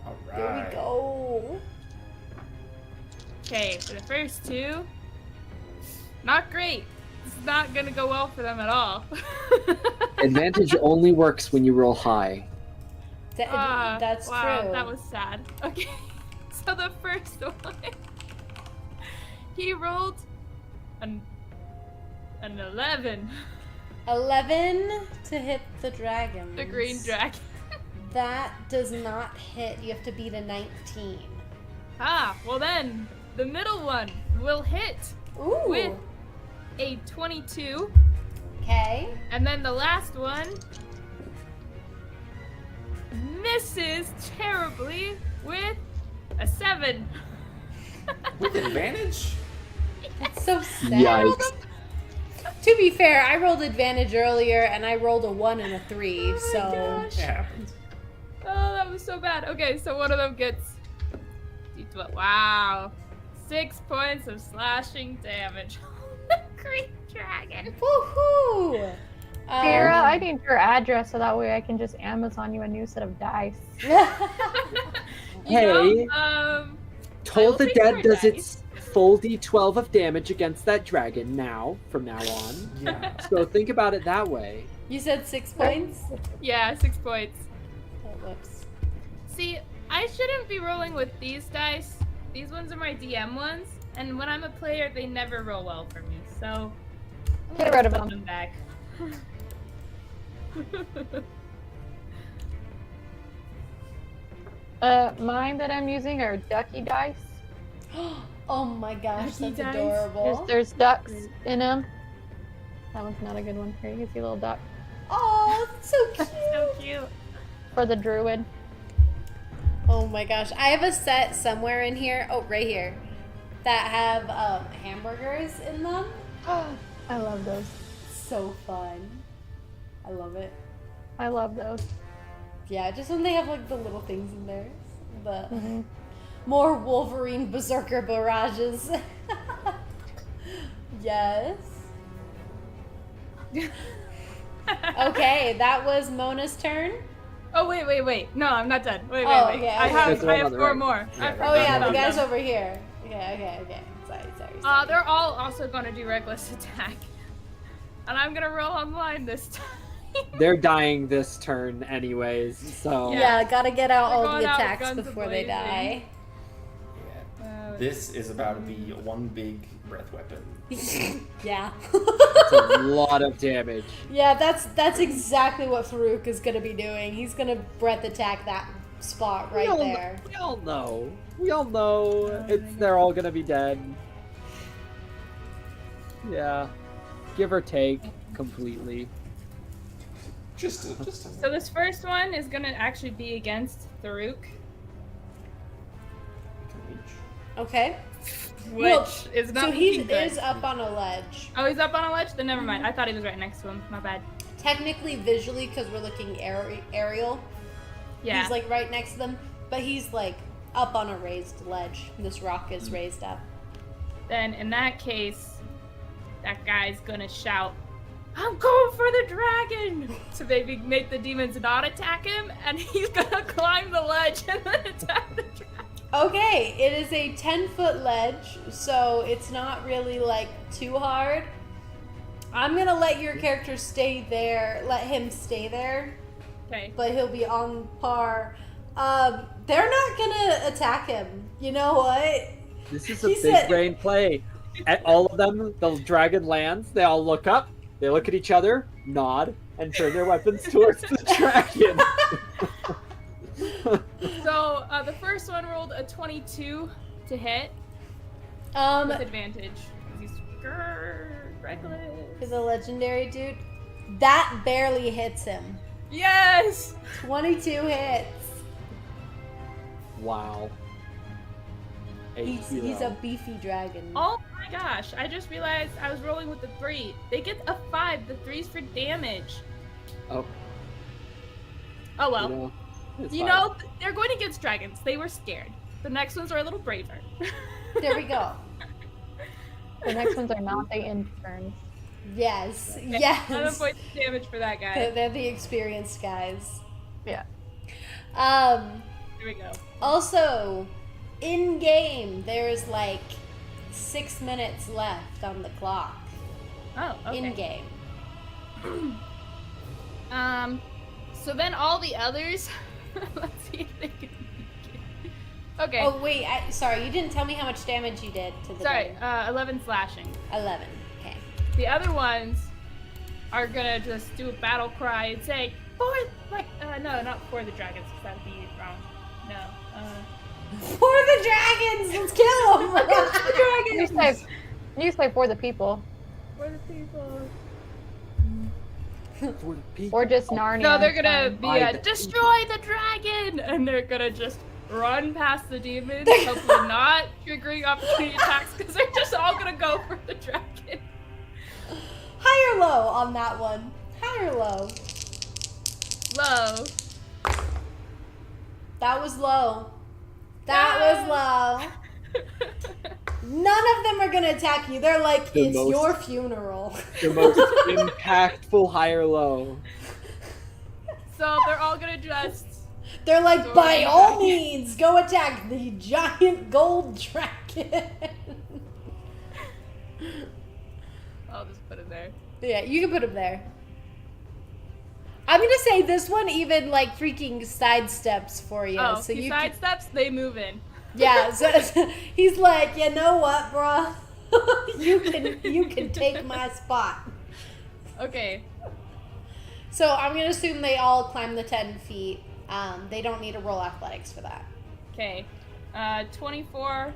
All There right. we go. Okay, for the first two, not great. This is not gonna go well for them at all. Advantage only works when you roll high. That's wow, true. that was sad. Okay, so the first one, he rolled an 11. 11 to hit the dragon. The green dragon. That does not hit. You have to beat a 19. Ah, well then, the middle one will hit Ooh. with a 22. Okay. And then the last one misses terribly with a 7. With advantage? That's so sad. Yikes. To be fair, I rolled advantage earlier and I rolled a 1 and a 3, Oh my so. gosh. It happens. Oh, that was so bad. Okay, so one of them gets. Wow. 6 points of slashing damage. Green dragon. Woohoo! Sarah, I need your address so that way I can just Amazon you a new set of dice. You Hey. know, Toll will the take Dead your does dice. its full d12 of damage against that dragon from now on. Yeah. So think about it that way. You said 6 points? Yeah, 6 points. Oh, whoops. See, I shouldn't be rolling with these dice. These ones are my DM ones, and when I'm a player, they never roll well for me. So I'm Get gonna rid of put them. them back. Mine that I'm using are ducky dice. Oh my gosh, Ducky that's dice? adorable. There's ducks in them. That one's not a good one. Here, you can see a little duck Oh, that's so cute. So cute. for the druid. Oh my gosh. I have a set somewhere in here, oh, right here, that have hamburgers in them. I love those. So fun. I love it. I love those. Yeah, just when they have like the little things in there. The Mhm. more Wolverine Berserker barrages. Yes. Okay, that was Mona's turn. Oh wait. No, I'm not done. Wait. Oh, okay, I okay. have There's one on the 4 right. more. Yeah. I Oh forgot yeah, the about guys them. over here. Okay. Sorry. They're all also gonna do reckless attack, and I'm gonna roll online this time. They're dying this turn anyways, so Yeah, gotta get out They're all going the out with attacks guns before they die. Yeah. This is about to be one big breath weapon. Yeah. it's a lot of damage. Yeah, that's exactly what Farouk is gonna be doing. He's gonna breath attack that spot right there. We all know. They're all gonna be dead. Yeah. Give or take completely. Just So this first one is gonna actually be against Farouk, Okay. which Well, is not So he looking good. is up on a ledge. Oh, he's up on a ledge? Then never mind. I thought he was right next to him. My bad. Technically, visually, because we're looking aerial, Yeah. he's like right next to them, but he's like up on a raised ledge. This rock is raised up. Then in that case, that guy's gonna shout, "I'm going for the dragon!" to maybe make the demons not attack him, and he's gonna climb the ledge and then attack the dragon. Okay, it is a 10-foot ledge, so it's not really like too hard. I'm gonna let your character stay there, let him stay there, Okay. but he'll be on par. They're not gonna attack him. You know what? This is a He big said- brain play. At all of them, the dragon lands, they all look up, they look at each other, nod, and turn their weapons towards the dragon. So the first one rolled a 22 to hit with advantage. 'Cause he's reckless. Is a legendary dude. That barely hits him. Yes! 22 hits. Wow. He's a beefy dragon. Oh my gosh, I just realized I was rolling with the 3. They get a 5. The 3's for damage. Oh, Oh well. it's You fine. know, they're going against dragons. They were scared. The next ones are a little braver. There we go. The next ones are not the interns. Yes. Okay, Yes. 11 points of damage for that guy. They're the experienced guys. Yeah. There we go. Also, in game, there's like 6 minutes left on the clock. Oh, okay. In game. So then all the others. Let's see if they can. Okay. Oh wait, sorry, you didn't tell me how much damage you did to the Sorry. dragon. 11 slashing. 11. Okay. The other ones are gonna just do a battle cry and say, no, not for the dragons, because that'd be wrong. No. For the dragons! Let's kill them! You say for the people. For the people. For the people. Or just Narnia. No, they're it's gonna fine. be By the destroy the dragon, and they're gonna just run past the demons, hopefully not triggering opportunity attacks, because they're just all gonna go for the dragon. High or low on that one? High or low? Low. That was low. That was low. None of them are gonna attack you. They're like, The it's most- your funeral. The most impactful high or low. So they're all gonna just. They're like, Go by ahead. all means, go attack the giant gold dragon. I'll just put it there. Yeah, you can put him there. I'm gonna say this one even like freaking sidesteps for you. Oh, so he you sidesteps, they move in. Yeah, so he's like, you know what, bruh? you can take my spot. Okay. So I'm gonna assume they all climb the 10 feet. They don't need to roll athletics for that. Okay. 24.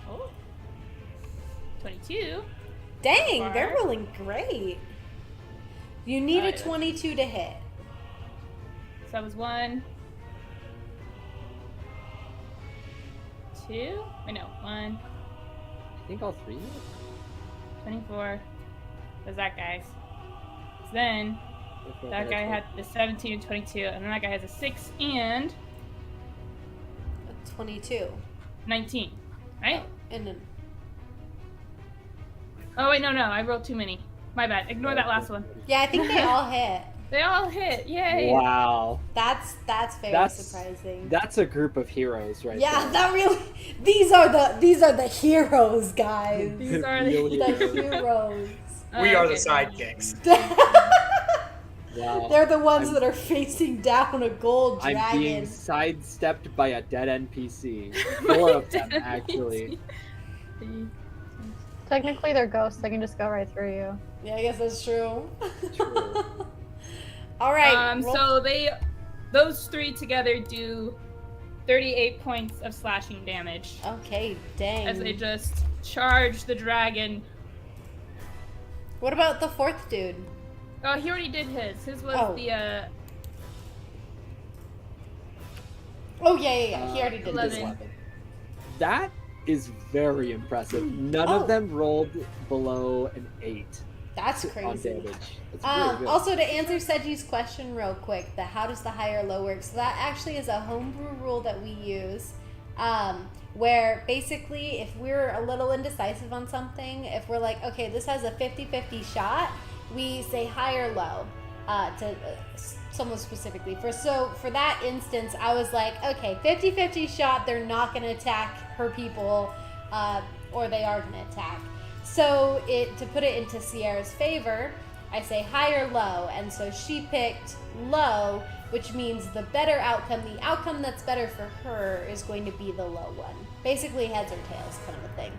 Oh. 22. Dang, Far. they're rolling great. You need a Alright. 22 to hit. So that was 1. 2. Wait, no. 1. I think all 3. 24. There's that guy's. So then, that guy had the 17 and 22, and then that guy has a 6 and A 22. 19. Right? And then Oh, wait, no, I rolled too many. My bad. Ignore that last one. yeah, I think they all hit. They all hit. Yay. Wow. That's very That's- surprising. That's a group of heroes right Yeah, there. that really. These are the heroes, guys. These are Real the. The heroes. heroes. We are the Okay. sidekicks. Wow. They're the ones I'm- that are facing down a gold I'm dragon. being sidestepped by a dead NPC. 4 of them, actually. Technically, they're ghosts. They can just go right through you. Yeah, I guess that's true. True. All right. roll- So those 3 together do 38 points of slashing damage Okay, dang. as they just charge the dragon. What about the fourth dude? Oh, he already did his. His was Oh. the Oh yeah. He already did this 11. weapon. That is very impressive. None Oh. of them rolled below an 8 That's on crazy. damage. That's really good. Also, to answer Seji's question real quick, the how does the high or low work? So that actually is a homebrew rule that we use, where basically if we're a little indecisive on something, if we're like, okay, this has a 50-50 shot, we say high or low to someone specifically. For that instance, I was like, okay, 50-50 shot, they're not going to attack her people, or they are going to attack. So to put it into Sierra's favor, I say high or low, and so she picked low, which means the better outcome, the outcome that's better for her is going to be the low one. Basically heads or tails kind of a thing.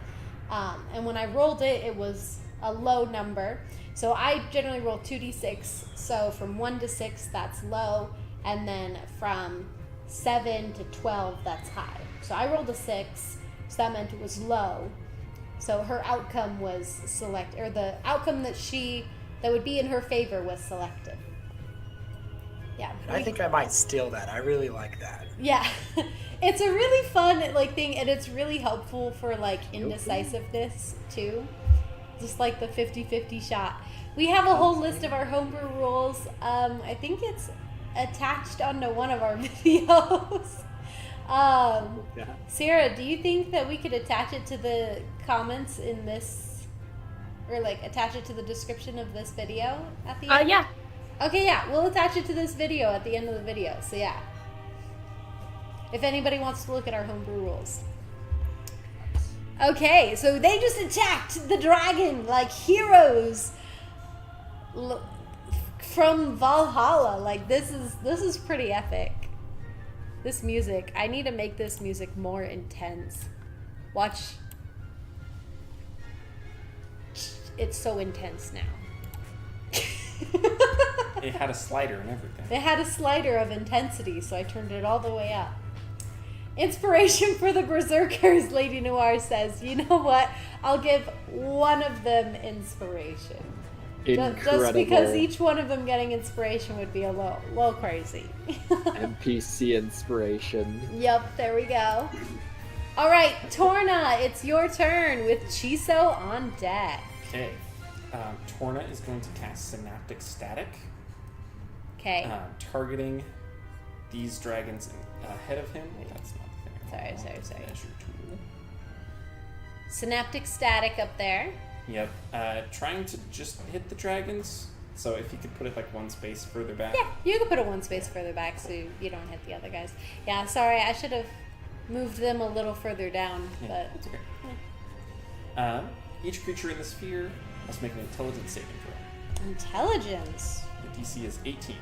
And when I rolled it, it was a low number. So I generally roll 2d6, so from 1 to 6, that's low, and then from 7 to 12, that's high. So I rolled a 6, so that meant it was low. So her outcome was the outcome that would be in her favor was selected. Yeah. I think I might steal that. I really like that. Yeah. It's a really fun thing, and it's really helpful for indecisiveness too. Just like the 50-50 shot. We have a whole list of our homebrew rules. I think it's attached onto one of our videos. Yeah. Sarah, do you think that we could attach it to the comments in this, or attach it to the description of this video at the end? yeah. Okay, yeah, we'll attach it to this video at the end of the video. So yeah, if anybody wants to look at our homebrew rules. Okay, so they just attacked the dragon like heroes from Valhalla. This is pretty epic. This music, I need to make this music more intense. Watch. It's so intense now. It had a slider and everything. It had a slider of intensity, so I turned it all the way up. Inspiration for the Berserkers, Lady Noir says. You know what? I'll give one of them inspiration. Incredible. Just because each one of them getting inspiration would be a little crazy. NPC inspiration. Yep, there we go. All right, Torna, it's your turn with Chiso on deck. Okay. Torna is going to cast Synaptic Static, Okay. targeting these dragons ahead of him. That's not the thing. Sorry. Measure tool. Synaptic static up there. Yep. Trying to just hit the dragons. So if you could put it like one space further back. Yeah, you can put it one space further back so you don't hit the other guys. Yeah, sorry, I should have moved them a little further down, Yeah, but that's okay. Each creature in the sphere must make an intelligence saving throw. intelligence. The DC is 18.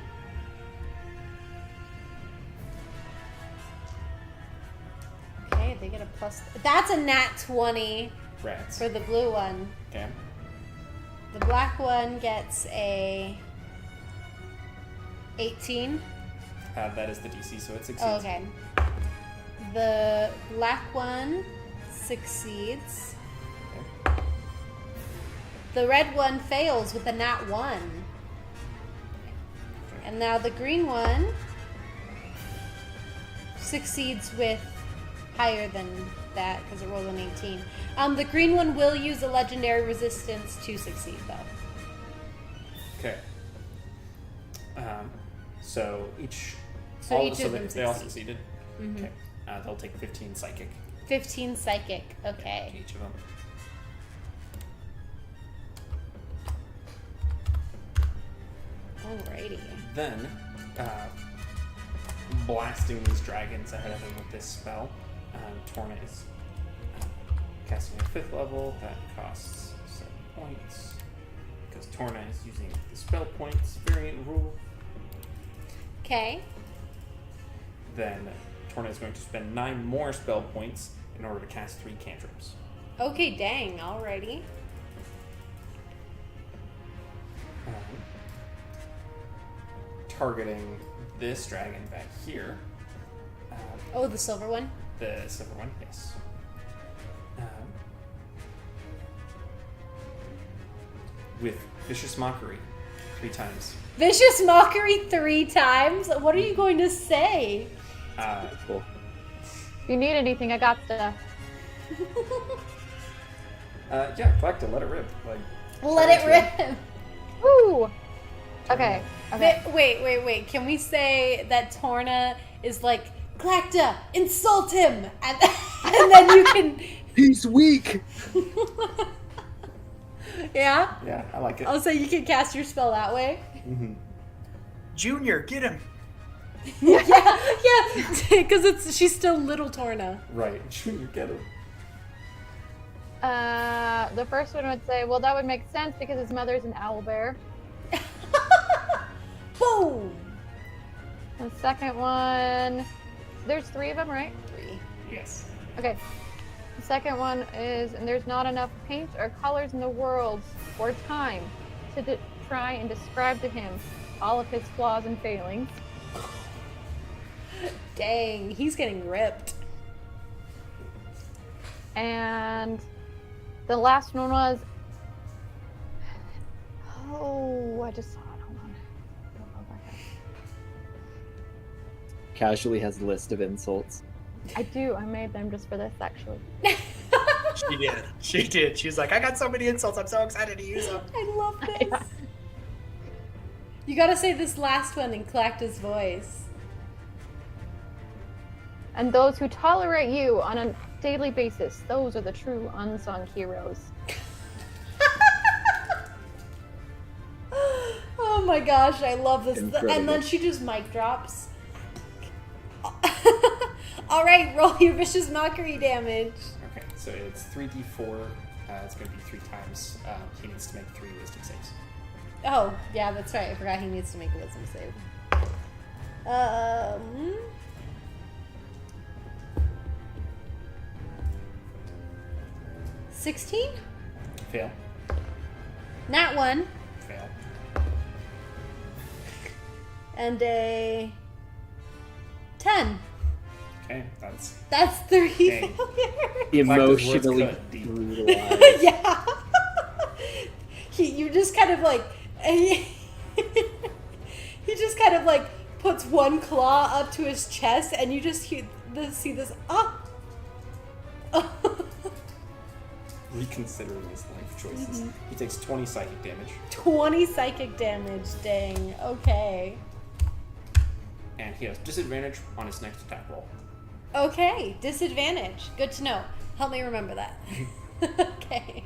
Okay, they get a plus. That's a nat 20 Rats. for the blue one. Okay. The black one gets a 18. That is the DC, so it succeeds. Oh, okay. The black one succeeds. Okay. The red one fails with a nat 1. And now the green one succeeds with higher than that because it rolled an 18. The green one will use a legendary resistance to succeed, though. Okay. So each. So each of them they all succeed. succeeded. Mhm. Okay. They'll take 15 psychic. 15 psychic. Okay. Each of them. Alrighty. Then, blasting these dragons ahead of him with this spell. Torna is casting at 5th level. That costs 7 points. Because Torna is using the spell points variant rule. Okay. Then Torna is going to spend 9 more spell points in order to cast 3 cantrips. Okay, dang. Alrighty. Targeting this dragon back here. Oh, the silver one? The silver one, yes. With Vicious Mockery 3 times. Vicious Mockery 3 times? What are you going to say? Cool. If you need anything, I got stuff. Yeah, Tlachtga, let it rip. Like, Let it rip. Woo! Okay. Okay. Wait. Can we say that Torna is like, Tlachtga, insult him! And then you can... He's weak! Yeah? Yeah, I like it. Oh, so you can cast your spell that way? Mm-hmm. Junior, get him. Yeah, because she's still little Torna. Right, you get it. The first one would say, well, that would make sense because his mother's an owlbear. Boom! The second one, there's 3 of them, right? 3. Yes. Okay. The second one is, and there's not enough paint or colors in the world or time to try and describe to him all of his flaws and failings. Dang, he's getting ripped. And the last one was, I just saw it. Hold on. Casually has a list of insults. I do. I made them just for this, actually. She did. She was like, I got so many insults. I'm so excited to use them. I love this. You gotta say this last one in Tlachtga's voice. And those who tolerate you on a daily basis, those are the true unsung heroes. Oh my gosh, I love this. Incredible. And then she just mic drops. Alright, roll your Vicious Mockery damage. Okay, so it's 3d4. It's going to be 3 times. He needs to make 3 wisdom saves. Oh, yeah, that's right. I forgot he needs to make a wisdom save. 16? Fail. Nat 1. Fail. And a 10. Okay, that's That's 3 Okay. failures. Emotionally cut deep. brutalized. Yeah. You just kind of like he just kind of like puts one claw up to his chest, and you just see this. Reconsidering his life choices. He takes 20 psychic damage, 20 psychic damage. Dang. Okay. and he has disadvantage on his next attack roll. Okay. Disadvantage. Good to know. Help me remember that. Okay.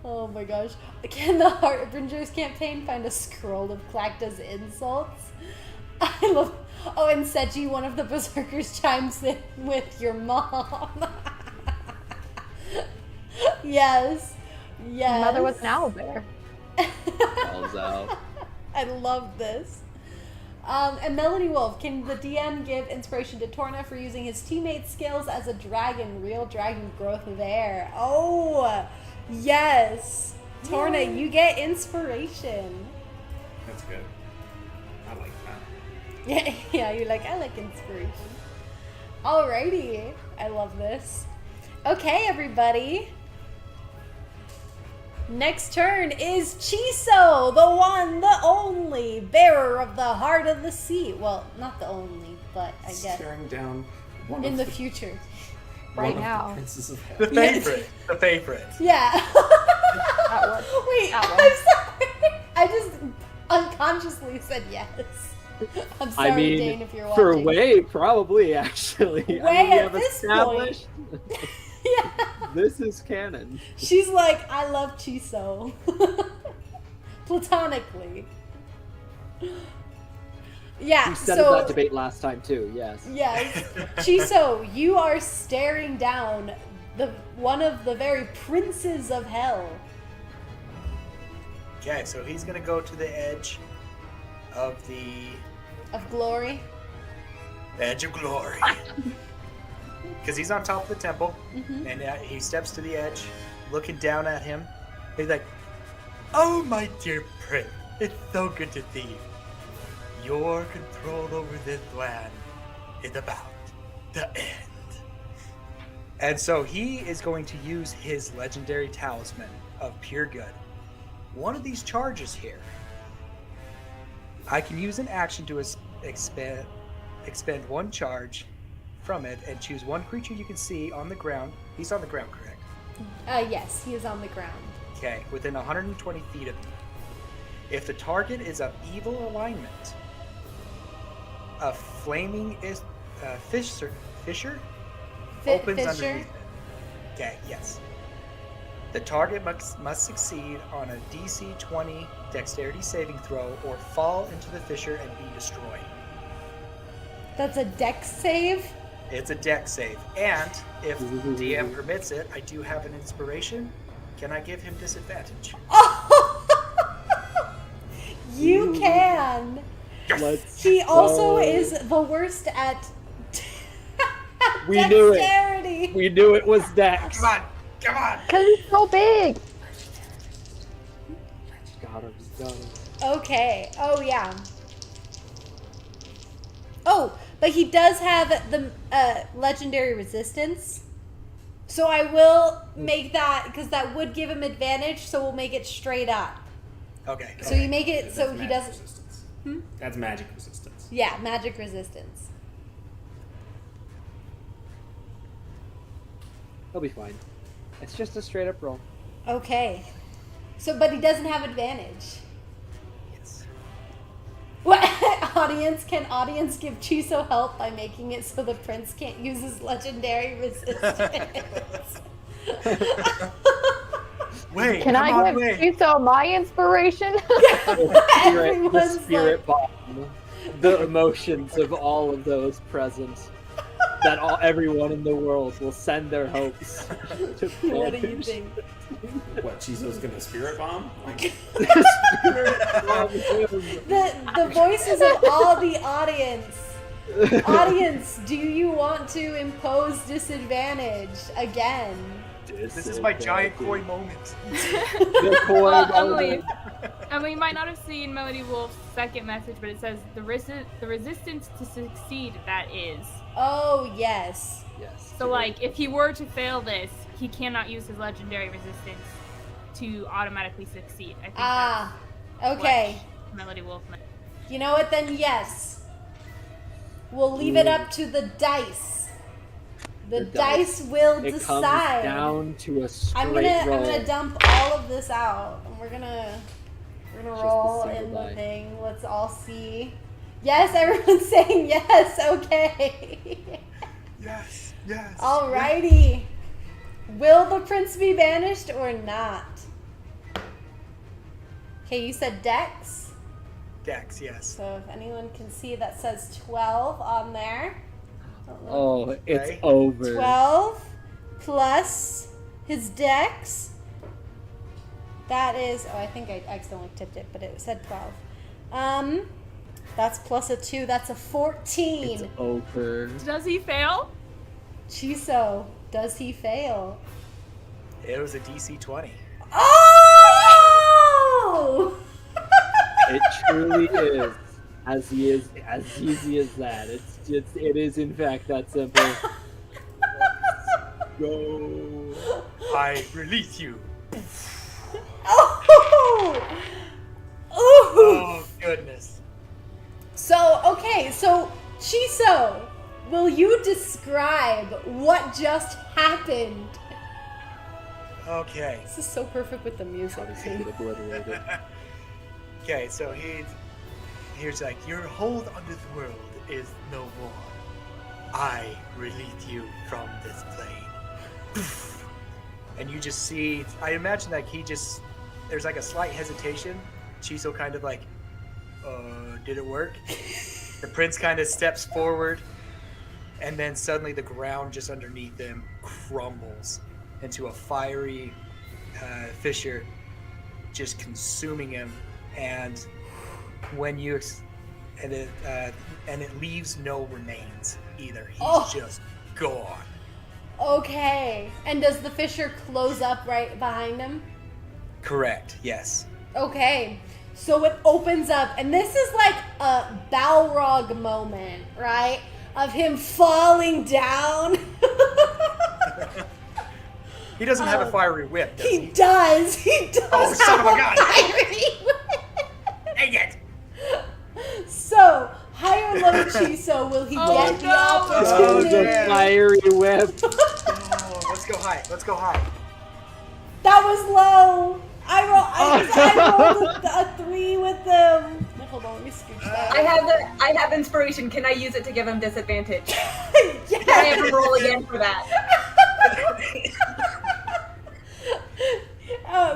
Oh my gosh. Can the Harbinger's campaign find a scroll of Tlachtga's insults? I love. Oh, and Seji, one of the berserkers, chimes in with your mom. Yes. Yes. Mother was an owlbear. Calls out. I love this. And Melody Wolf, can the DM give inspiration to Torna for using his teammates' skills as a dragon, real dragon growth of air? Oh, yes. Torna, you get inspiration. That's good. I like that. Yeah, you're like, I like inspiration. Alrighty. I love this. Okay, everybody. Next turn is Chiso, the one, the only bearer of the heart of the sea. Well, not the only, but I guess Staring down one in of the future. one Right of now. the princes of The hell. favorite. The favorite. Yeah. That works. Wait, That I'm sorry. I just unconsciously said yes. I'm sorry, I mean, Dane, if you're for watching. Way, probably, actually. Way I mean, we at have this established Yeah. this is canon. She's like, I love Chiso. Platonically. Yeah, We settled so that debate last time, too, yes. yes. Chiso, you are staring down one of the very princes of hell. Okay, so he's gonna go to the edge of Glory. glory. Because he's on top of the temple, Mm-hmm. and he steps to the edge, looking down at him. He's like, "Oh, my dear prince, it's so good to see you. Your control over this land is about to end." And so he is going to use his legendary talisman of pure good. One of these charges here, I can use an action to expend one charge from it and choose one creature you can see on the ground. He's on the ground, correct? Yes, he is on the ground. Okay, within 120 feet of me. If the target is of evil alignment, a flaming fissure opens Fisher? underneath it. Okay, yes. The target must succeed on a DC 20 dexterity saving throw or fall into the fissure and be destroyed. That's a dex save? It's a dex save. And if DM permits it, I do have an inspiration. Can I give him disadvantage? You can. Let's He also go. is the worst at We knew it. dexterity. We knew it was Dex. Come on! Come on! Because he's so big. Got him. Got him. Okay. Oh yeah. Oh, but he does have the legendary resistance. So I will make that because that would give him advantage. So we'll make it straight up. Okay. So you make it so That's he magic doesn't. resistance. Hmm? That's magic resistance. Yeah, magic resistance. He'll be fine. It's just a straight up roll. Okay. So, but he doesn't have advantage. Yes. What audience can audience give Chiso help by making it so the prince can't use his legendary resistance? Wait, Can come I on, give wait. Chiso my inspiration? The Everyone's spirit like, bomb. The emotions of all of those present. That everyone in the world will send their hopes to what do you perish. think? What, Chiso's gonna spirit bomb? Like, The voices of all the audience. Audience, do you want to impose disadvantage again? This is my giant koi moment. The koi Well, moment. Emily, you might not have seen Melody Wolf's second message, but it says the resistance to succeed. That is. Oh, yes. Yes. So, like, if he were to fail this, he cannot use his legendary resistance to automatically succeed. I think Ah, that's okay. what Melody Wolf meant. You know what, then? Yes. We'll leave it up to the dice. The dice will It comes decide. down to a straight I'm roll. gonna dump all of this out, and we're gonna Just a roll single in the die. thing. Let's all see. Yes, everyone's saying yes. Okay. Yes, yes. Alrighty. Will the prince be banished or not? Okay, you said Dex. Dex, yes. So if anyone can see, that says 12 on there. Oh, it's Okay. over. 12 plus his Dex. That is, I think I accidentally tipped it, but it said 12. That's plus a 2, that's a 14. It's over. Does he fail? Chiso, does he fail? It was a DC 20. Oh! It truly is as easy as that. It is in fact that simple. Go. I release you. Oh! Ooh! Oh, goodness. So, okay, so Chiso, will you describe what just happened? Okay. This is so perfect with the music. Obviously get obliterated. Okay, so here's like, your hold under the world is no more. I release you from this plane. And you just see, I imagine like there's like a slight hesitation. Chiso kind of like, did it work? The prince kind of steps forward, and then suddenly the ground just underneath him crumbles into a fiery fissure, just consuming him. And when you and it leaves no remains either. He's just gone. Okay, and does the fissure close up right behind him? Correct. Yes. Okay, so it opens up, and this is like a Balrog moment, right? Of him falling down. He doesn't have a fiery whip, does He he? does. He does. Oh, son have of a gun. fiery whip. Dang it! So, high or low Chiso, will he Oh, get the no. Oh, opportunity? the fiery whip. Oh, let's go high. Let's go high. That was low. I rolled a 3 with them. Hold on, let me scooch that. I have inspiration. Can I use it to give him disadvantage? Yes. Can I have him roll again for that?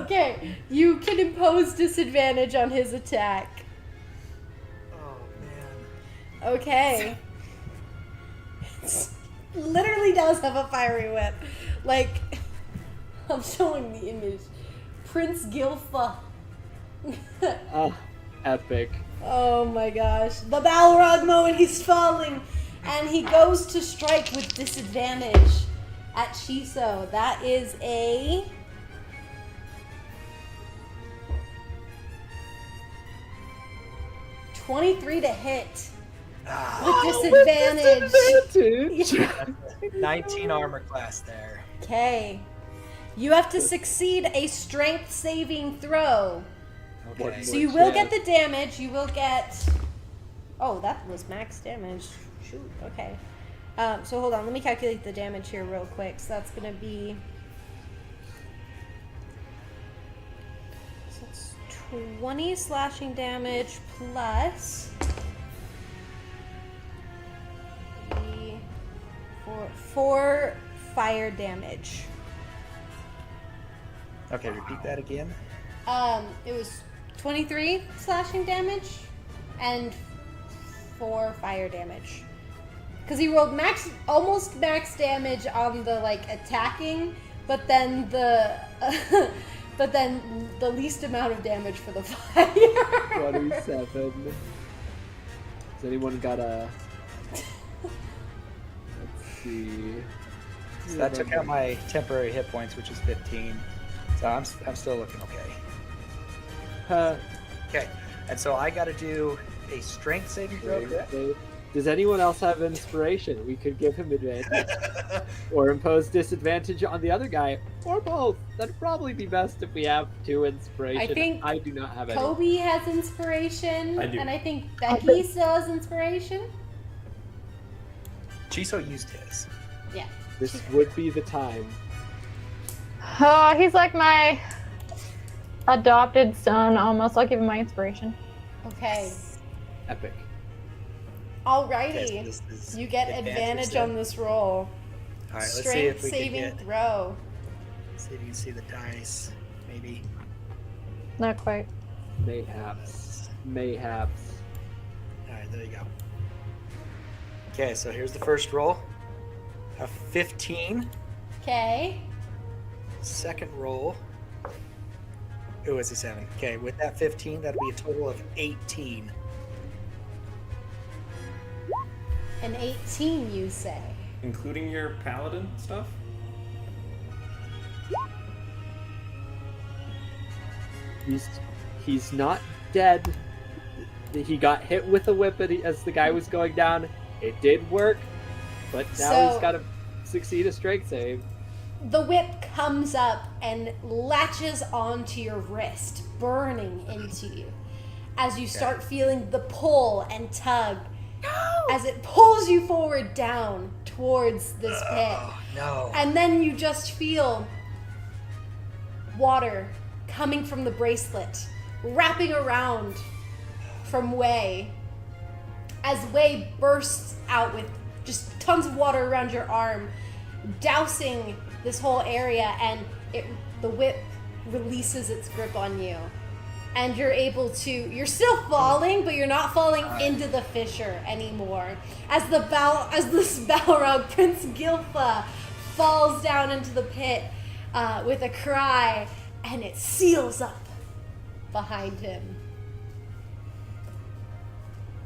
Okay, you can impose disadvantage on his attack. Oh man. Okay. Literally does have a fiery whip. Like, I'm showing the image. Prince Gilfa. Oh, epic. Oh my gosh. The Balrog moment, he's falling. And he goes to strike with disadvantage at Chiso. That is a... $23 to hit. With disadvantage. 19 armor class there. Okay. You have to succeed a strength saving throw. Okay. So you will get the damage. You will get... Oh, that was max damage. Shoot, okay. So hold on. Let me calculate the damage here real quick. So that's going to be... So it's 20 slashing damage plus... Four fire damage. Okay, repeat that again. It was 23 slashing damage and 4 fire damage. Because he rolled almost max damage on the like attacking, but then the least amount of damage for the fire. 27. Has anyone got a... Let's see. So that took out my temporary hit points, which is 15. So I'm still looking okay. Okay, and so I got to do a strength saving throw. correct? Does anyone else have inspiration? We could give him advantage. Or impose disadvantage on the other guy. Or both. That'd probably be best if we have 2 inspiration. I think I do not have any. Kobe has inspiration, I do. and I think Becky still has inspiration. Chiso used his. Yeah. This would be the time. Oh, he's like my adopted son almost. I'll give him my inspiration. Okay. Epic. Alrighty. Okay, so this is You get advantage then. on this roll. All right, let's see Strength if we can saving get. throw. See if you can see the dice. Maybe. Not quite. Mayhaps. All right, there you go. Okay, so here's the first roll. A 15. Okay. Second roll. It was a 7. Okay, with that 15, that'll be a total of 18. An 18, you say. Including your paladin stuff? He's not dead. He got hit with a whip as the guy was going down. It did work, but now So- he's got to succeed a strength save. The whip comes up and latches onto your wrist, burning into you. As you start feeling the pull and tug, as it pulls you forward down towards this pit. Oh, no. And then you just feel water coming from the bracelet, wrapping around from Wei. As Wei bursts out with just tons of water around your arm, dousing this whole area, and the whip releases its grip on you. And you're still falling, but you're not falling into the fissure anymore. As this Balrog, Prince Gilfa, falls down into the pit with a cry, and it seals up behind him.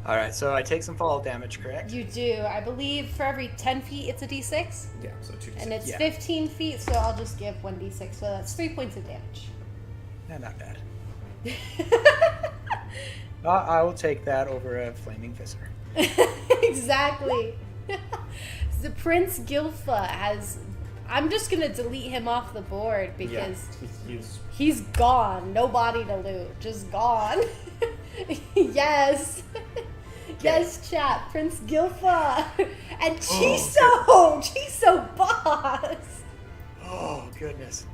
All right, so I take some fall damage, correct? You do. I believe for every 10 feet, it's a d6. Yeah, so 2 And it's Yeah. 15 feet, so I'll just give 1d6. So that's 3 points of damage. No, not bad. I will take that over a flaming visor. Exactly. The Prince Gilfa has... I'm just going to delete him off the board because he's gone. No body to loot. Just gone. Yes. Yes, chat. Prince Gilfa. And Chiso. Chiso boss. Oh, goodness.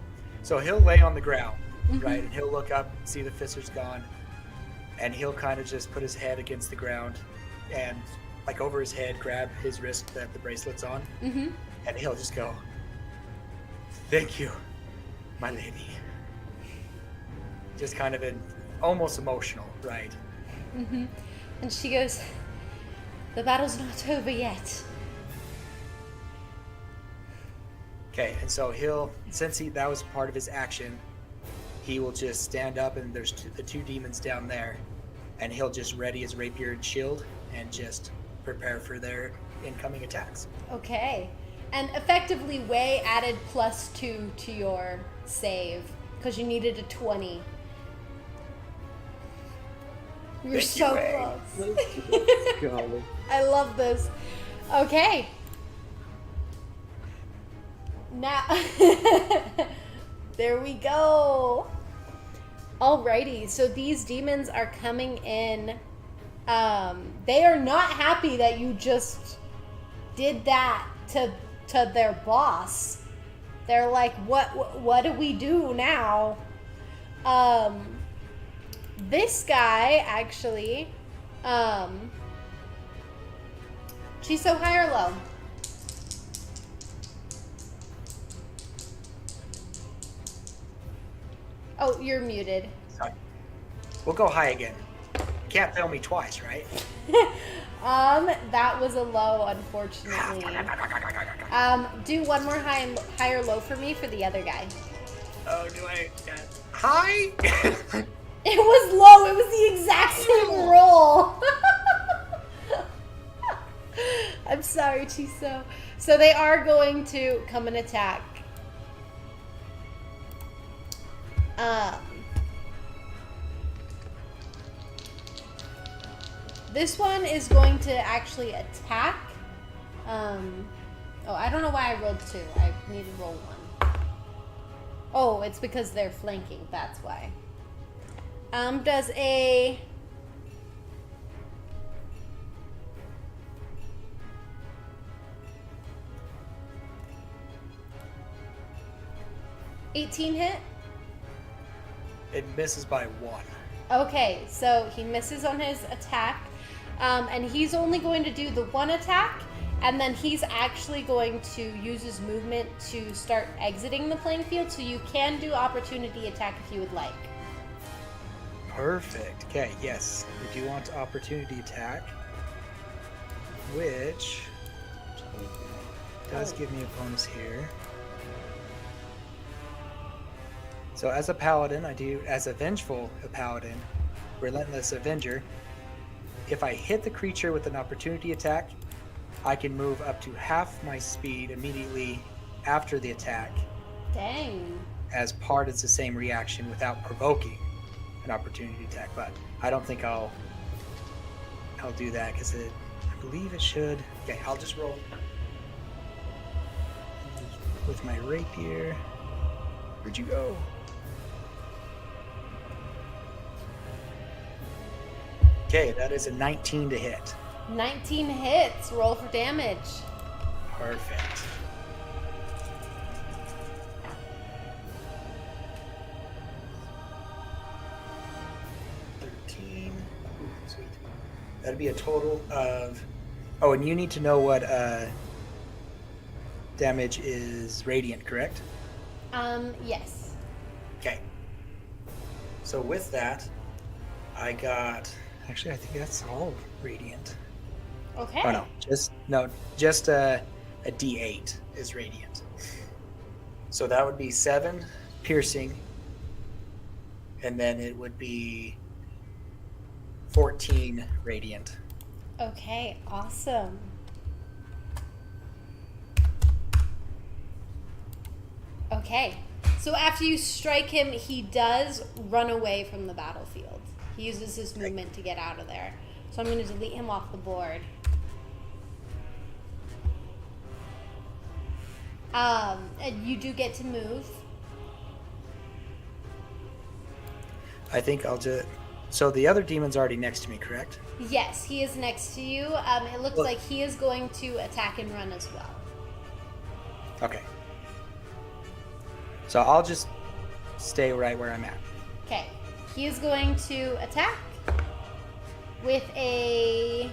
So he'll lay on the ground, right? And he'll look up, see the fissure's gone, and he'll kind of just put his head against the ground and, like, over his head, grab his wrist that the bracelet's on, and he'll just go, "Thank you, my lady." Just kind of almost emotional, right? And she goes, "The battle's not over yet." Okay, and so since that was part of his action, he will just stand up, and there's the 2 demons down there, and he'll just ready his rapier and shield and just prepare for their incoming attacks. Okay. And effectively, Wei added +2 to your save because you needed a 20. You're Thank so you, Wei. close. Let's go. I love this. Okay. Now, there we go. Alrighty, so these demons are coming in. They are not happy that you just did that to their boss. They're like, what do we do now? This guy actually, Chiso, high or low? Oh, you're muted. Sorry. We'll go high again. You can't fail me twice, right? That was a low, unfortunately. Do one more high or low for me for the other guy. Oh, do I? High? It was low. It was the exact same roll. I'm sorry, Chiso. So they are going to come and attack. This one is going to actually attack. Oh, I don't know why I rolled 2. I need to roll 1. Oh, it's because they're flanking. That's why. Does a... $18 hit? It misses by 1. Okay, so he misses on his attack, and he's only going to do the 1 attack, and then he's actually going to use his movement to start exiting the playing field, so you can do opportunity attack if you would like. Perfect. Okay, yes. We do want opportunity attack, which does give me a bonus here. So as a paladin, as a vengeful paladin, relentless avenger, if I hit the creature with an opportunity attack, I can move up to half my speed immediately after the attack. Dang. As part of the same reaction without provoking an opportunity attack. But I don't think I'll do that because I believe it should. Okay, I'll just roll with my rapier. Where'd you go? Okay, that is a 19 to hit. 19 hits. Roll for damage. Perfect. Ooh, sweet. That'd be a total of... Oh, and you need to know what damage is radiant, correct? Yes. Okay. So with that, I got... Actually, I think that's all radiant. Okay. Oh, just a D8 is radiant. So that would be 7 piercing, and then it would be 14 radiant. Okay, awesome. Okay, so after you strike him, he does run away from the battlefield. He uses his movement to get out of there. So I'm going to delete him off the board. And you do get to move. I think I'll just... So the other demon's already next to me, correct? Yes, he is next to you. It looks like he is going to attack and run as well. Okay. So I'll just stay right where I'm at. Okay. He is going to attack with a...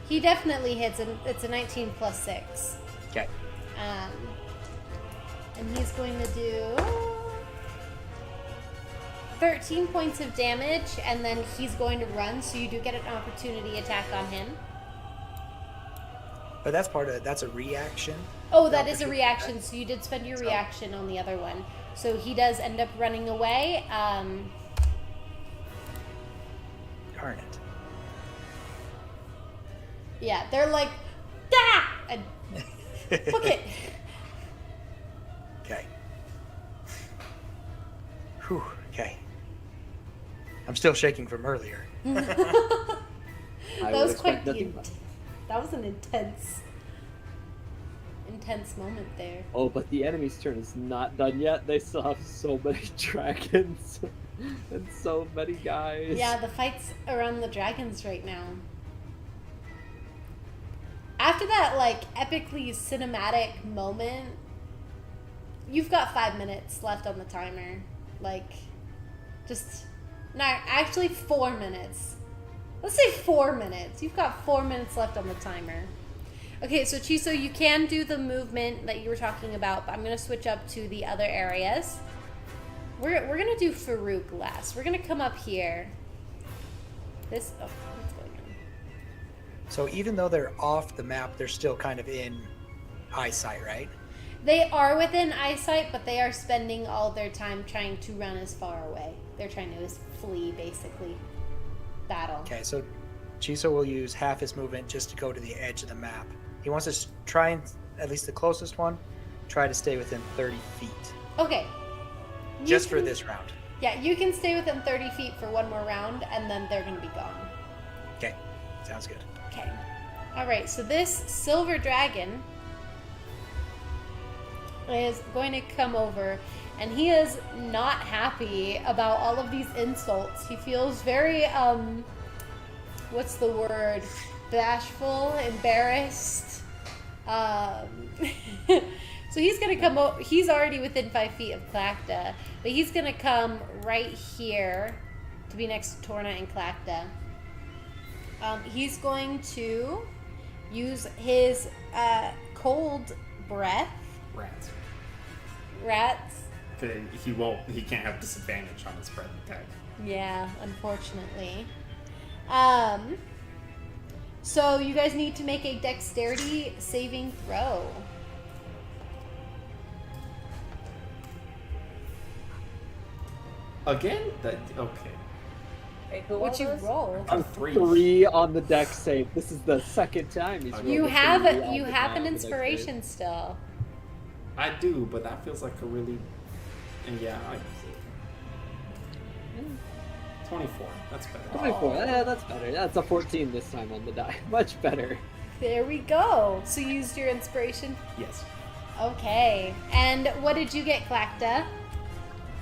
He definitely hits. It's a 19 plus 6. Okay. And he's going to do 13 points of damage, and then he's going to run, so you do get an opportunity attack on him. But that's a reaction. Oh, that is a reaction, so you did spend your reaction on the other one. So he does end up running away. Darn it. Yeah, they're like, ah! And book it. Okay. Whew, okay. I'm still shaking from earlier. That was quite nothing but. That was an intense moment there. Oh, but the enemy's turn is not done yet. They still have so many dragons and so many guys. Yeah, the fight's around the dragons right now. After that, like, epically cinematic moment, you've got 5 minutes left on the timer. Like, no, actually 4 minutes. Let's say 4 minutes. You've got 4 minutes left on the timer. Okay, so Chiso, you can do the movement that you were talking about, but I'm going to switch up to the other areas. We're going to do Farouk last. We're going to come up here. What's going on? So even though they're off the map, they're still kind of in eyesight, right? They are within eyesight, but they are spending all their time trying to run as far away. They're trying to flee, basically. Battle. Okay, so Chiso will use half his movement just to go to the edge of the map He wants to try and, at least the closest one, try to stay within 30 feet. Okay. You Just for can- this round. Yeah, you can stay within 30 feet for one more round, and then they're going to be gone. Okay, sounds good. Okay. All right, so this silver dragon is going to come over, and he is not happy about all of these insults. He feels very, what's the word? Bashful, embarrassed. So he's going to come over. He's already within 5 feet of Tlachtga, but he's going to come right here to be next to Torna and Tlachtga. He's going to use his cold breath. Rats. He can't have disadvantage on his breath attack. Yeah, unfortunately. So you guys need to make a dexterity saving throw. Again? Okay. Okay, who What'd you was? roll? A 3. 3 on the deck save. This is the second time he's rolled You a have 3 on you the have die an on the dex save. inspiration still. I do, but that feels like a really... And yeah, 24. That's better. 24. Yeah, that's better. That's a 14 this time on the die. Much better. There we go. So you used your inspiration. Yes. Okay. And what did you get, Tlachtga?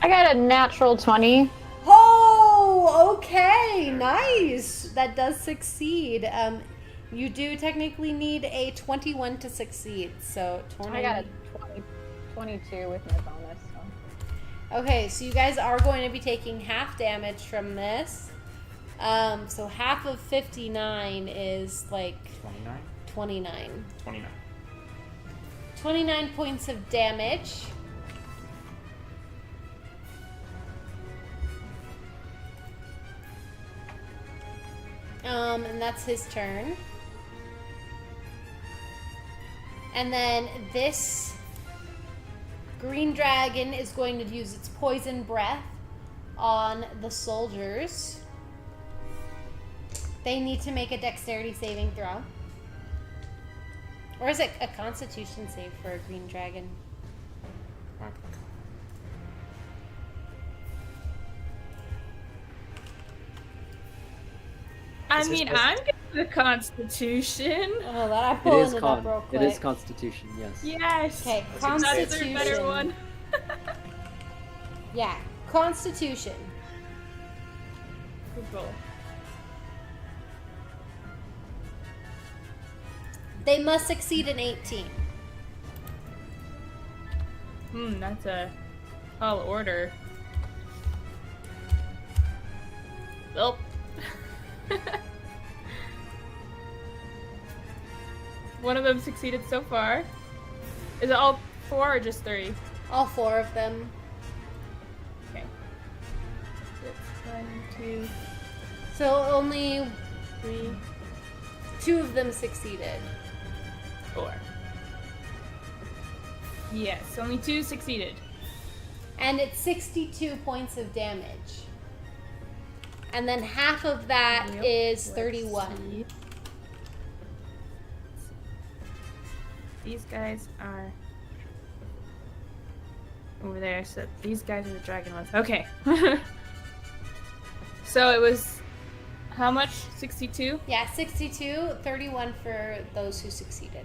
I got a natural 20. Oh, okay, nice. That does succeed. You do technically need a 21 to succeed. So 20. I got a 22 with my bonus. So. Okay, so you guys are going to be taking half damage from this. So half of 59 is like 29? 29. 29. 29 points of damage. And that's his turn. And then this green dragon is going to use its poison breath on the soldiers. They need to make a dexterity saving throw. Or is it a constitution save for a green dragon? I Is this mean, supposed I'm getting the Constitution. Oh, that I'm It pulling is it up real quick. It is Constitution, yes. Yes. Okay, That's their Constitution. better one. Yeah, Constitution. Good roll. They must succeed in 18. That's a tall order. Well. One of them succeeded so far. Is it all 4 or just 3? All 4 of them. Okay. 1, 2, So only 3, 2 of them succeeded. 4. Yes, only 2 succeeded. And it's 62 points of damage. And then half of that Yep. is Let's 31. see. These guys are over there, so these guys are the dragon ones. Okay. So it was how much? 62? Yeah, 62, 31 for those who succeeded.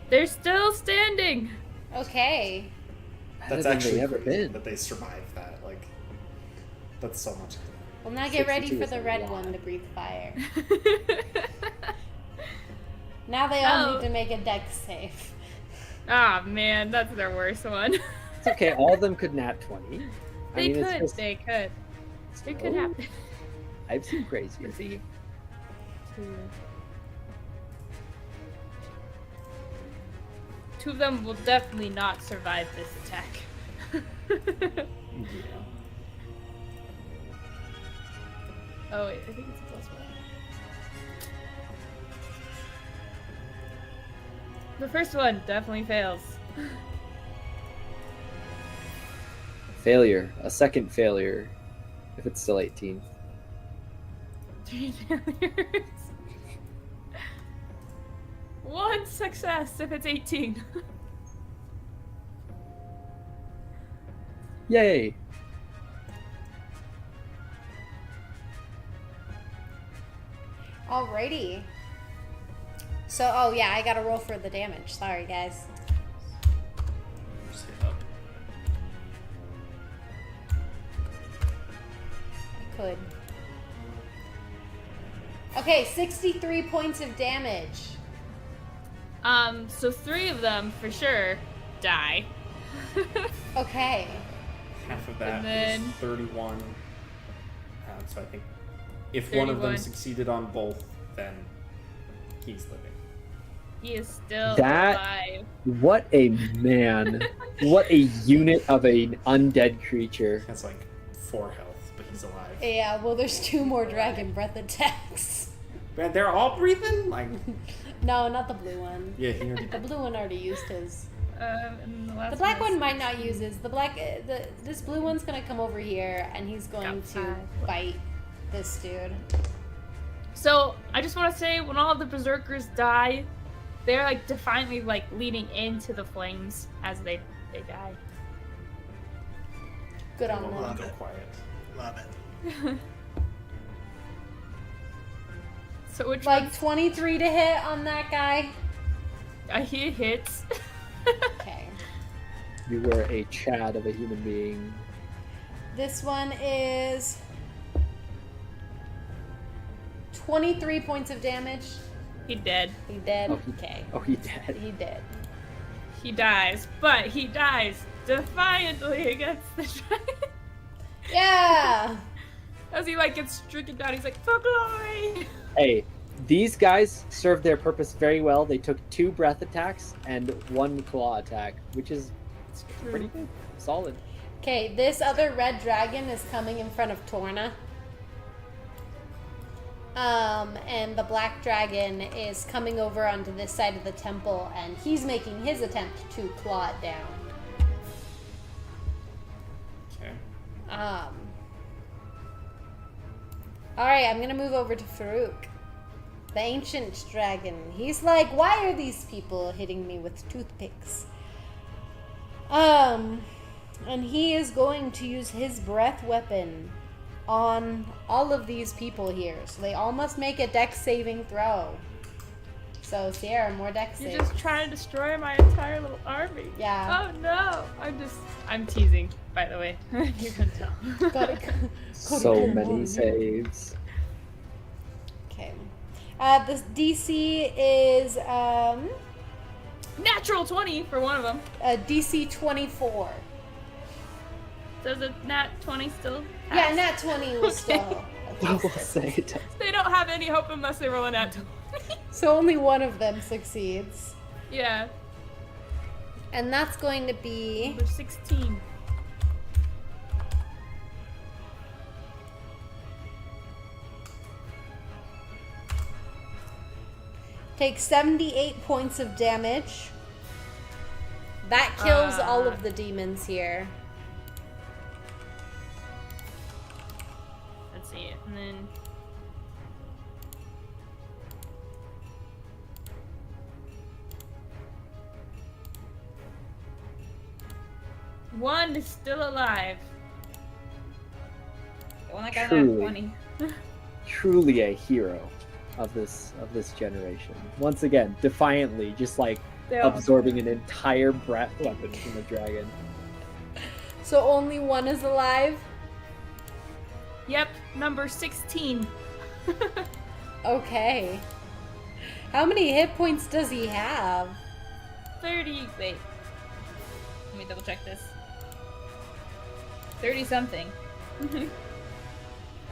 They're still standing. Okay. That's Better than actually they ever crazy been. that they survived that. Like, that's so much. Well, now get ready 62 for is the a red lot. one to breathe fire. Now they all Oh. need to make a dex save. Ah, man, that's their worst one. It's okay. All of them could nat 20. They it's could. just- They could. It could Oh, happen. I've seen crazier. Let's see. 2 of them will definitely not survive this attack. Oh wait, I think it's a +1. The first one definitely fails. Failure. A second failure. If it's still 18. 3 failures. 1 success if it's 18. Yay! Alrighty. So, oh yeah, I gotta roll for the damage. Sorry, guys. Just hit up. I could. Okay, 63 points of damage. So 3 of them for sure die. Okay. Half of that And then- is 31. So I think if one of them 31. succeeded on both, then he's living. He is still That- alive. What a man! What a unit of an undead creature. He has like 4 health, but he's alive. Yeah, well, there's 2 more dragon breath attacks. Man, they're all breathing? Like, No, not the blue one. yeah, he already The blue one already used his. And the last The black is- one might not use his. This blue one's gonna come over here and he's going Got to 5. bite this dude. So I just want to say, when all of the berserkers die, they're like defiantly like leading into the flames as they die. Good They on won't them. go quiet. Love it. So which Like one's- 23 to hit on that guy. he hits. Okay. You were a chad of a human being. This one is 23 points of damage. He dead. He dead. Oh, Okay. Oh, he did. He dead. He dies, but he dies defiantly against the dragon. Yeah. As he like gets stricken down, he's like, "For glory!" Hey, these guys served their purpose very well. They took 2 breath attacks and 1 claw attack, which is pretty good. Solid. Okay, this other red dragon is coming in front of Torna. And the black dragon is coming over onto this side of the temple, and he's making his attempt to claw it down. Okay. Alright, I'm gonna move over to Farouk. The ancient dragon. He's like, why are these people hitting me with toothpicks? And he is going to use his breath weapon on all of these people here. So they all must make a dex saving throw. So Sierra, more dex You're saves. just trying to destroy my entire little army. Yeah. Oh no! I'm teasing, by the way. You can tell. Gotta So kill many one. saves. Okay. This DC is Natural 20 for one of them. DC 24. Does a nat 20 still pass? Yeah, nat 20 will still. I will say it. They don't have any hope unless they roll a nat 20. So only one of them succeeds. Yeah, And that's going to be number 16. take 78 points of damage. That kills all of the demons here. Let's see, and then one is still alive. The one that got Truly. that 20. Truly a hero of this generation. Once again, defiantly, just like They all absorbing an entire breath weapon from the dragon. So only one is alive? Yep, number 16. Okay. How many hit points does he have? 30. Wait. Let me double check this. 30 something.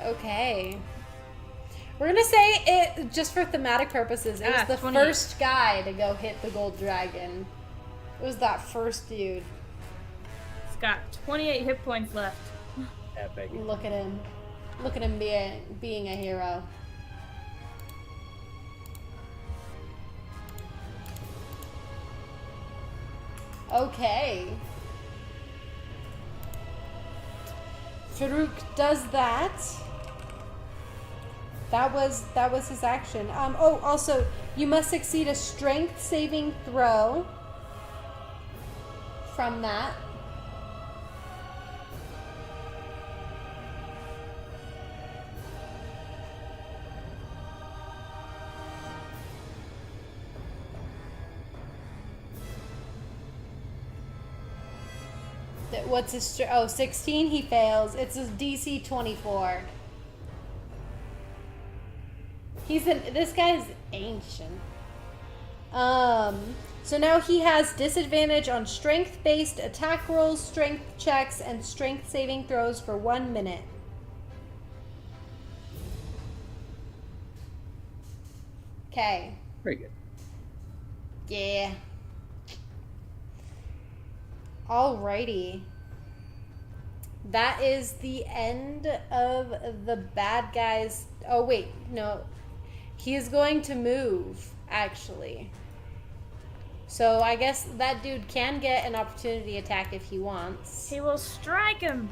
Okay. We're gonna say it, just for thematic purposes, it was the 28. first guy to go hit the gold dragon. It was that first dude. It's got 28 hit points left. Epic. Look at him. Look at him being a hero. Okay. Farouk does that. That was his action. Oh, also, you must succeed a strength saving throw from that. What's his 16? He fails. It's a DC 24. This guy's ancient. So now he has disadvantage on strength-based attack rolls, strength checks, and strength saving throws for 1 minute. Okay. Very good. Yeah. Alrighty. That is the end of the bad guys. Oh, wait. No. He is going to move, actually. So I guess that dude can get an opportunity attack if he wants. He will strike him.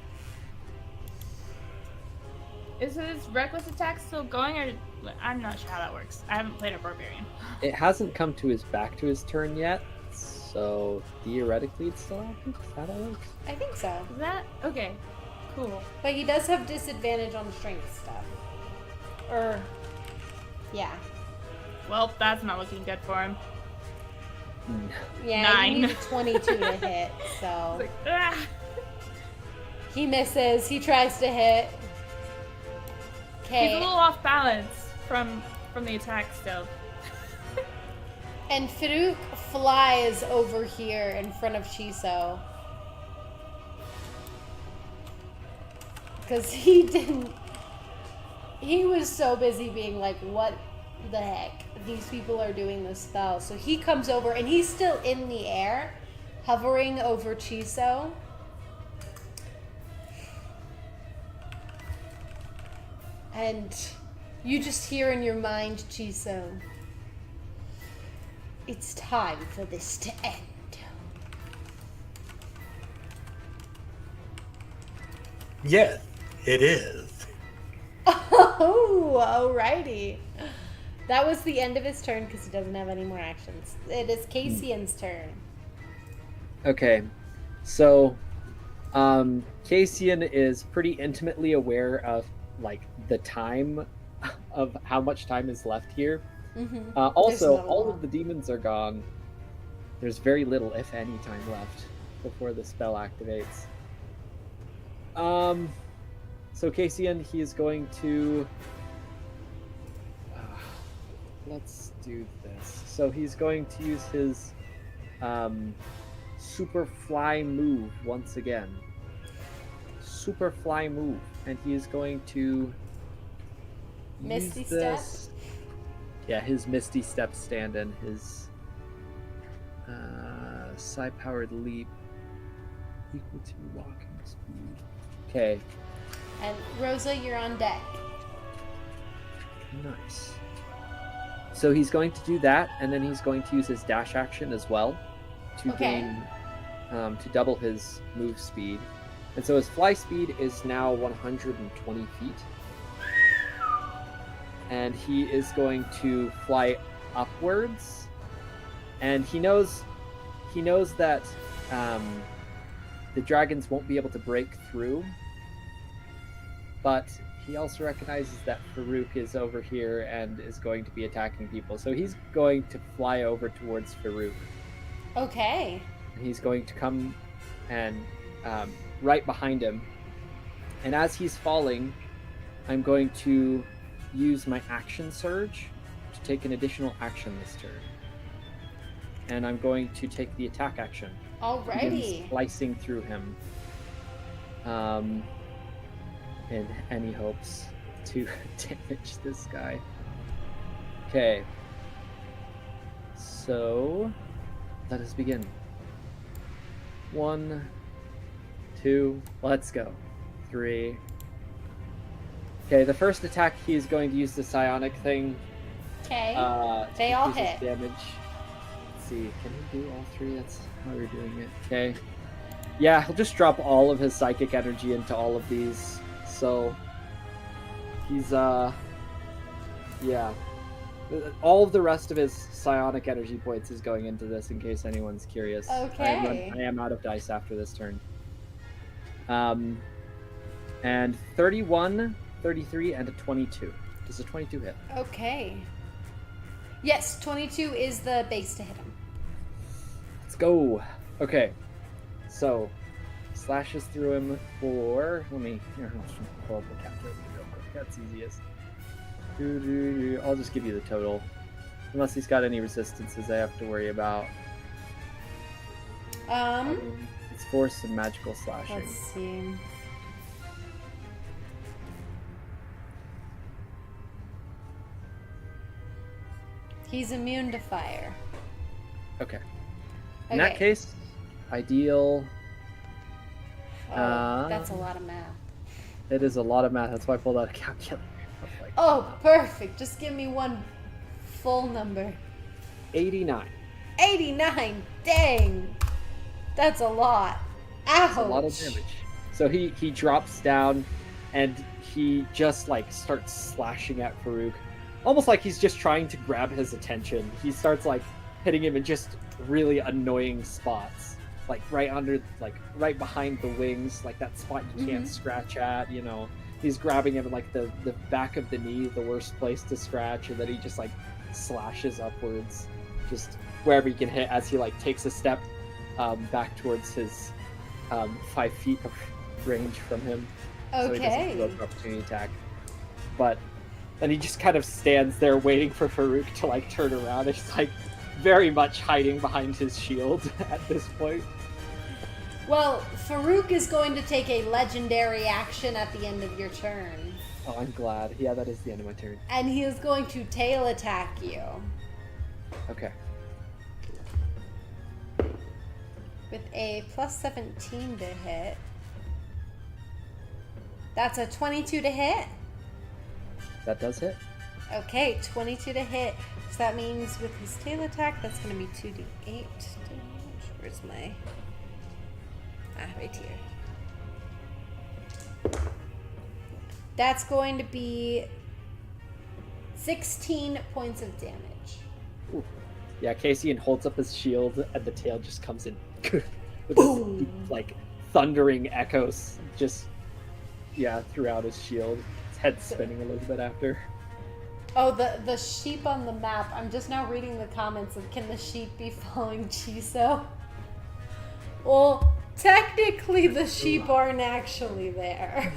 Is his reckless attack still going, or I'm not sure how that works. I haven't played a barbarian. It hasn't come to his back to his turn yet, so theoretically it's still active. Is that how it works? I think so. Is that okay? Cool. But he does have disadvantage on strength stuff. Yeah. Well, that's not looking good for him. Yeah, 9. you need a 22 to hit, so. Like, ah! He misses. He tries to hit. Okay. He's a little off balance from the attack still. And Farouk flies over here in front of Chiso. Because he was so busy being like, what the heck? These people are doing this spell. So he comes over and he's still in the air, hovering over Chiso. And you just hear in your mind, Chiso, it's time for this to end. Yes, it is. Oh, alrighty. That was the end of his turn because he doesn't have any more actions. It is Caecian's turn. Okay, so Caecian is pretty intimately aware of like the time of how much time is left here. Mm-hmm. Also, all of the demons are gone. There's very little, if any, time left before the spell activates. So Caecian, he is going to... let's do this. So he's going to use his super fly move once again. Super fly move. And he is going to... Misty use Step? this. Yeah, his Misty Step stand-in, his psi-powered leap equal to walking speed. Okay. And Rosa, you're on deck. Nice. So he's going to do that, and then he's going to use his dash action as well to gain, to double his move speed. And so his fly speed is now 120 feet. And he is going to fly upwards. And he knows that the dragons won't be able to break through. But he also recognizes that Farouk is over here and is going to be attacking people. So he's going to fly over towards Farouk. Okay. And he's going to come and right behind him. And as he's falling, I'm going to use my action surge to take an additional action this turn. And I'm going to take the attack action. Alrighty. Slicing through him. In any hopes to damage this guy. Okay. So let us begin. 1, 2, let's go. 3. Okay, the first attack he's going to use the psionic thing. Okay. They all hit. Damage. Let's see, can he do all 3? That's how we're doing it. Okay. Yeah, he'll just drop all of his psychic energy into all of these. So he's Yeah. All of the rest of his psionic energy points is going into this, in case anyone's curious. Okay. I am out of dice after this turn. And 31, 33, and a 22. Does a 22 hit? Okay. Yes, 22 is the base to hit him. Let's go. Okay. So, slashes through him for... Let me pull up the calculator real quick. That's easiest. I'll just give you the total. Unless he's got any resistances I have to worry about. It's force and magical slashing. Let's see. He's immune to fire. Okay. In that case, ideal. Oh, that's a lot of math. It is a lot of math. That's why I pulled out a calculator. Like, oh, perfect. Just give me one full number. 89. 89. Dang. That's a lot. Ouch. That's a lot of damage. So he drops down, and he just like starts slashing at Farouk, almost like he's just trying to grab his attention. He starts like hitting him in just really annoying spots, like right under, like right behind the wings, like that spot you can't scratch at. You know, he's grabbing him at like the back of the knee, the worst place to scratch, and then he just like slashes upwards, just wherever he can hit as he like takes a step back towards his 5 feet of range from him. So he doesn't do an opportunity attack. But then he just kind of stands there waiting for Farouk to like turn around. He's like very much hiding behind his shield at this point. Well, Farouk is going to take a legendary action at the end of your turn. Oh, I'm glad. Yeah, that is the end of my turn. And he is going to tail attack you. Okay. With a plus 17 to hit. That's a 22 to hit. That does hit. Okay, 22 to hit. So that means with his tail attack, that's going to be 2d8 damage. Where's my... right here. That's going to be 16 points of damage. Ooh. Yeah, Caecian holds up his shield, and the tail just comes in with this, like, thundering echoes just, throughout his shield. His head's spinning a little bit after. Oh, the sheep on the map. I'm just now reading the comments of, can the sheep be following Chiso? Well, technically the sheep aren't actually there.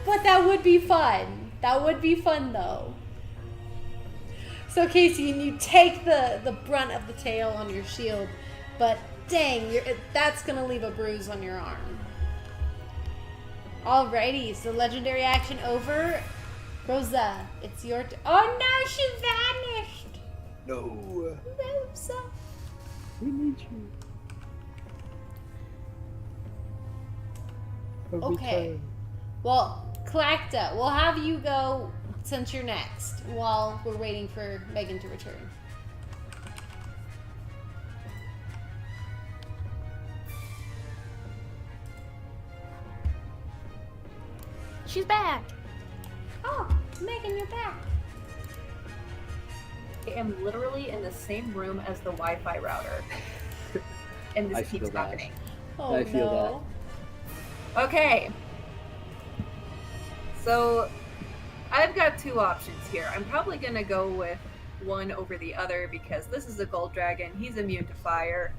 But that would be fun. That would be fun, though. So, Caecian, you take the brunt of the tail on your shield, but dang, that's going to leave a bruise on your arm. Alrighty, so legendary action over. Rosa, it's your turn. Oh no, she vanished! No. Rosa. We need you. Okay. Well, Tlachtga, we'll have you go since you're next while we're waiting for Megan to return. She's back. Oh, Megan, you're back. I am literally in the same room as the Wi-Fi router. And I this feel keeps that. happening. Oh, I feel no. Okay. So, I've got two options here. I'm probably going to go with one over the other because this is a gold dragon. He's immune to fire.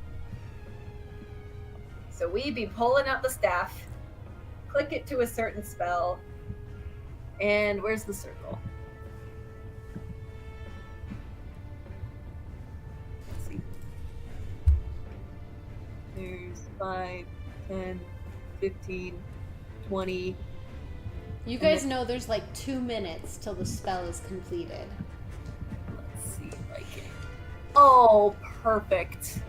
So we be pulling out the staff, click it to a certain spell, and where's the circle? Let's see. There's 5, 10, 15, 20. You guys know there's like 2 minutes till the spell is completed. Let's see if I can. Oh, perfect.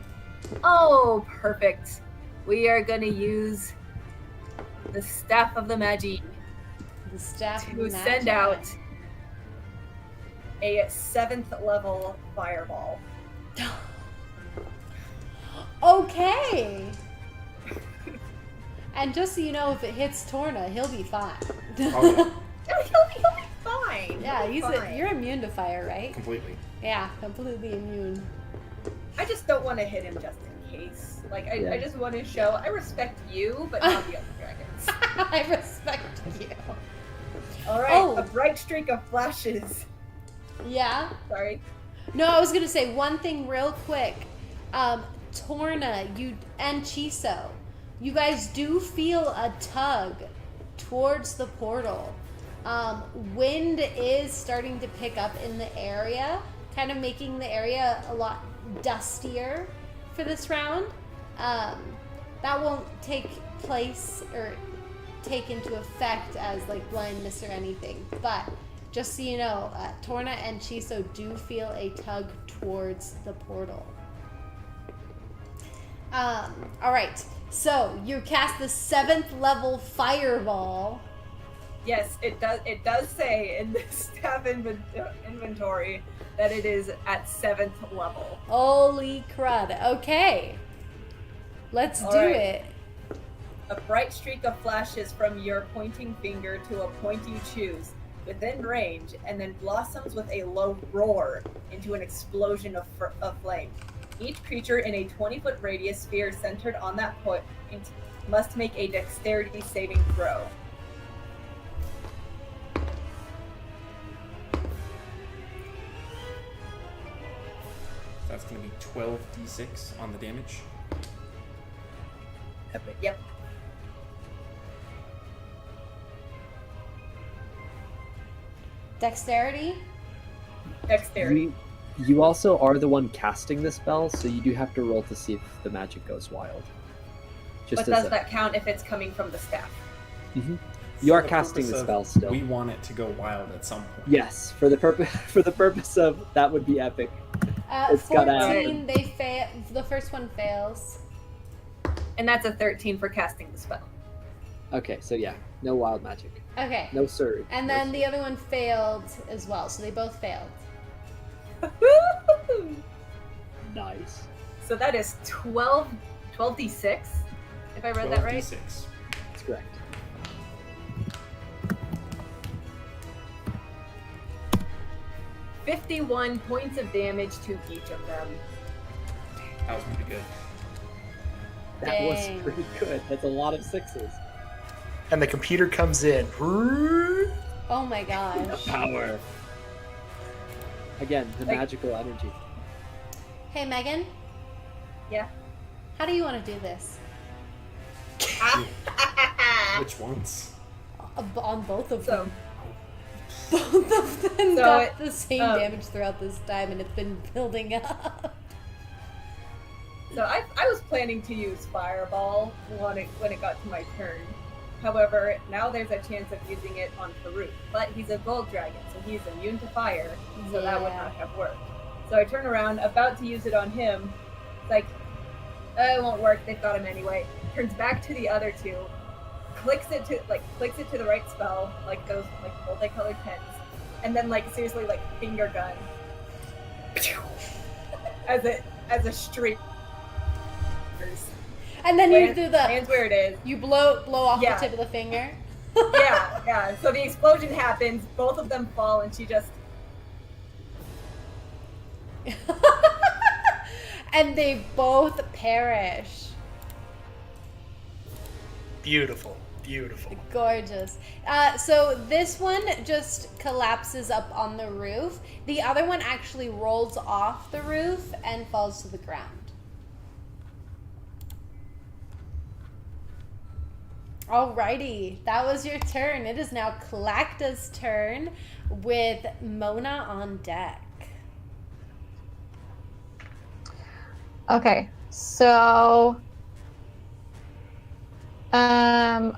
Oh, perfect. We are going to use the Staff of the Magi The staff to send out a 7th level fireball. Okay. And just so you know, if it hits Torna, he'll be fine. Oh, He'll be fine. Yeah, He'll be fine. you're immune to fire, right? Completely. Yeah, completely immune. I just don't want to hit him just in case. Like, Yeah. I just want to show I respect you, but not the other dragons. I respect you. All right, Oh. a bright streak of flashes. Yeah. Sorry. No, I was gonna say one thing real quick. Torna, you and Chiso, you guys do feel a tug towards the portal. Wind is starting to pick up in the area, kind of making the area a lot dustier for this round. That won't take place or take into effect as like blindness or anything, but just so you know, Torna and Chiso do feel a tug towards the portal. All right, so you cast the 7th level fireball. Yes, it does. It does say in the staff inventory that it is at 7th level. Holy crud! Okay, let's All do right. it. A bright streak of flashes from your pointing finger to a point you choose within range, and then blossoms with a low roar into an explosion of flame. Each creature in a 20-foot radius sphere centered on that point must make a dexterity saving throw. That's going to be 12d6 on the damage. Epic. Yep. Dexterity. Dexterity. You also are the one casting the spell, so you do have to roll to see if the magic goes wild. But as does a- that count if it's coming from the staff? You are For the casting the purpose spell of- still. We want it to go wild at some point. Yes, for the purpose of that would be epic. It's gotta 14. They fail. The first one fails. And that's a 13 for casting the spell. Okay, so yeah, no wild magic, Okay. no surge. And no then surge. the other one failed as well, so they both failed. Nice. So that is 12d6, if I read that right. 12d6. That's correct. $51 points of damage to each of them. That was pretty good. That Dang. was pretty good. That's a lot of sixes. And the computer comes in. Oh my gosh. Power. Again, the Like- magical energy. Hey, Megan. Yeah. How do you want to do this? Which ones? On both of So, them. Both of them So got it- the same damage throughout this time, and it's been building up. so I was planning to use Fireball when it got to my turn. However, now there's a chance of using it on Farouk. But he's a gold dragon, so he's immune to fire, so that would Yeah. not have worked. So I turn around, about to use it on him. It's like, it won't work, they've got him anyway. Turns back to the other two, clicks it to the right spell, like those like multicolored pens, and then like seriously like finger gun as a streak. And then you do the Lands where it is. you blow off Yeah. the tip of the finger. Yeah. So the explosion happens, both of them fall, and she just And they both perish. Beautiful. Beautiful. Gorgeous. So this one just collapses up on the roof. The other one actually rolls off the roof and falls to the ground. Alrighty, that was your turn. It is now Tlachtga's turn with Mona on deck. Okay, so I'm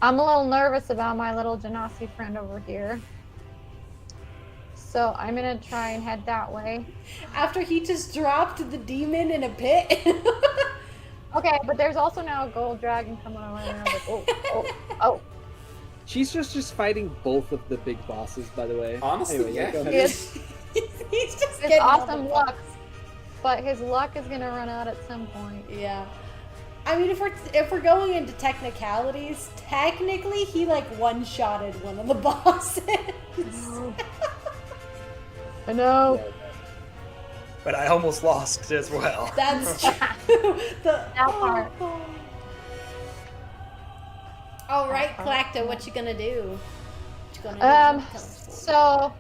a little nervous about my little Genasi friend over here. So I'm gonna try and head that way. After he just dropped the demon in a pit. Okay, but there's also now a gold dragon coming around. And I was like, oh. She's just fighting both of the big bosses, by the way. Honestly, Anyway, yeah. go ahead. Yes. He's just It's getting all awesome the luck. bucks. But his luck is gonna run out at some point. Yeah. I mean, if we're going into technicalities, technically he like one-shotted one of the bosses. I know. But I almost lost as well. That's true. That part. All right, Tlachtga, what you gonna do? What you gonna do? So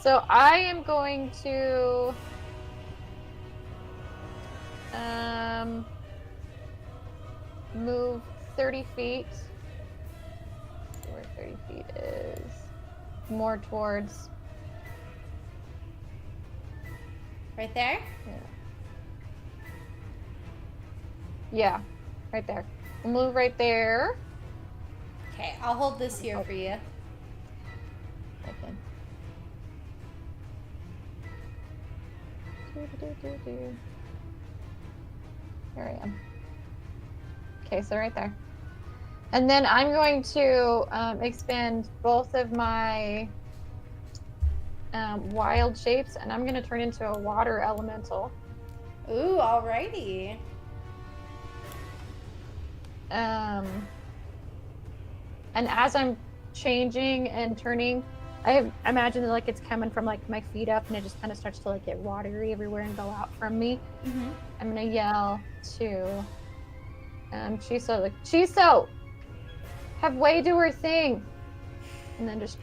so I am going to move 30 feet. Where 30 feet is more towards Right there? yeah, right there. I'll move right there. Okay, I'll hold this here for you. Okay. There I am. Okay, so right there. And then I'm going to expand both of my wild shapes, and I'm going to turn into a water elemental. Ooh, alrighty. And as I'm changing and turning, I imagine that, like, it's coming from like my feet up, and it just kind of starts to like get watery everywhere and go out from me. Mm-hmm. I'm gonna yell to Chiso, like, Chiso, have way do her thing, and then just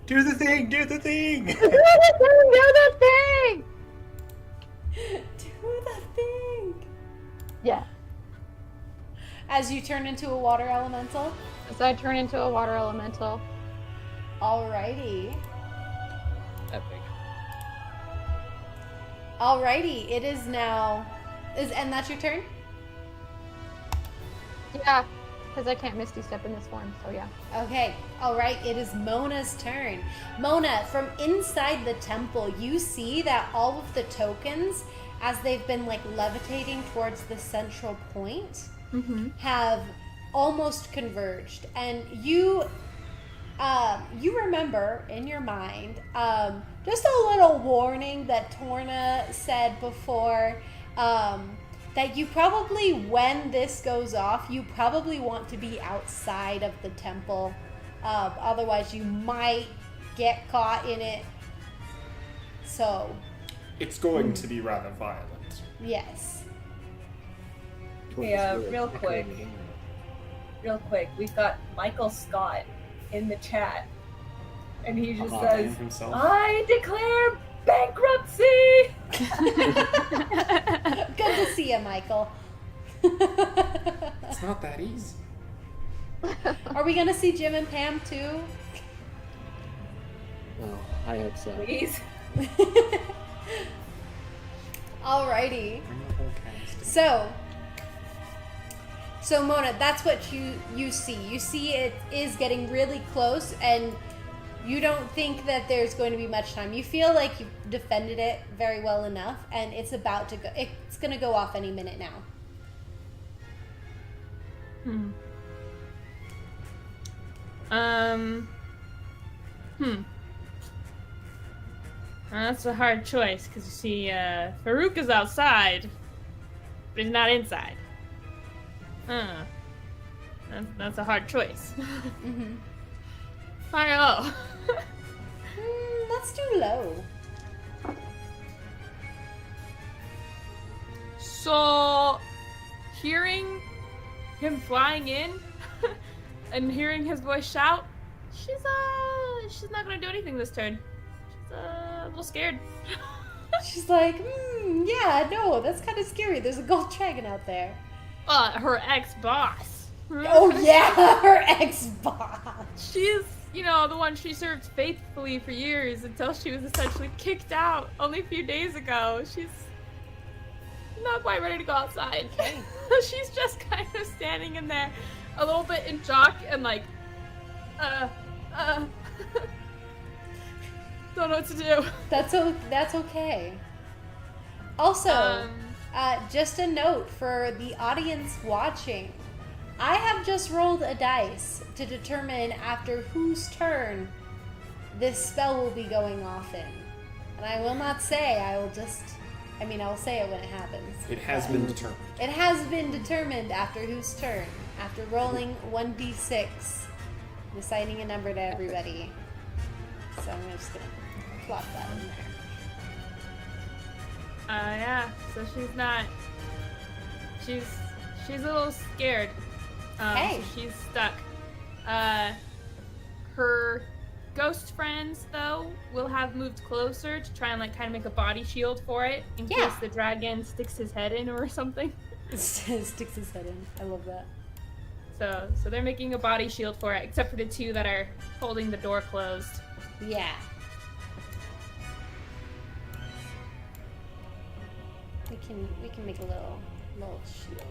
Do the thing! Do the thing! do the thing. Do the thing! Yeah. As you turn into a water elemental? So I turn into a water elemental. Alrighty. Epic. Alrighty, it is now... And that's your turn? Yeah, because I can't Misty Step in this form, so yeah. Okay, alright, it is Mona's turn. Mona, from inside the temple, you see that all of the tokens, as they've been like levitating towards the central point, have almost converged. And you remember in your mind, just a little warning that Torna said before, that you probably, when this goes off, you probably want to be outside of the temple. Otherwise, you might get caught in it. So, It's going to be rather violent. yes. Yeah, real quick, we've got Michael Scott in the chat, and he just says, Himself. I declare bankruptcy! Good to see you, Michael. It's not that easy. Are we going to see Jim and Pam too? Oh, I hope so. Please. Alrighty. Bring the whole cast. So Mona, that's what you see. You see it is getting really close, and you don't think that there's going to be much time. You feel like you've defended it very well enough, and it's about to go. It's going to go off any minute now. That's a hard choice, because you see, Farouk is outside, but he's not inside. That's a hard choice. Mm-hmm. Fire low. Let's do low. So, hearing him flying in and hearing his voice shout, she's not gonna do anything this turn. She's a little scared. She's like, yeah, no, that's kind of scary. There's a gold dragon out there. Her ex-boss. Oh yeah, her ex-boss. She's, the one she served faithfully for years until she was essentially kicked out only a few days ago. She's not quite ready to go outside. Okay. She's just kind of standing in there a little bit in shock and like, don't know what to do. That's okay. Also, just a note for the audience watching. I have just rolled a dice to determine after whose turn this spell will be going off in. And I will not say, I will say it when it happens. It has been determined. It has been determined after whose turn? After rolling 1d6, deciding a number to everybody. So I'm just gonna plop that in there. Yeah. So she's a little scared. Hey. So she's stuck. Her ghost friends, though, will have moved closer to try and kind of make a body shield for it in case the dragon sticks his head in or something. Sticks his head in. I love that. So they're making a body shield for it, except for the two that are holding the door closed. Yeah. We can make a little shield.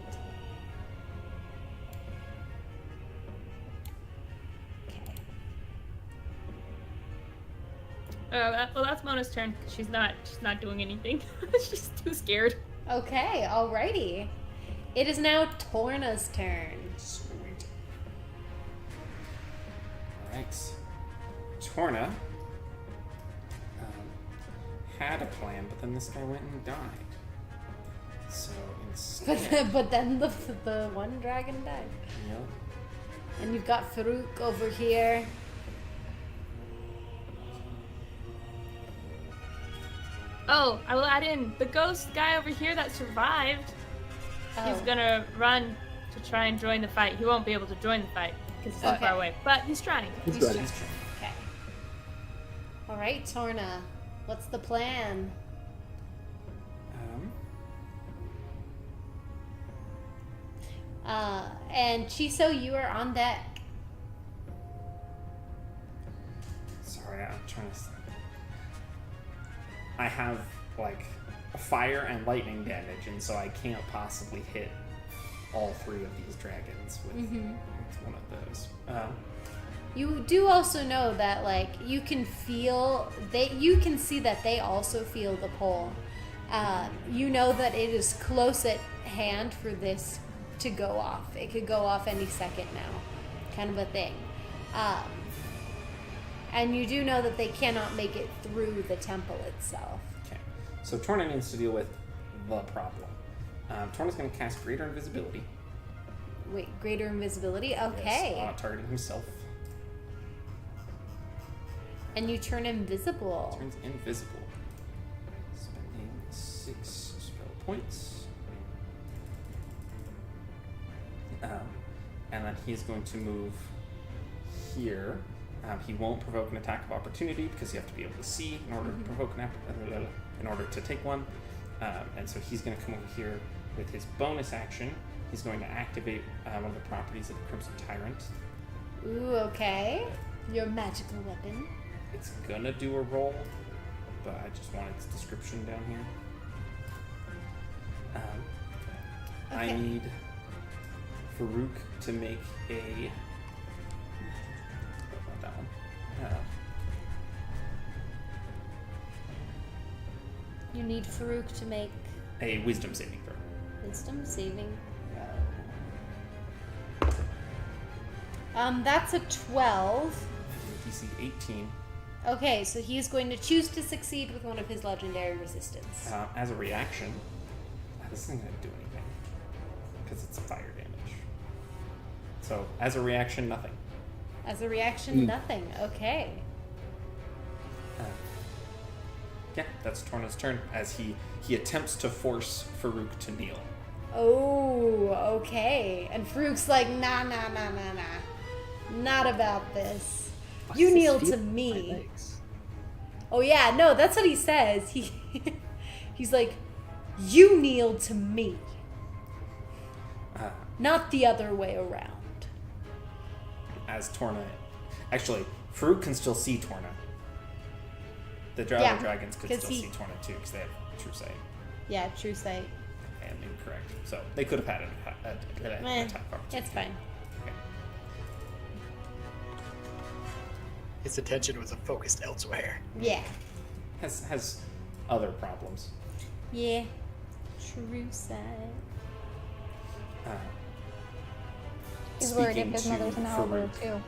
Okay. That's Mona's turn. She's not doing anything. She's too scared. Okay, alrighty. It is now Torna's turn. Sweet. Alright. Torna had a plan, but then this guy went and died. So instead... But then the one dragon died. Yep. And you've got Farouk over here. Oh, I will add in the ghost guy over here that survived. He's Oh. gonna run to try and join the fight. He won't be able to join the fight because he's too Okay. far away. But he's trying. He's He's ready. just- Okay. Alright, Torna. What's the plan? And Chiso, you are on deck. Sorry, I'm trying to... I have, fire and lightning damage, and so I can't possibly hit all three of these dragons with one of those. You do also know that, you can feel... You can see that they also feel the pull. You know that it is close at hand for this to go off. It could go off any second now. Kind of a thing. And you do know that they cannot make it through the temple itself. Okay, so Torna needs to deal with the problem. Torna's going to cast Greater Invisibility. Wait, greater invisibility? Okay. Yes, targeting himself. And you turn invisible. Turns invisible. Spending 6 spell points. And then he's going to move here. He won't provoke an attack of opportunity because you have to be able to see in order to provoke in order to take one. And so he's going to come over here with his bonus action. He's going to activate one of the properties of the Crimson Tyrant. Ooh, okay. Your magical weapon. It's gonna do a roll, but I just want its description down here. I Okay. need Farouk to make a... Not that one. You need Farouk to make A wisdom saving throw. wisdom saving throw. That's a 12. DC 18. Okay, so he's going to choose to succeed with one of his legendary resistance. As a reaction, this isn't gonna do anything because it's fire damage. So as a reaction, nothing. As a reaction, nothing. Okay. Yeah, that's Torna's turn as he attempts to force Farouk to kneel. Oh, okay. And Farouk's like, nah. Not about this. You kneel to me. Oh yeah, no, that's what he says. He's like, you kneel to me. Not the other way around. As Torna... Actually, Farouk can still see Torna. The Yeah, dragons could 'cause still he- see Torna too, because they have true sight. Yeah, true sight. And incorrect. So they could have had an attack opportunity. It's fine. Okay. His attention was focused elsewhere. Yeah. Has other problems. Yeah. True sight. He's worried if Speaking his to mother's an owl Farouk, too.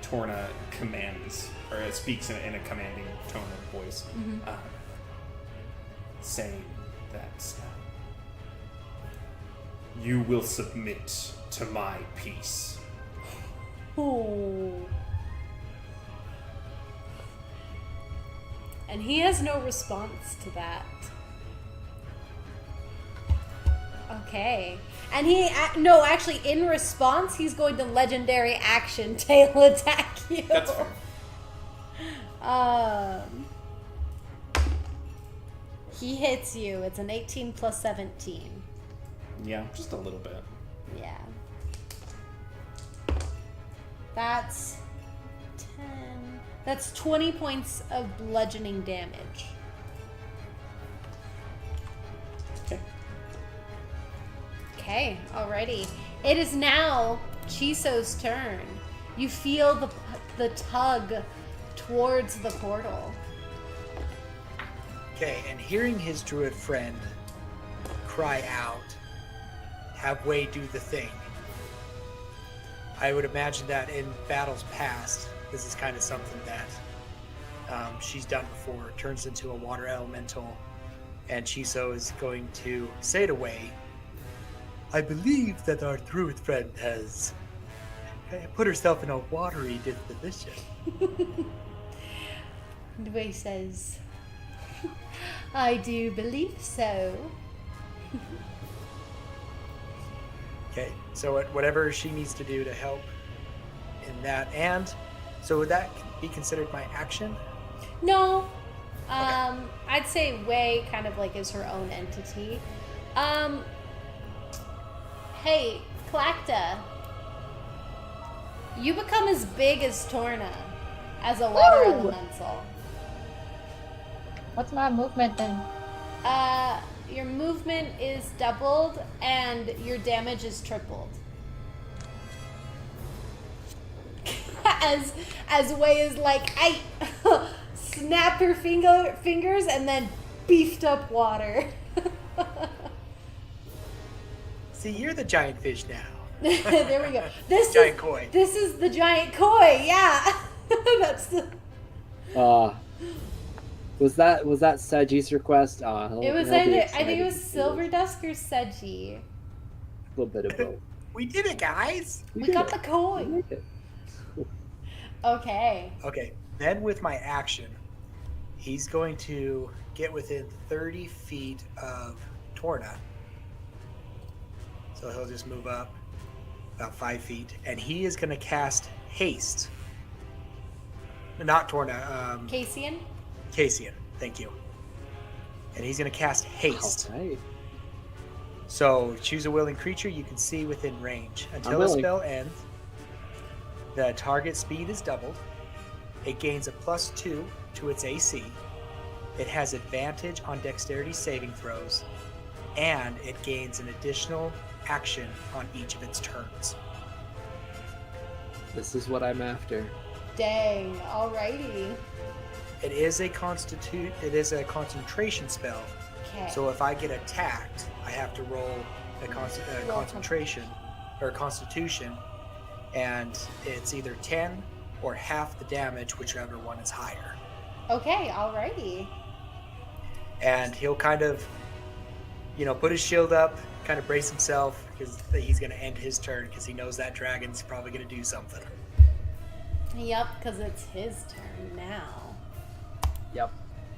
Torna commands, or speaks in a commanding tone of voice, saying that you will submit to my peace. Oh. And he has no response to that. Okay. And actually, in response, he's going to legendary action tail attack you. That's fair. He hits you. It's an 18 plus 17. Yeah, just a little bit. Yeah. That's 10. That's 20 points of bludgeoning damage. Okay. Okay, alrighty. It is now Chiso's turn. You feel the tug towards the portal. Okay, and hearing his druid friend cry out, have Wei do the thing. I would imagine that in battles past, this is kind of something that she's done before. It turns into a water elemental, and Chiso is going to say to Wei, I believe that our druid friend has put herself in a watery disposition. And Wei says, I do believe so. Okay, so whatever she needs to do to help in that, and so would that be considered my action? No. I'd say Wei kind of like is her own entity. Hey, Tlachtga. You become as big as Torna as a water Woo! elemental. What's my movement then? Your movement is doubled and your damage is tripled. as Wei is like, I snap her fingers and then beefed up water. See, you're the giant fish now. There we go. Giant koi. This is the giant koi. Yeah, that's the. Was that Saji's request? It was either, I think it was Silver Dusk or Seji. A little bit of both. We did it, guys. We got the koi. We did it. Okay. Okay, then with my action, he's going to get within 30 feet of Torna. So he'll just move up about 5 feet, and he is going to cast Haste. Not Torna, Caecian? Caecian, thank you. And he's going to cast Haste. All right. So choose a willing creature you can see within range. Until the willing. spell ends, the target speed is doubled. It gains a +2 to its AC. It has advantage on dexterity saving throws, and it gains an additional action on each of its turns. This is what I'm after. Dang. Alrighty. It is a concentration spell. Okay. So if I get attacked, I have to roll a concentration or constitution, and it's either 10 or half the damage, whichever one is higher. Okay. Alrighty. And he'll kind of, put his shield up, kind of brace himself, because he's going to end his turn, because he knows that dragon's probably going to do something. Yep, because it's his turn now. Yep.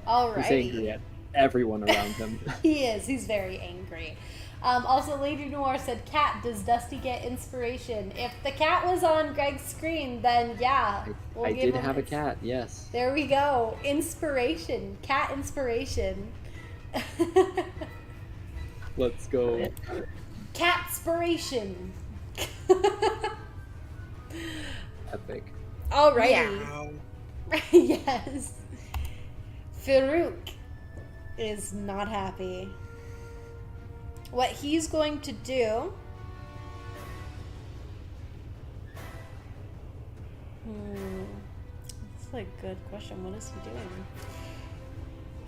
Alrighty. He's angry at everyone around him. He is. He's very angry. Also, Lady Noir said, Cat, does Dusty get inspiration? If the cat was on Greg's screen, then yeah. I did have a cat, yes. There we go. Inspiration. Cat inspiration. Let's go. Catspiration. Epic. Alrighty. Yes. Farouk is not happy. What he's going to do... That's a good question. What is he doing?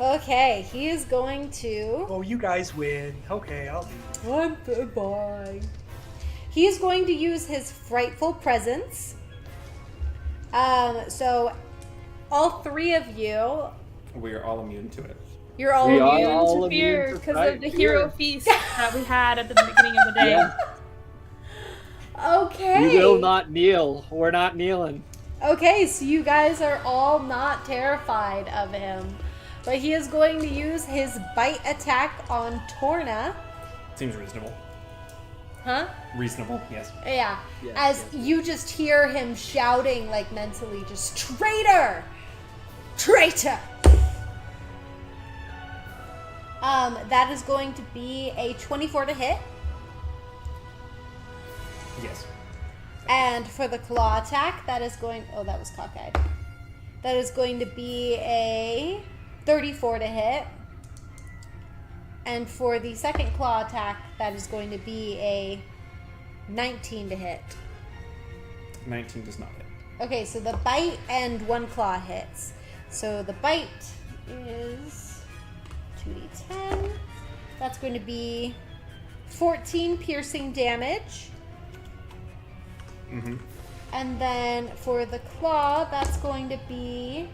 Okay, he is going to... Oh, you guys win. Okay, I'll do it. Bye. He's going to use his Frightful Presence So all three of you, We are all immune to it. you're all We are immune. all To fear immune to because fright, of the hero fear. feast that we had at the beginning of the day. Yeah. Okay. We will not kneel. We're not kneeling. Okay, so you guys are all not terrified of him. But he is going to use his bite attack on Torna. Seems reasonable. Huh? Reasonable, yes. Yeah. Yes, As yes. you just hear him shouting, like mentally, just traitor! Traitor! That is going to be a 24 to hit. Yes. And for the claw attack, that is going... Oh, that was cockeyed. That is going to be a 34 to hit. And for the second claw attack, that is going to be a 19 to hit. 19 does not hit. Okay, so the bite and one claw hits. So the bite is 2d10. That's going to be 14 piercing damage. Mm-hmm. And then for the claw, that's going to be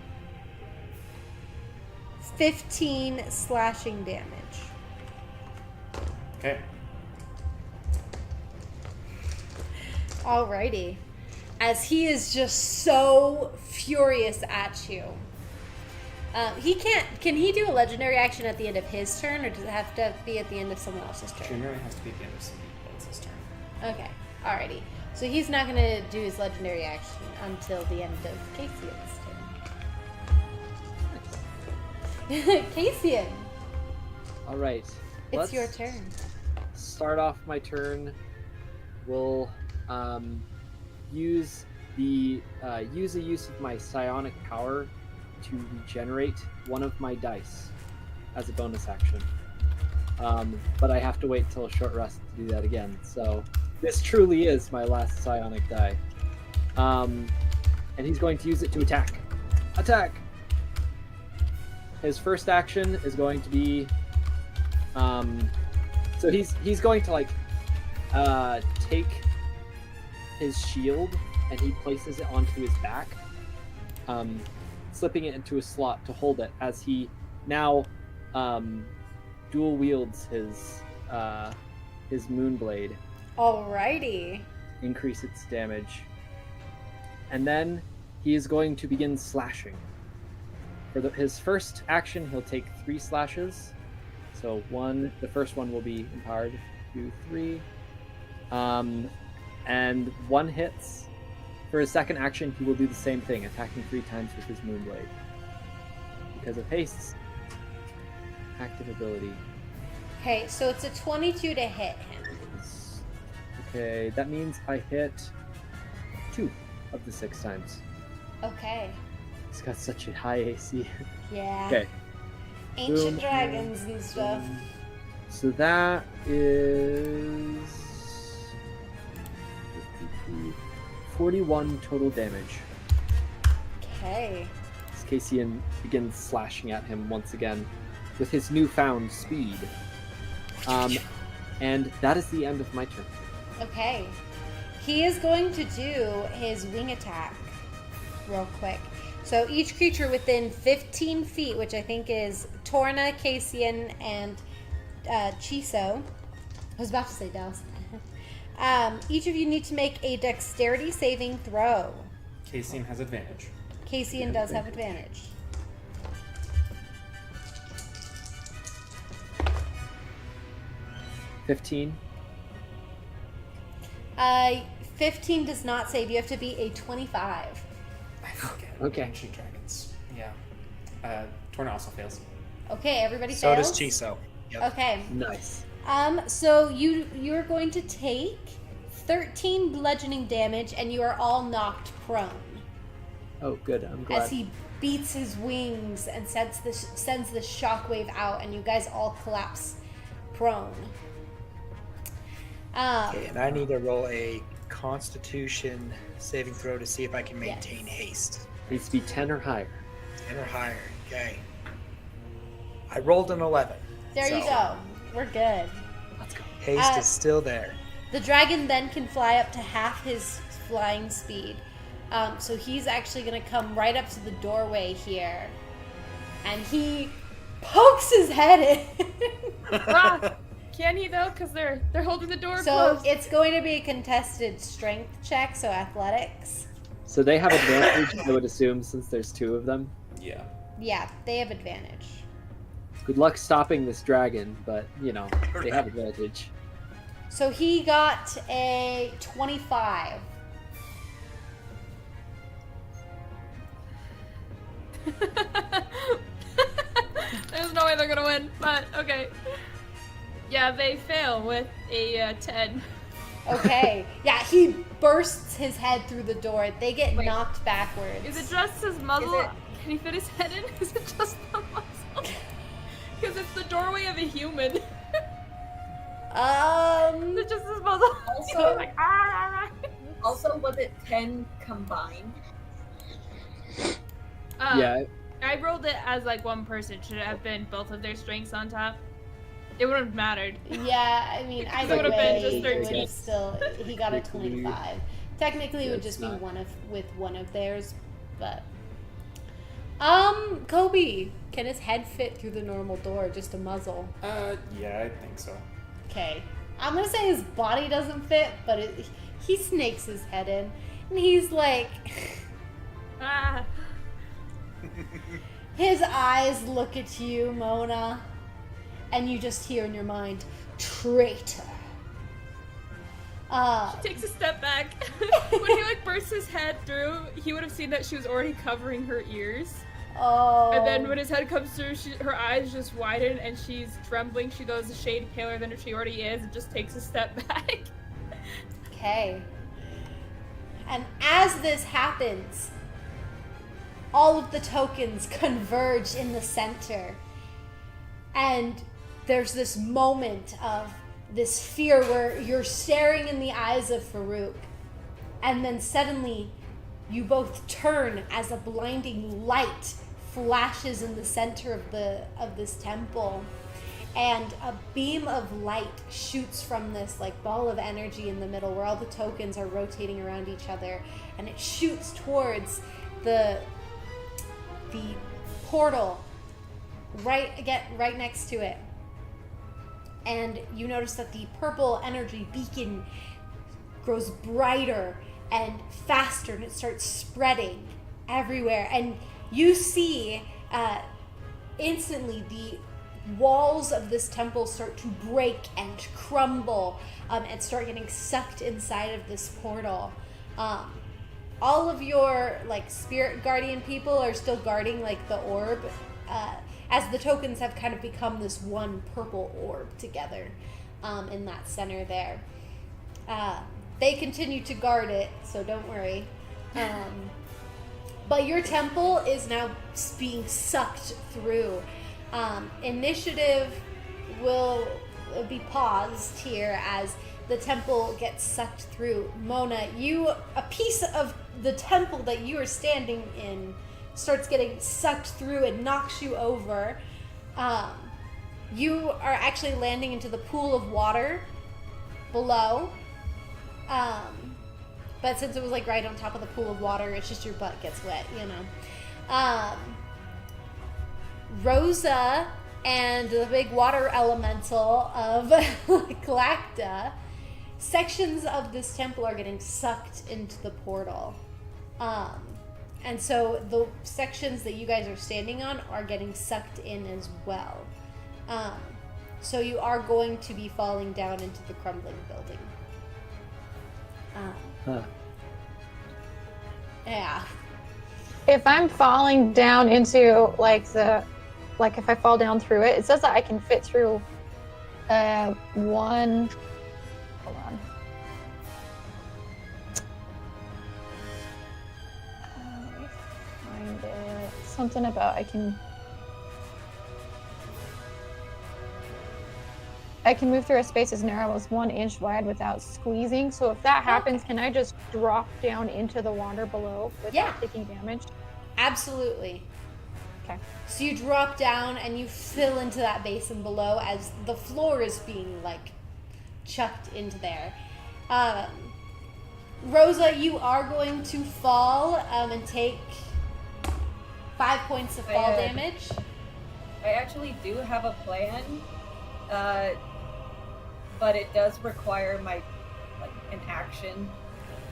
15 slashing damage. Okay. Alrighty. As he is just so furious at you. He can't. Can he do a legendary action at the end of his turn, or does it have to be at the end of someone else's turn? Generally has to be at the end of somebody else's turn. Okay. Alrighty. So he's not going to do his legendary action until the end of Caecian's turn. Caecian, All right. it's your turn. Start off my turn. We'll use a use of my psionic power to regenerate one of my dice as a bonus action. But I have to wait till a short rest to do that again. So this truly is my last psionic die. And he's going to use it to attack. Attack! His first action is going to be so he's going to like take his shield and he places it onto his back, slipping it into a slot to hold it as he now dual wields his moonblade, Alrighty. increase its damage, and then he is going to begin slashing. For his first action, he'll take 3 slashes. So the first one will be empowered. 2, 3. And 1 hits. For his second action, he will do the same thing, attacking 3 times with his Moonblade. Because of haste's active ability. Okay, so it's a 22 to hit him. Okay, that means I hit 2 of the 6 times. Okay. He's got such a high AC. Yeah. Okay. Ancient Boom. dragons and stuff. So that is 41 total damage. Okay. As Caecian begins slashing at him once again with his newfound speed. And that is the end of my turn. Okay. He is going to do his wing attack real quick. So each creature within 15 feet, which I think is Torna, Caecian, and Chiso. I was about to say Dallas. Each of you need to make a dexterity saving throw. Caecian has advantage. Caecian does have advantage. $15. 15 does not save. You have to be a 25. I forget. Okay. Ancient dragons. Yeah. Torna also fails. Okay, everybody So fails? does Chiso. Yep. Okay. Nice. So you're going to take 13 bludgeoning damage, and you are all knocked prone Oh, good. I'm glad. as he beats his wings and sends the shockwave out, and you guys all collapse prone. Okay, and I need to roll a Constitution saving throw to see if I can maintain Yes. haste. Needs to be 10 or higher. 10 or higher. Okay. I rolled an 11. There you so go. We're good. Let's go. Haste is still there. The dragon then can fly up to half his flying speed. So he's actually going to come right up to the doorway here. And he pokes his head in. Can he though? Because they're holding the door So closed. it's going to be a contested strength check, so athletics. So they have advantage, I would assume, since there's 2 of them. Yeah. Yeah, they have advantage. Good luck stopping this dragon, but, you know, they have advantage. So he got a 25. There's no way they're gonna win, but okay. Yeah, they fail with a 10. Okay. Yeah, he bursts his head through the door. They get Wait. knocked backwards. Is it just his muzzle? Is it- Can he fit his head in? Is it just the muzzle? Because it's the doorway of a human. Is it just his muzzle? Also- He's like, ah. Also, was it 10 combined? Yeah, I rolled it as like one person. Should it have been both of their strengths on top? It wouldn't have mattered. Yeah, I mean, either It would've been way, just it 13. would still. He got a 25. Technically, it would Yeah, just it's be not. one of theirs, but. Kobe, can his head fit through the normal door? Just a muzzle. Yeah, I think so. Okay. I'm gonna say his body doesn't fit, but he snakes his head in, and he's like. Ah. His eyes look at you, Mona, and you just hear in your mind, traitor. Takes a step back. When he like bursts his head through, he would have seen that she was already covering her ears. Oh. And then when his head comes through, her eyes just widen and she's trembling. She goes a shade paler than she already is and just takes a step back. Okay. And as this happens, all of the tokens converge in the center. And there's this moment of this fear where you're staring in the eyes of Farouk. And then suddenly you both turn as a blinding light flashes in the center of this temple. And a beam of light shoots from this like ball of energy in the middle where all the tokens are rotating around each other, and it shoots towards the portal right next to it. And you notice that the purple energy beacon grows brighter and faster, and it starts spreading everywhere. And you see instantly the walls of this temple start to break and crumble and start getting sucked inside of this portal. All of your like spirit guardian people are still guarding like the orb, as the tokens have kind of become this one purple orb together in that center there. They continue to guard it, so don't worry. But your temple is now being sucked through. Initiative will be paused here as the temple gets sucked through. Mona, a piece of the temple that you are standing in starts getting sucked through and knocks you over. You are actually landing into the pool of water below. But since it was like right on top of the pool of water, it's just your butt gets wet, you know. Rosa and the big water elemental of Tlachtga, sections of this temple are getting sucked into the portal. And so the sections that you guys are standing on are getting sucked in as well. So you are going to be falling down into the crumbling building. Yeah. If I'm falling down into if I fall down through it, it says that I can fit through one. Hold on. Let me find it. Something about I can move through a space as narrow as 1 inch wide without squeezing. So if that happens, can I just drop down into the water below without taking damage? Absolutely. Okay. So you drop down and you fill into that basin below as the floor is being like chucked into there. Rosa, you are going to fall and take 5 points of fall damage. I actually do have a plan, but it does require an action.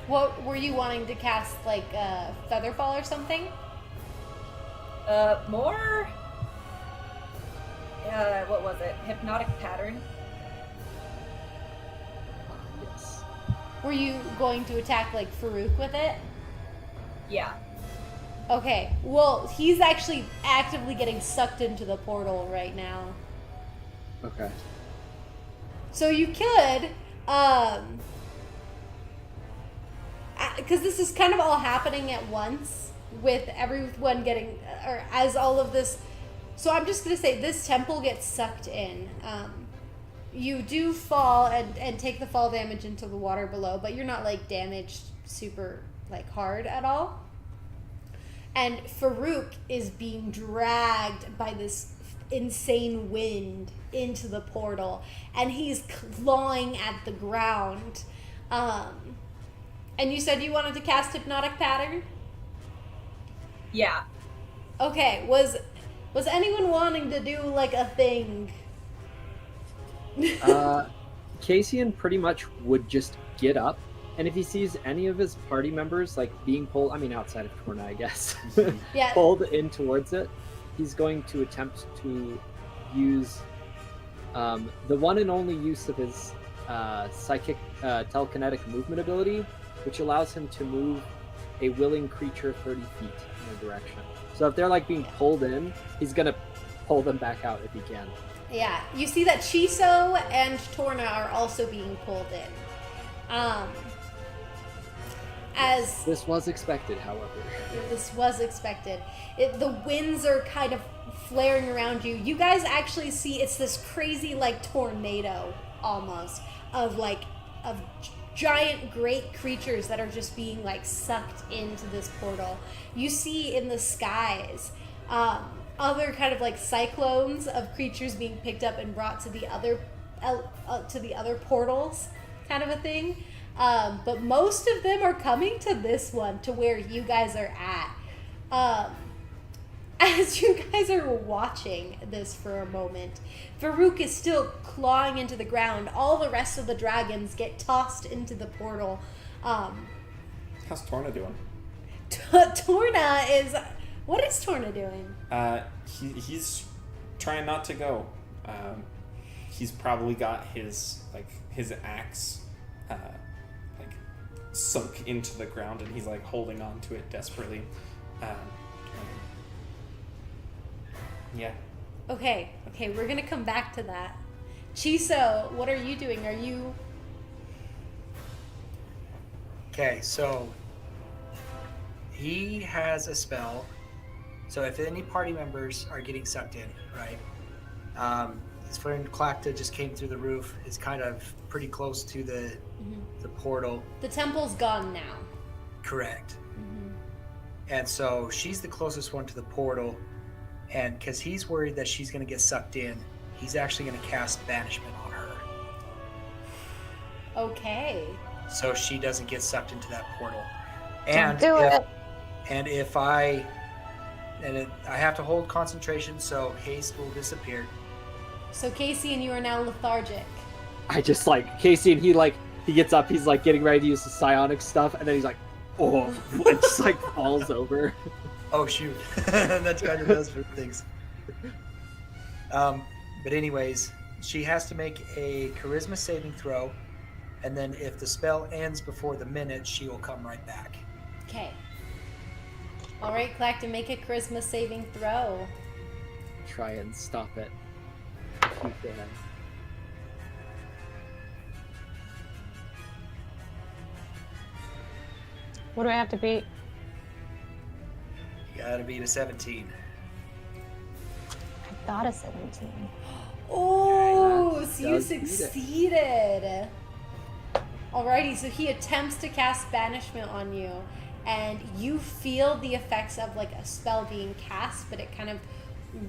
What were you wanting to cast, like Featherfall or something? More. What was it? Hypnotic pattern. Yes. Were you going to attack like Farouk with it? Yeah. Okay. Well, he's actually actively getting sucked into the portal right now. Okay. So you could, because this is kind of all happening at once with everyone getting, or as all of this. So I'm just gonna say this temple gets sucked in. You do fall and take the fall damage into the water below, but you're not like damaged super like hard at all. And Farouk is being dragged by this insane wind into the portal, and he's clawing at the ground. And you said you wanted to cast Hypnotic Pattern? Yeah. Okay, was anyone wanting to do like a thing? Caecian pretty much would just get up, and if he sees any of his party members like being pulled, I mean outside of Torna, I guess, Yeah. pulled in towards it, he's going to attempt to use the one and only use of his psychic telekinetic movement ability, which allows him to move a willing creature 30 feet in a direction. So if they're like being pulled in, he's gonna pull them back out if he can. Yeah, you see that Chiso and Torna are also being pulled in. As This was expected, however. this was expected, the winds are kind of flaring around you. You guys actually see it's this crazy like tornado almost of giant great creatures that are just being like sucked into this portal. You see in the skies other kind of like cyclones of creatures being picked up and brought to the other portals, kind of a thing. But most of them are coming to this one, to where you guys are at. As you guys are watching this for a moment, Farouk is still clawing into the ground. All the rest of the dragons get tossed into the portal. How's Torna doing? Torna is... What is Torna doing? He's trying not to go. He's probably got his axe sunk into the ground, and he's like holding on to it desperately. Yeah. Okay, we're gonna come back to that. Chiso, what are you doing? Are you... Okay, so he has a spell. So if any party members are getting sucked in, right? His friend Tlachtga just came through the roof. It's kind of pretty close to the portal. The temple's gone now. Correct. Mm-hmm. And so she's the closest one to the portal. And because he's worried that she's going to get sucked in, he's actually going to cast banishment on her. Okay. So she doesn't get sucked into that portal. Don't do it. And if I have to hold concentration, so haste will disappear. So Caecian, you are now lethargic. I just like Caecian, he gets up, he's like getting ready to use the psionic stuff, and then he's like, oh, and just like falls over. Oh shoot, that kind of does for things. But anyways, she has to make a charisma saving throw, and then if the spell ends before the minute, she will come right back. Okay. All right, Tlachtga, make a charisma saving throw. Try and stop it. If you can. What do I have to beat? You gotta beat a 17. I got a 17. Oh, That so you does beat it. succeeded. Alrighty, so he attempts to cast banishment on you, and you feel the effects of like a spell being cast, but it kind of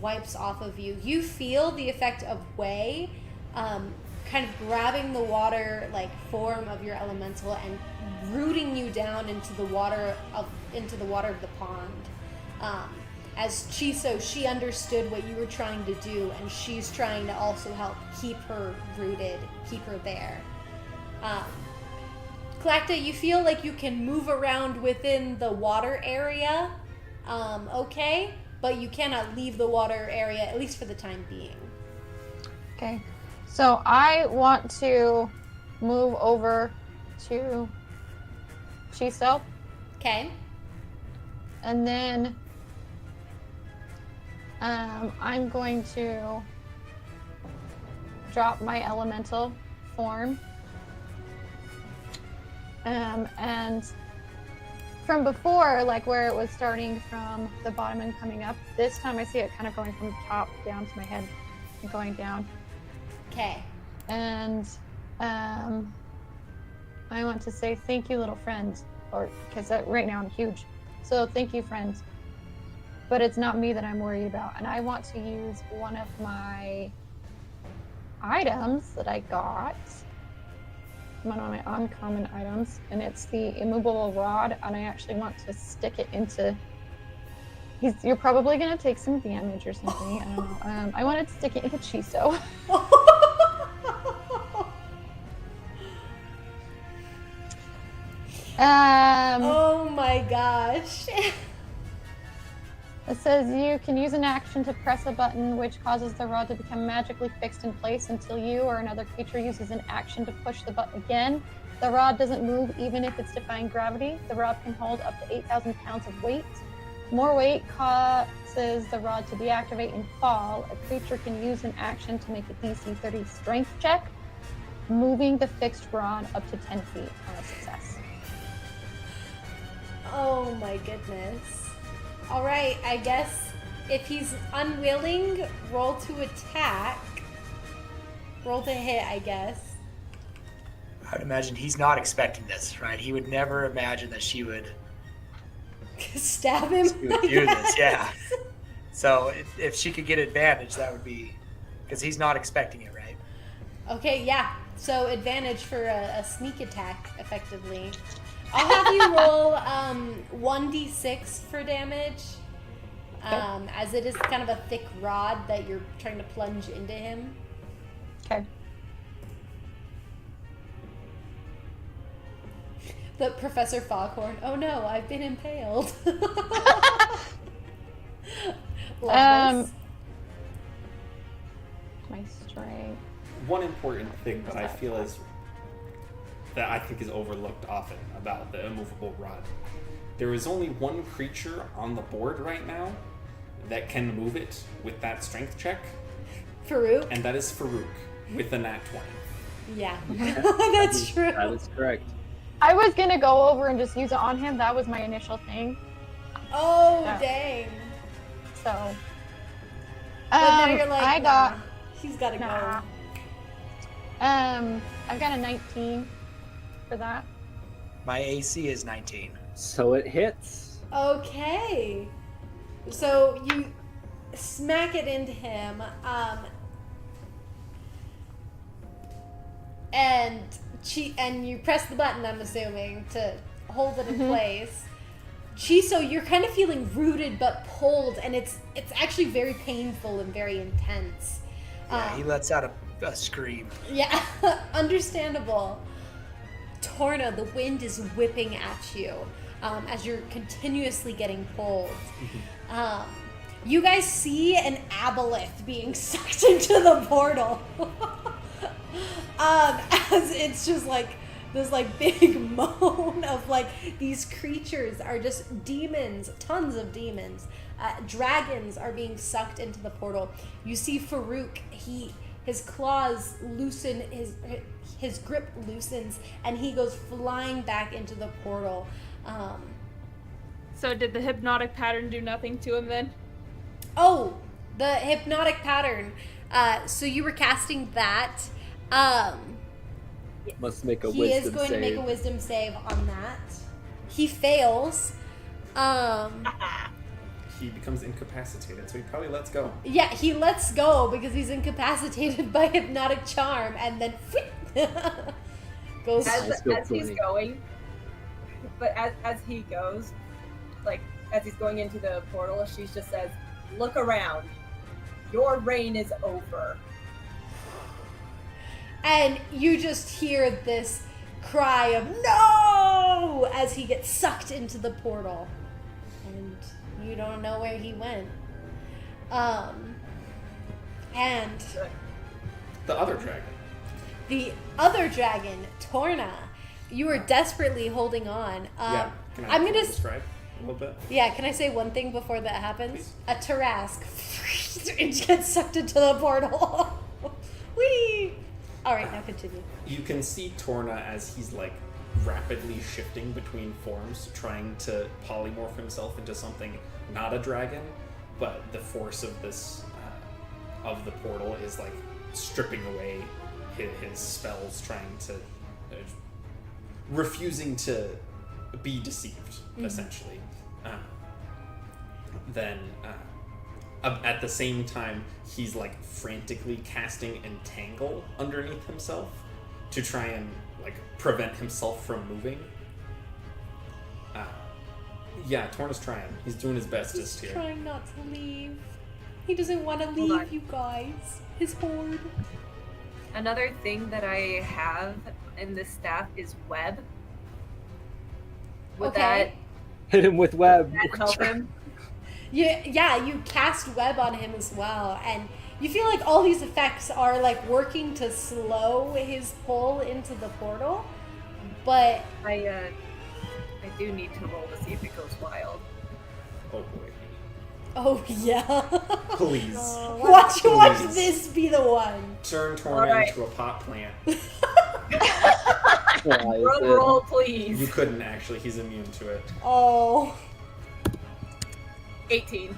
wipes off of you. You feel the effect of Wei kind of grabbing the water like form of your elemental and rooting you down into the water of the pond. As Chiso, she understood what you were trying to do, and she's trying to also help keep her rooted, keep her there. Tlachtga, you feel like you can move around within the water area, okay, but you cannot leave the water area, at least for the time being. Okay, so I want to move over to Chiso, Okay. and then I'm going to drop my elemental form. And from before, like where it was starting from the bottom and coming up, this time I see it kind of going from the top down to my head and going down. Okay. And I want to say thank you, little friend, or because right now I'm huge. So thank you, friends. But it's not me that I'm worried about. And I want to use one of my items that I got. One of my uncommon items, and it's the immovable rod, and I actually want to stick it into... You're probably going to take some damage or something. I don't know. I wanted to stick it into Chiso. Oh my gosh. It says you can use an action to press a button which causes the rod to become magically fixed in place until you or another creature uses an action to push the button again. The rod doesn't move even if it's defying gravity. The rod can hold up to 8,000 pounds of weight. More weight causes the rod to deactivate and fall. A creature can use an action to make a DC 30 strength check, moving the fixed rod up to 10 feet on a success. Oh my goodness. All right, I guess if he's unwilling, roll to attack. Roll to hit, I guess. I would imagine he's not expecting this, right? He would never imagine that she would Stab him. do this, yeah. So if she could get advantage, that would be... Because he's not expecting it, right? Okay, yeah. So advantage for a sneak attack, effectively. I'll have you roll 1d6 for damage, as it is kind of a thick rod that you're trying to plunge into him. Okay. The Professor Foghorn. Oh no, I've been impaled. Love this. My strength. One important thing that I feel is that I think is overlooked often about the immovable rod. There is only one creature on the board right now that can move it with that strength check, Farouk? and that is Farouk with the nat 20. Yeah, Yeah, that's true. That is correct. I was gonna go over and just use it on him. That was my initial thing. Oh, Yeah. dang. So. But now you're like, I got. nah, he's gotta Nah. go. I've got a 19 for that. My AC is 19. So it hits. Okay. So you smack it into him, and you press the button, I'm assuming, to hold it in place. Chiso, you're kind of feeling rooted but pulled, and it's actually very painful and very intense. Yeah, he lets out a scream. Yeah, understandable. Torna, the wind is whipping at you as you're continuously getting pulled. You guys see an aboleth being sucked into the portal. As it's just like this like big moan of like these creatures are just demons, tons of demons. Dragons are being sucked into the portal. You see Farouk, his claws loosen, his grip loosens, and he goes flying back into the portal. So did the hypnotic pattern do nothing to him then? Oh, the hypnotic pattern. So you were casting that. Must make a He wisdom is going save. to make a wisdom save on that. He fails. He becomes incapacitated, so he probably lets go. Yeah, he lets go because he's incapacitated by hypnotic charm, and then goes. As Let's go he's 20. going, but as he goes, like as he's going into the portal, she just says, "Look around. Your reign is over." And you just hear this cry of no as he gets sucked into the portal. And you don't know where he went. And The other dragon. the other dragon, Torna, you are desperately holding on. Yeah. Can I'm gonna describe a little bit? Yeah, can I say one thing before that happens? Please. A Tarask and gets sucked into the portal. Whee! Alright, now continue. You can see Torna as he's like rapidly shifting between forms, trying to polymorph himself into something not a dragon, but the force of this of the portal is like stripping away his spells, trying to refusing to be deceived, essentially. Then at the same time, he's like frantically casting Entangle underneath himself to try and like prevent himself from moving. Yeah, Torna's trying. He's doing his bestest He's here. trying not to leave. He doesn't want to on. leave, you guys. His horde. Another thing that I have in this staff is web. Would Okay. Hit him with web. that help him? Yeah, you cast web on him as well, and you feel like all these effects are like working to slow his pull into the portal, but I do need to roll to see if it goes wild. Oh boy. oh yeah. Please. watch Please. this be the one. Turn Torna Alright. into a pot plant. Roll, please. You couldn't actually, he's immune to it. Oh, 18.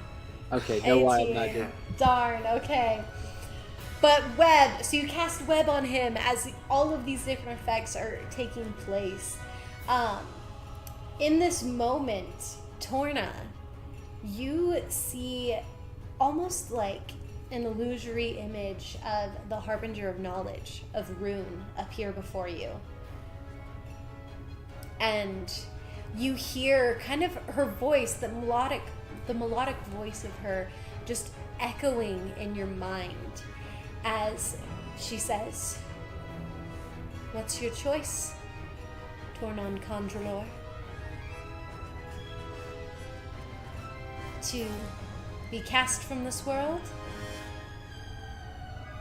Okay, no wild 18. magic. Darn, okay. But web, so you cast web on him as all of these different effects are taking place. In this moment, Torna, you see almost like an illusory image of the Harbinger of Knowledge of Rune appear before you. And you hear kind of her voice, the melodic voice of her just echoing in your mind as she says, "What's your choice, Tornon Condralor? To be cast from this world,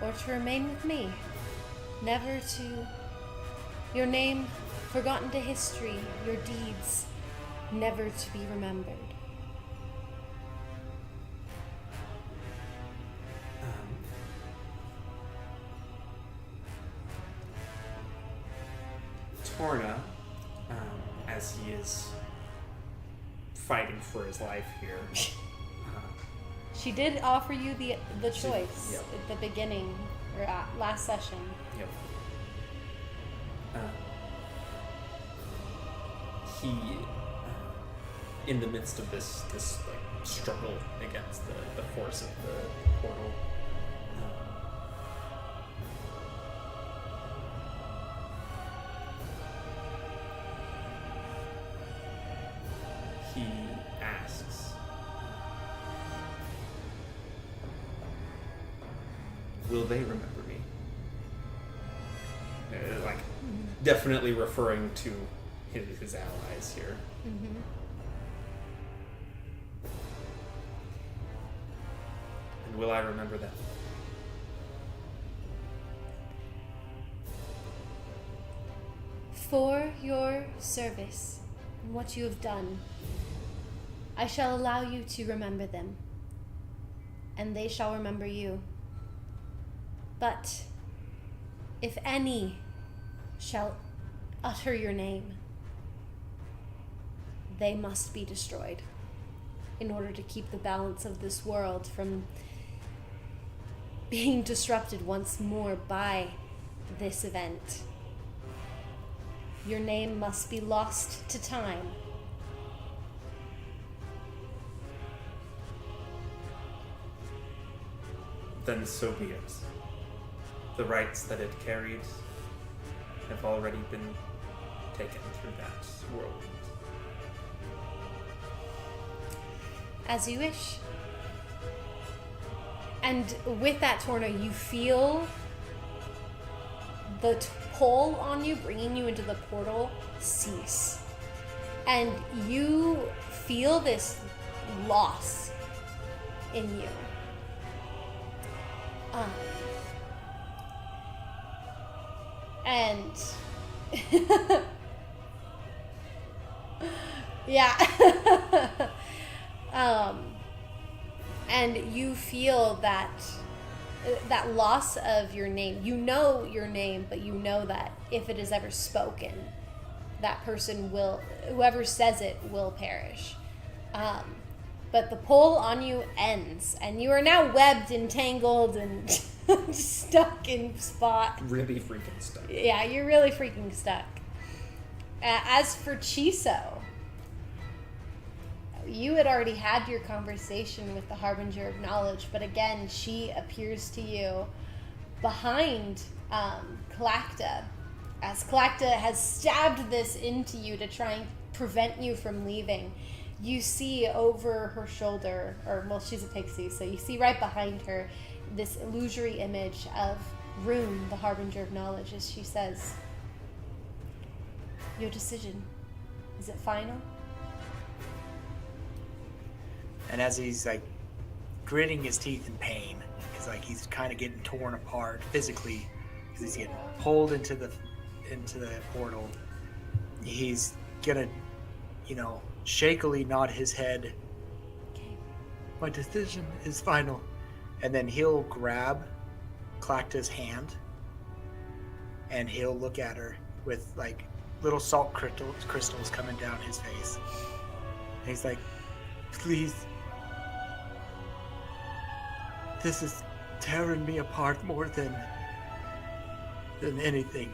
or to remain with me, never to your name forgotten to history, your deeds never to be remembered?" Torna, as he is fighting for his life here, She did offer you the choice Yep. at the beginning or last session. Yep. He, in the midst of this like struggle against the force of the portal, he asks, "Will they remember me?" Like, definitely referring to his allies here. Mm-hmm. And will I remember them? For your service and what you have done, I shall allow you to remember them, and they shall remember you. But if any shall utter your name, they must be destroyed in order to keep the balance of this world from being disrupted once more by this event. Your name must be lost to time. Then so be it. The rights that it carried have already been taken through that whirlwind. As you wish. And with that, Torna, you feel the pull on you, bringing you into the portal, cease. And you feel this loss in you. And yeah. And you feel that loss of your name. You know your name, but you know that if it is ever spoken, that person will, whoever says it will perish. But the pull on you ends, and you are now webbed, entangled, and stuck in spot. Really freaking stuck. Yeah, you're really freaking stuck. As for Chiso, you had already had your conversation with the Harbinger of Knowledge, but again, she appears to you behind Tlachtga, as Tlachtga has stabbed this into you to try and prevent you from leaving. You see over her shoulder, or well, she's a pixie, so you see right behind her this illusory image of Rune, the Harbinger of Knowledge, as she says, "Your decision, is it final?" And as he's like gritting his teeth in pain, it's like he's kind of getting torn apart physically because he's getting pulled into the portal. He's gonna, shakily nod his head. Okay. My decision is final. And then he'll grab Tlachtga's hand and he'll look at her with like little salt crystals coming down his face. And he's like, please. This is tearing me apart more than anything.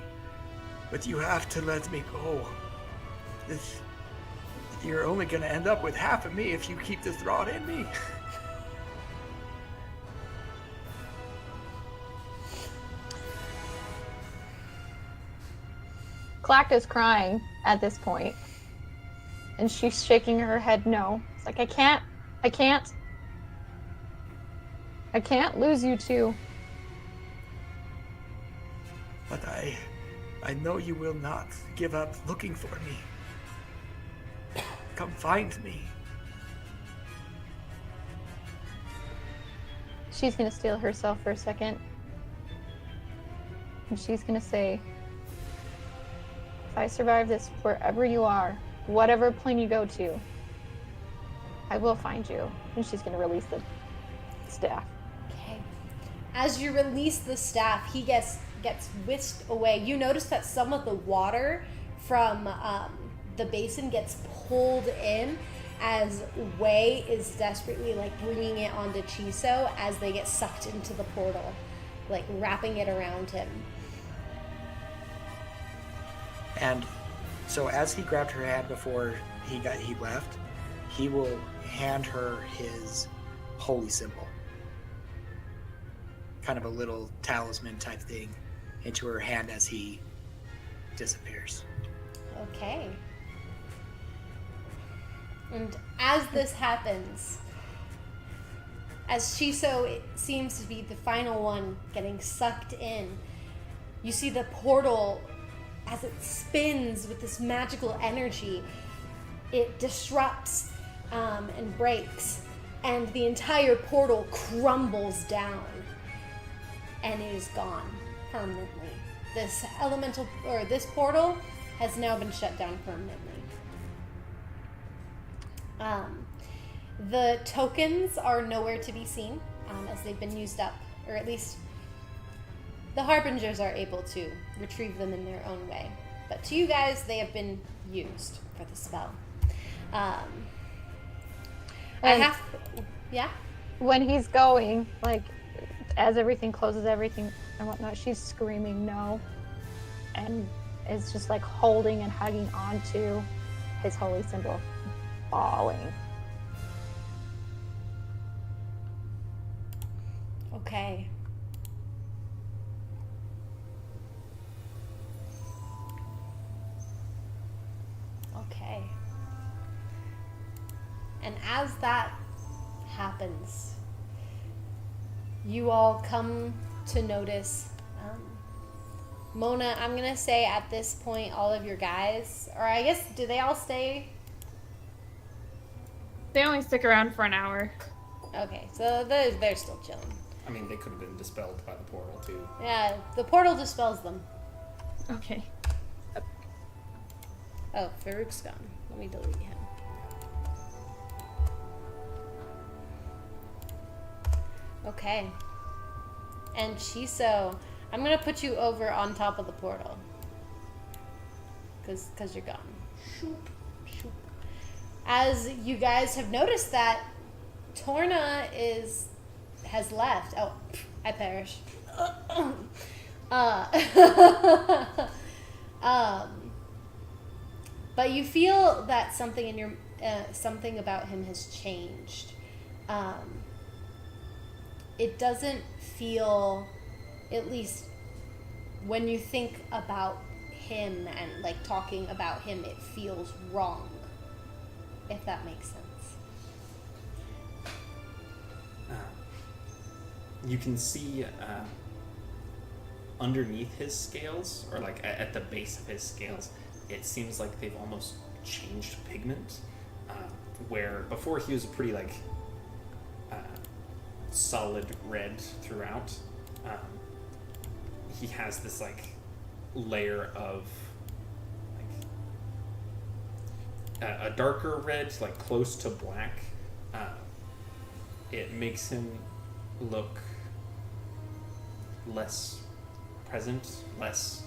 But you have to let me go. You're only going to end up with half of me if you keep this rod in me. Tlachtga's crying at this point, and she's shaking her head no. It's like, I can't lose you two. But I know you will not give up looking for me. Come find me. She's gonna steel herself for a second, and she's gonna say, if I survive this, wherever you are, whatever plane you go to, I will find you. And she's gonna release the staff. Okay. As you release the staff, he gets whisked away. You notice that some of the water from the basin gets pulled in as Wei is desperately like bringing it onto Chiso as they get sucked into the portal, like wrapping it around him. And so as he grabbed her hand before he left, he will hand her his holy symbol. Kind of a little talisman type thing into her hand as he disappears. Okay. And as this happens, as Chiso seems to be the final one getting sucked in, you see the portal, as it spins with this magical energy, it disrupts and breaks, and the entire portal crumbles down, and it is gone permanently. This this portal has now been shut down permanently. The tokens are nowhere to be seen, as they've been used up, or at least the Harbingers are able to retrieve them in their own way. But to you guys, they have been used for the spell. When he's going, like, as everything closes, everything and whatnot, she's screaming no, and is just like holding and hugging onto his holy symbol, bawling. Okay. Okay. And as that happens. You all come to notice. Mona, I'm gonna say at this point, all of your guys, or I guess, do they all stay? They only stick around for an hour. Okay, so they're still chilling. I mean, they could have been dispelled by the portal too. Yeah, the portal dispels them. Okay. Oh, Farouk's gone. Let me delete him. Okay. And Chiso, I'm gonna put you over on top of the portal. Cause you're gone. Shoop, shoop. As you guys have noticed that Torna has left. Oh, I perish. But you feel that something in your something about him has changed. It doesn't feel, at least when you think about him and like talking about him, it feels wrong. If that makes sense. You can see underneath his scales, or like at the base of his scales, it seems like they've almost changed pigment. Where before he was a pretty like solid red throughout, he has this like layer of like a darker red, like close to black. It makes him look less present, less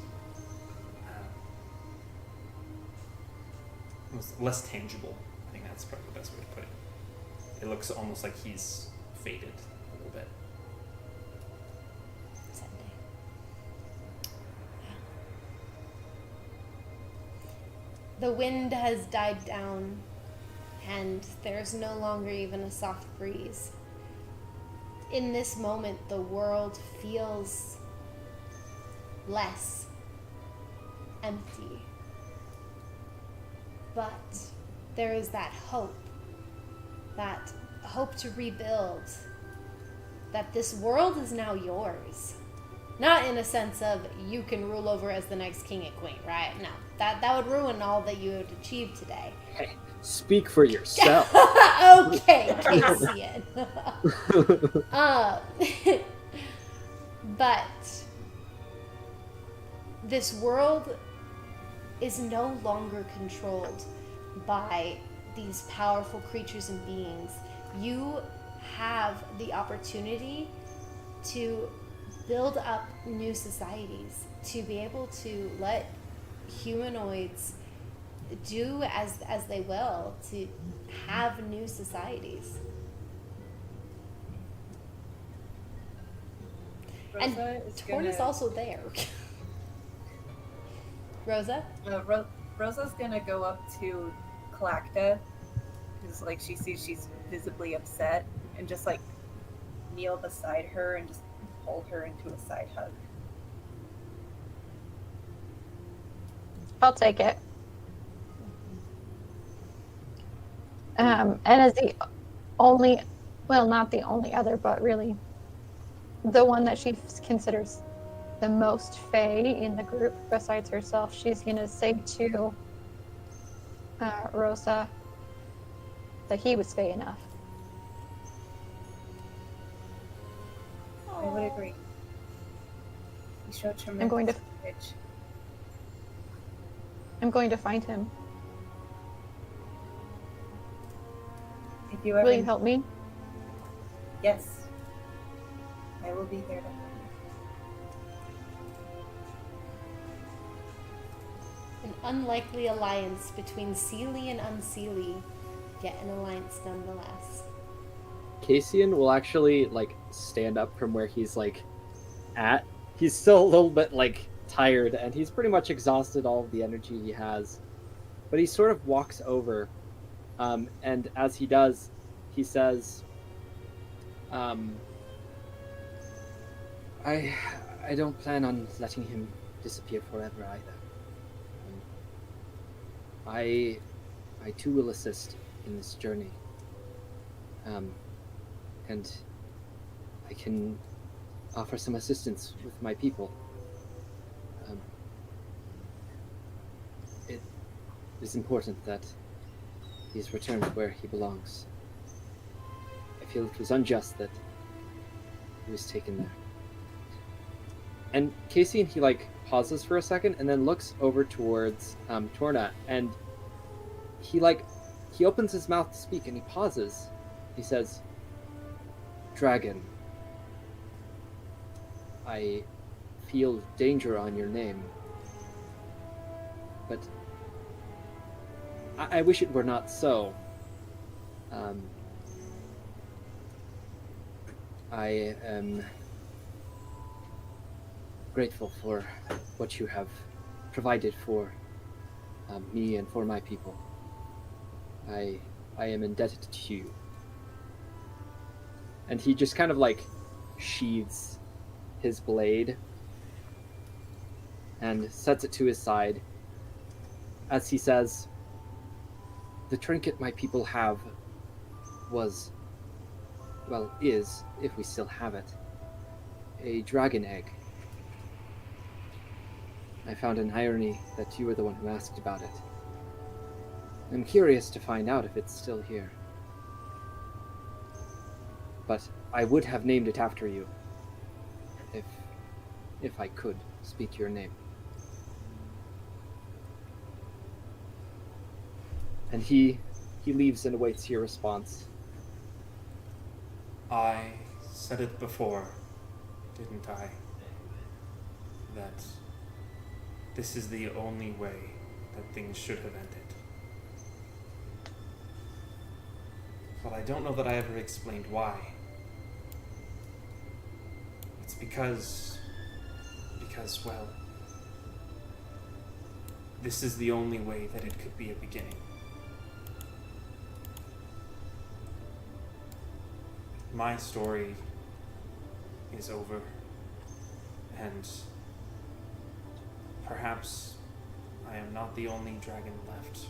tangible. I think that's probably the best way to put it. It looks almost like he's faded a little bit. The wind has died down, and there's no longer even a soft breeze. In this moment, the world feels less empty. But there is that hope to rebuild, that this world is now yours. Not in a sense of you can rule over as the next king and queen, right? No, that would ruin all that you had achieved today. Hey, speak for yourself. Okay, Caecian. But this world is no longer controlled by these powerful creatures and beings. You have the opportunity to build up new societies, to be able to let humanoids do as they will, to have new societies. Rosa is Torna's also there. Rosa? Rosa's gonna go up to Tlachtga, because like she sees she's visibly upset, and just like kneel beside her and just hold her into a side hug. I'll take it. And as the only, well, not the only other, but really the one that she considers the most Fae in the group besides herself, she's going to say to Rosa that he was Fae enough. I would agree. He showed tremendous I'm going to courage. I'm going to find him. If you ever Will you help me? Yes. I will be there to help you. An unlikely alliance between Seelie and Unseelie, yet an alliance nonetheless. Caecian will actually like stand up from where he's like at. He's still a little bit like tired, and he's pretty much exhausted all of the energy he has. But he sort of walks over, and as he does, he says, I don't plan on letting him disappear forever either. I too will assist in this journey. and I can offer some assistance with my people. It is important that he's returned where he belongs. I feel it was unjust that he was taken there. And Caecian, he pauses for a second and then looks over towards Torna, and he opens his mouth to speak and he pauses. He says, "Dragon, I feel danger on your name, but I wish it were not so. I am grateful for what you have provided for me and for my people. I am indebted to you." And he just kind of sheathes his blade and sets it to his side as he says, "The trinket my people have is, if we still have it, a dragon egg. I found an irony that you were the one who asked about it. I'm curious to find out if it's still here. But I would have named it after you, if I could speak your name." And he leaves and awaits your response. I said it before, didn't I? That this is the only way that things should have ended. But I don't know that I ever explained why. It's because, well, this is the only way that it could be a beginning. My story is over, and perhaps I am not the only dragon left.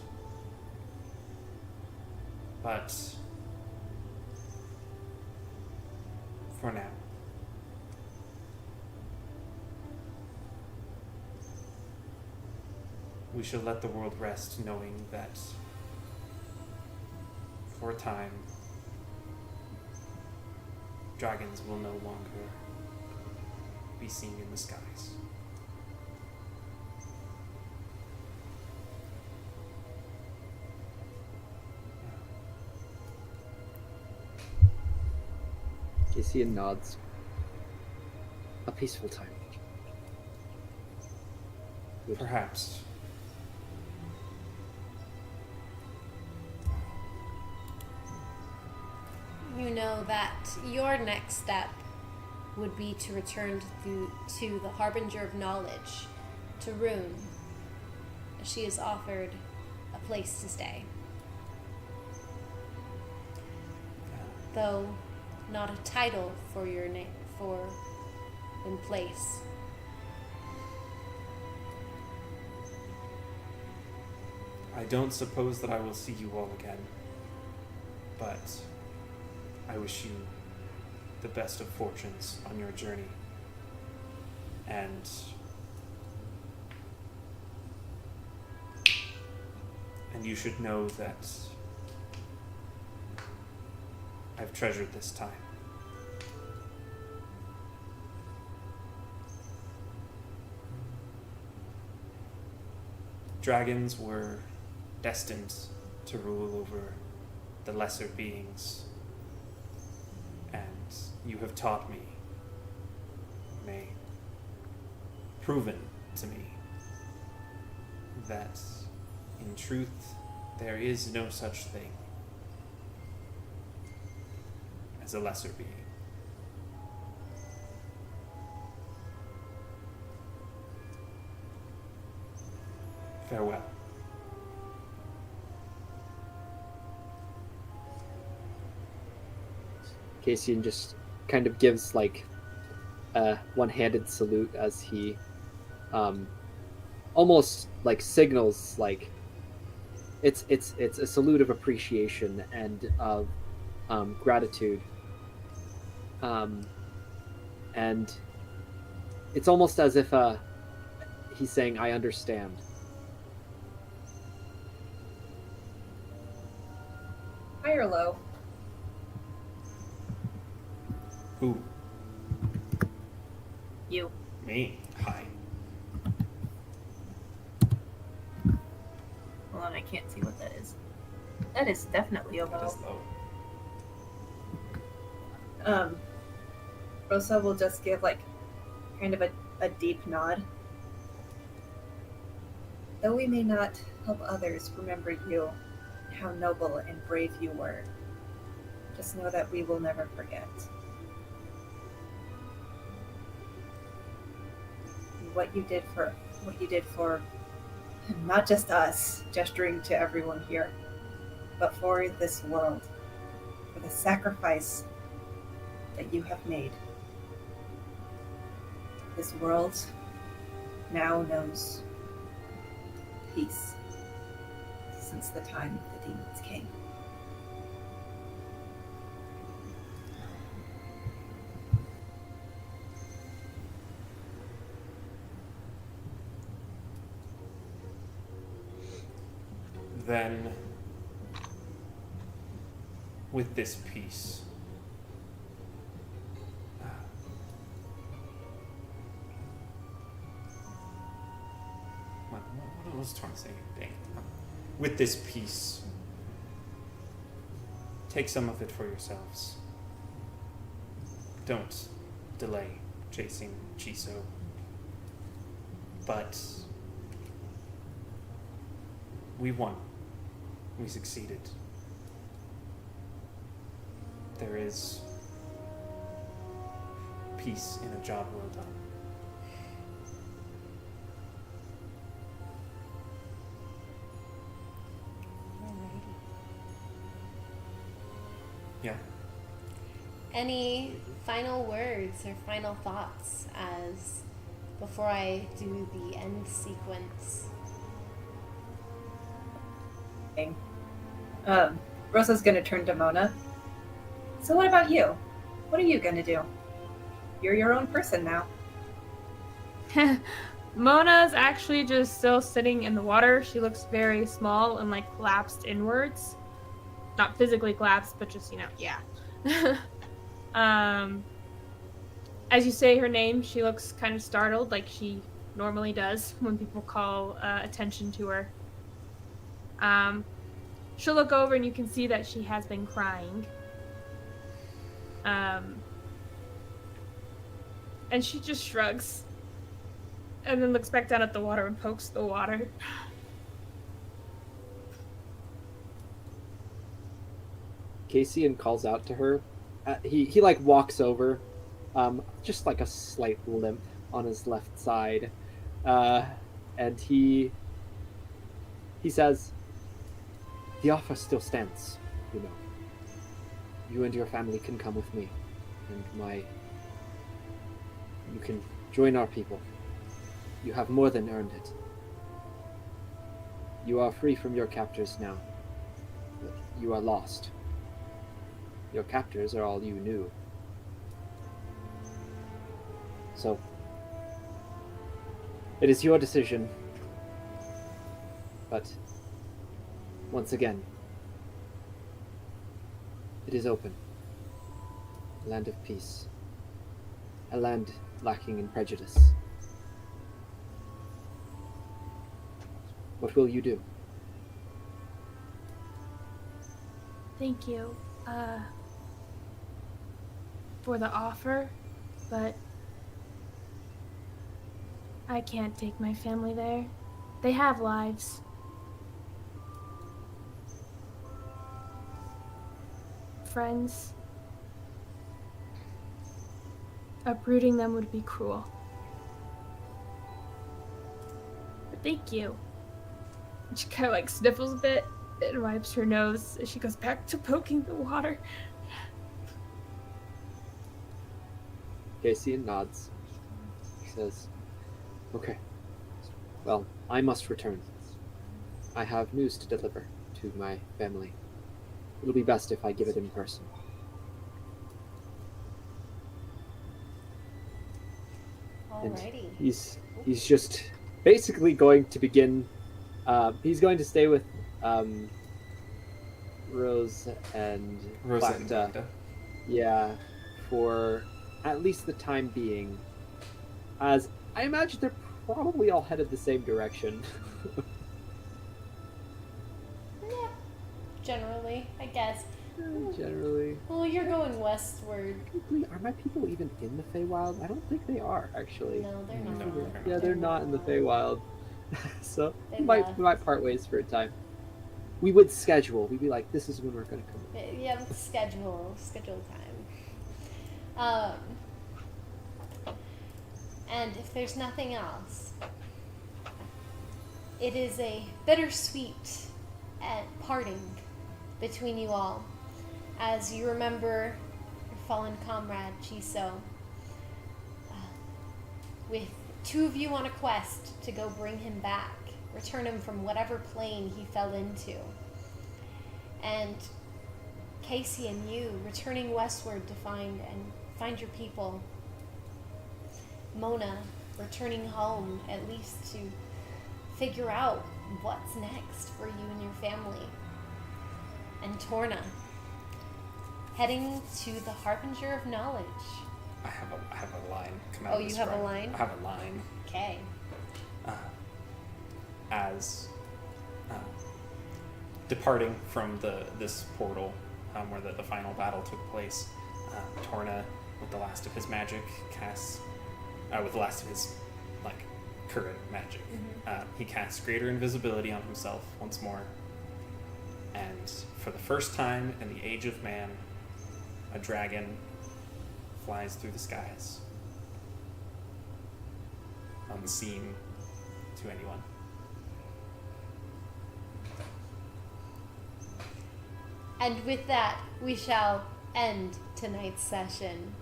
But for now, we should let the world rest, knowing that for a time, dragons will no longer be seen in the skies. Caecian nods. A peaceful time. Good. Perhaps. You know that your next step would be to return to the Harbinger of Knowledge, to Rune. She is offered a place to stay. Though not a title for your name, in place. I don't suppose that I will see you all again, but I wish you the best of fortunes on your journey. And you should know that I've treasured this time. Dragons were destined to rule over the lesser beings, and you have taught me, proven to me, that in truth there is no such thing as a lesser being. Farewell. Caecian just kind of gives a one-handed salute as he almost signals it's a salute of appreciation and of gratitude And it's almost as if he's saying, I understand. High or low? Who? You. Me. Hi. Hold on, I can't see what that is. That is definitely a That low. is low. Rosa will just give like kind of a deep nod. Though we may not help others remember you, how noble and brave you were, just know that we will never forget. And what you did for not just us, gesturing to everyone here, but for this world, for the sacrifice that you have made. This world now knows peace since the time the demons came. Then, with this piece, what was Torna saying? Dang. With this piece, take some of it for yourselves. Don't delay chasing Chiso. But we won. We succeeded. There is peace in a job well done. Yeah. Any final words or final thoughts as before I do the end sequence? Rosa's gonna turn to Mona. So what about you? What are you gonna do? You're your own person now. Mona's actually just still sitting in the water. She looks very small and like collapsed inwards. Not physically collapsed, but just, yeah. As you say her name, she looks kind of startled, like she normally does when people call attention to her. She'll look over and you can see that she has been crying. And she just shrugs. And then looks back down at the water and pokes the water. Caecian calls out to her. He like walks over, just like a slight limp on his left side, and he says, "The offer still stands. You and your family can come with me, and you can join our people. You have more than earned it. You are free from your captors now. But you are lost. Your captors are all you knew. So, it is your decision. But, once again, it is open. A land of peace. A land lacking in prejudice. What will you do?" Thank you, for the offer, but I can't take my family there. They have lives. Friends. Uprooting them would be cruel. But thank you. She kind of like sniffles a bit and wipes her nose as she goes back to poking the water. Caecian nods. He says, "Okay. Well, I must return. I have news to deliver to my family. It'll be best if I give it in person." Alrighty. He's just basically going to begin. He's going to stay with Rose and Rosa and Tlachtga. Tlachtga. Yeah, for at least the time being, as I imagine they're probably all headed the same direction. Yeah. Generally, I guess. Generally. Well, you're going westward. Are my people even in the Feywild? I don't think they are, actually. No, they're No, not. they're not. Yeah, they're not in the Feywild. So They we might left. part ways for a time. We would schedule. We'd be like, this is when we're going to come. Yeah, schedule time. And if there's nothing else, it is a bittersweet parting between you all, as you remember your fallen comrade Chiso, with two of you on a quest to go bring him back, return him from whatever plane he fell into, and Caecian, you returning westward to find your people. Mona returning home, at least to figure out what's next for you and your family. And Torna heading to the Harbinger of Knowledge. I have a line. Come out Oh, of you this have a run. line? I have a line. Okay. As departing from this portal where the final battle took place, Torna, with the last of his magic, casts with the last of his current magic, he casts greater invisibility on himself once more, and for the first time in the age of man, a dragon flies through the skies, unseen to anyone. And with that, we shall end tonight's session,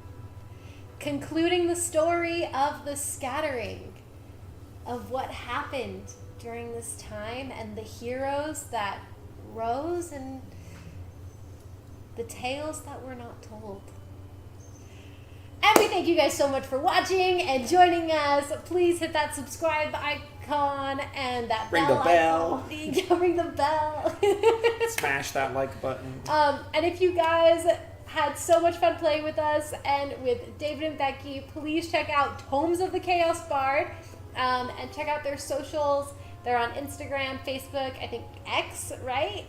concluding the story of the scattering, of what happened during this time, and the heroes that rose, and the tales that were not told. And we thank you guys so much for watching and joining us. Please hit that subscribe icon and that Ring the bell. icon. Ring the bell. Smash that like button. And if you guys had so much fun playing with us and with David and Becky, please check out Tomes of the Chaos Bard, and check out their socials. They're on Instagram, Facebook, I think X, right?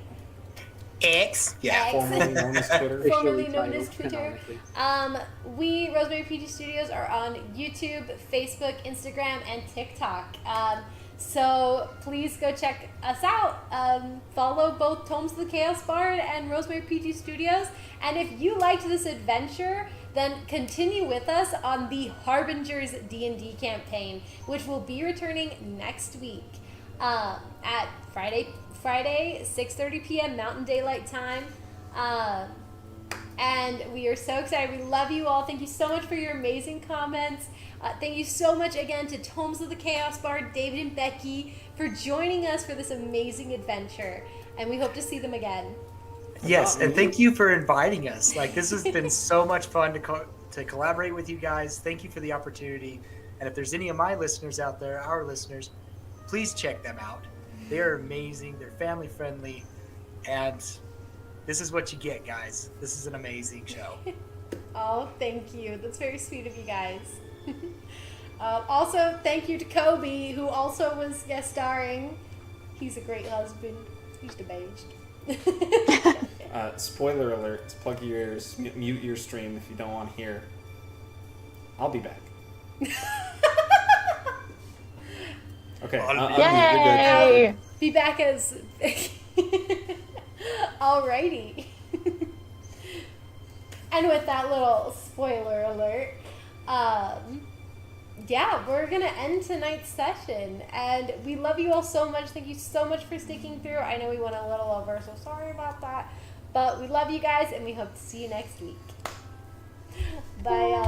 X. Yeah. X. Formerly known as Twitter. Formerly Officially known as titled Twitter. canonically. We, Rosemary PG Studios, are on YouTube, Facebook, Instagram, and TikTok. So please go check us out. Follow both Tomes of the Chaos Bard and Rosemary PG Studios. And if you liked this adventure, then continue with us on the Harbingers D&D campaign, which will be returning next week at Friday, 6:30 p.m. Mountain Daylight Time. And we are so excited. We love you all. Thank you so much for your amazing comments. Thank you so much again to Tomes of the Chaos Bard, David and Becky, for joining us for this amazing adventure. And we hope to see them again. Yes, and thank you for inviting us. This has been so much fun to collaborate with you guys. Thank you for the opportunity. And if there's any of my listeners out there, our listeners, please check them out. They're amazing. They're family friendly. And this is what you get, guys. This is an amazing show. Oh, thank you. That's very sweet of you guys. Also, thank you to Kobe, who also was guest starring. He's a great husband. He's debased. Spoiler alert, plug your ears, mute your stream if you don't want to hear. I'll be back. Okay, you're good. Yay! Be back as... Alrighty. And with that little spoiler alert, yeah, we're going to end tonight's session. And we love you all so much. Thank you so much for sticking through. I know we went a little over, so sorry about that. But we love you guys, and we hope to see you next week. Bye, y'all.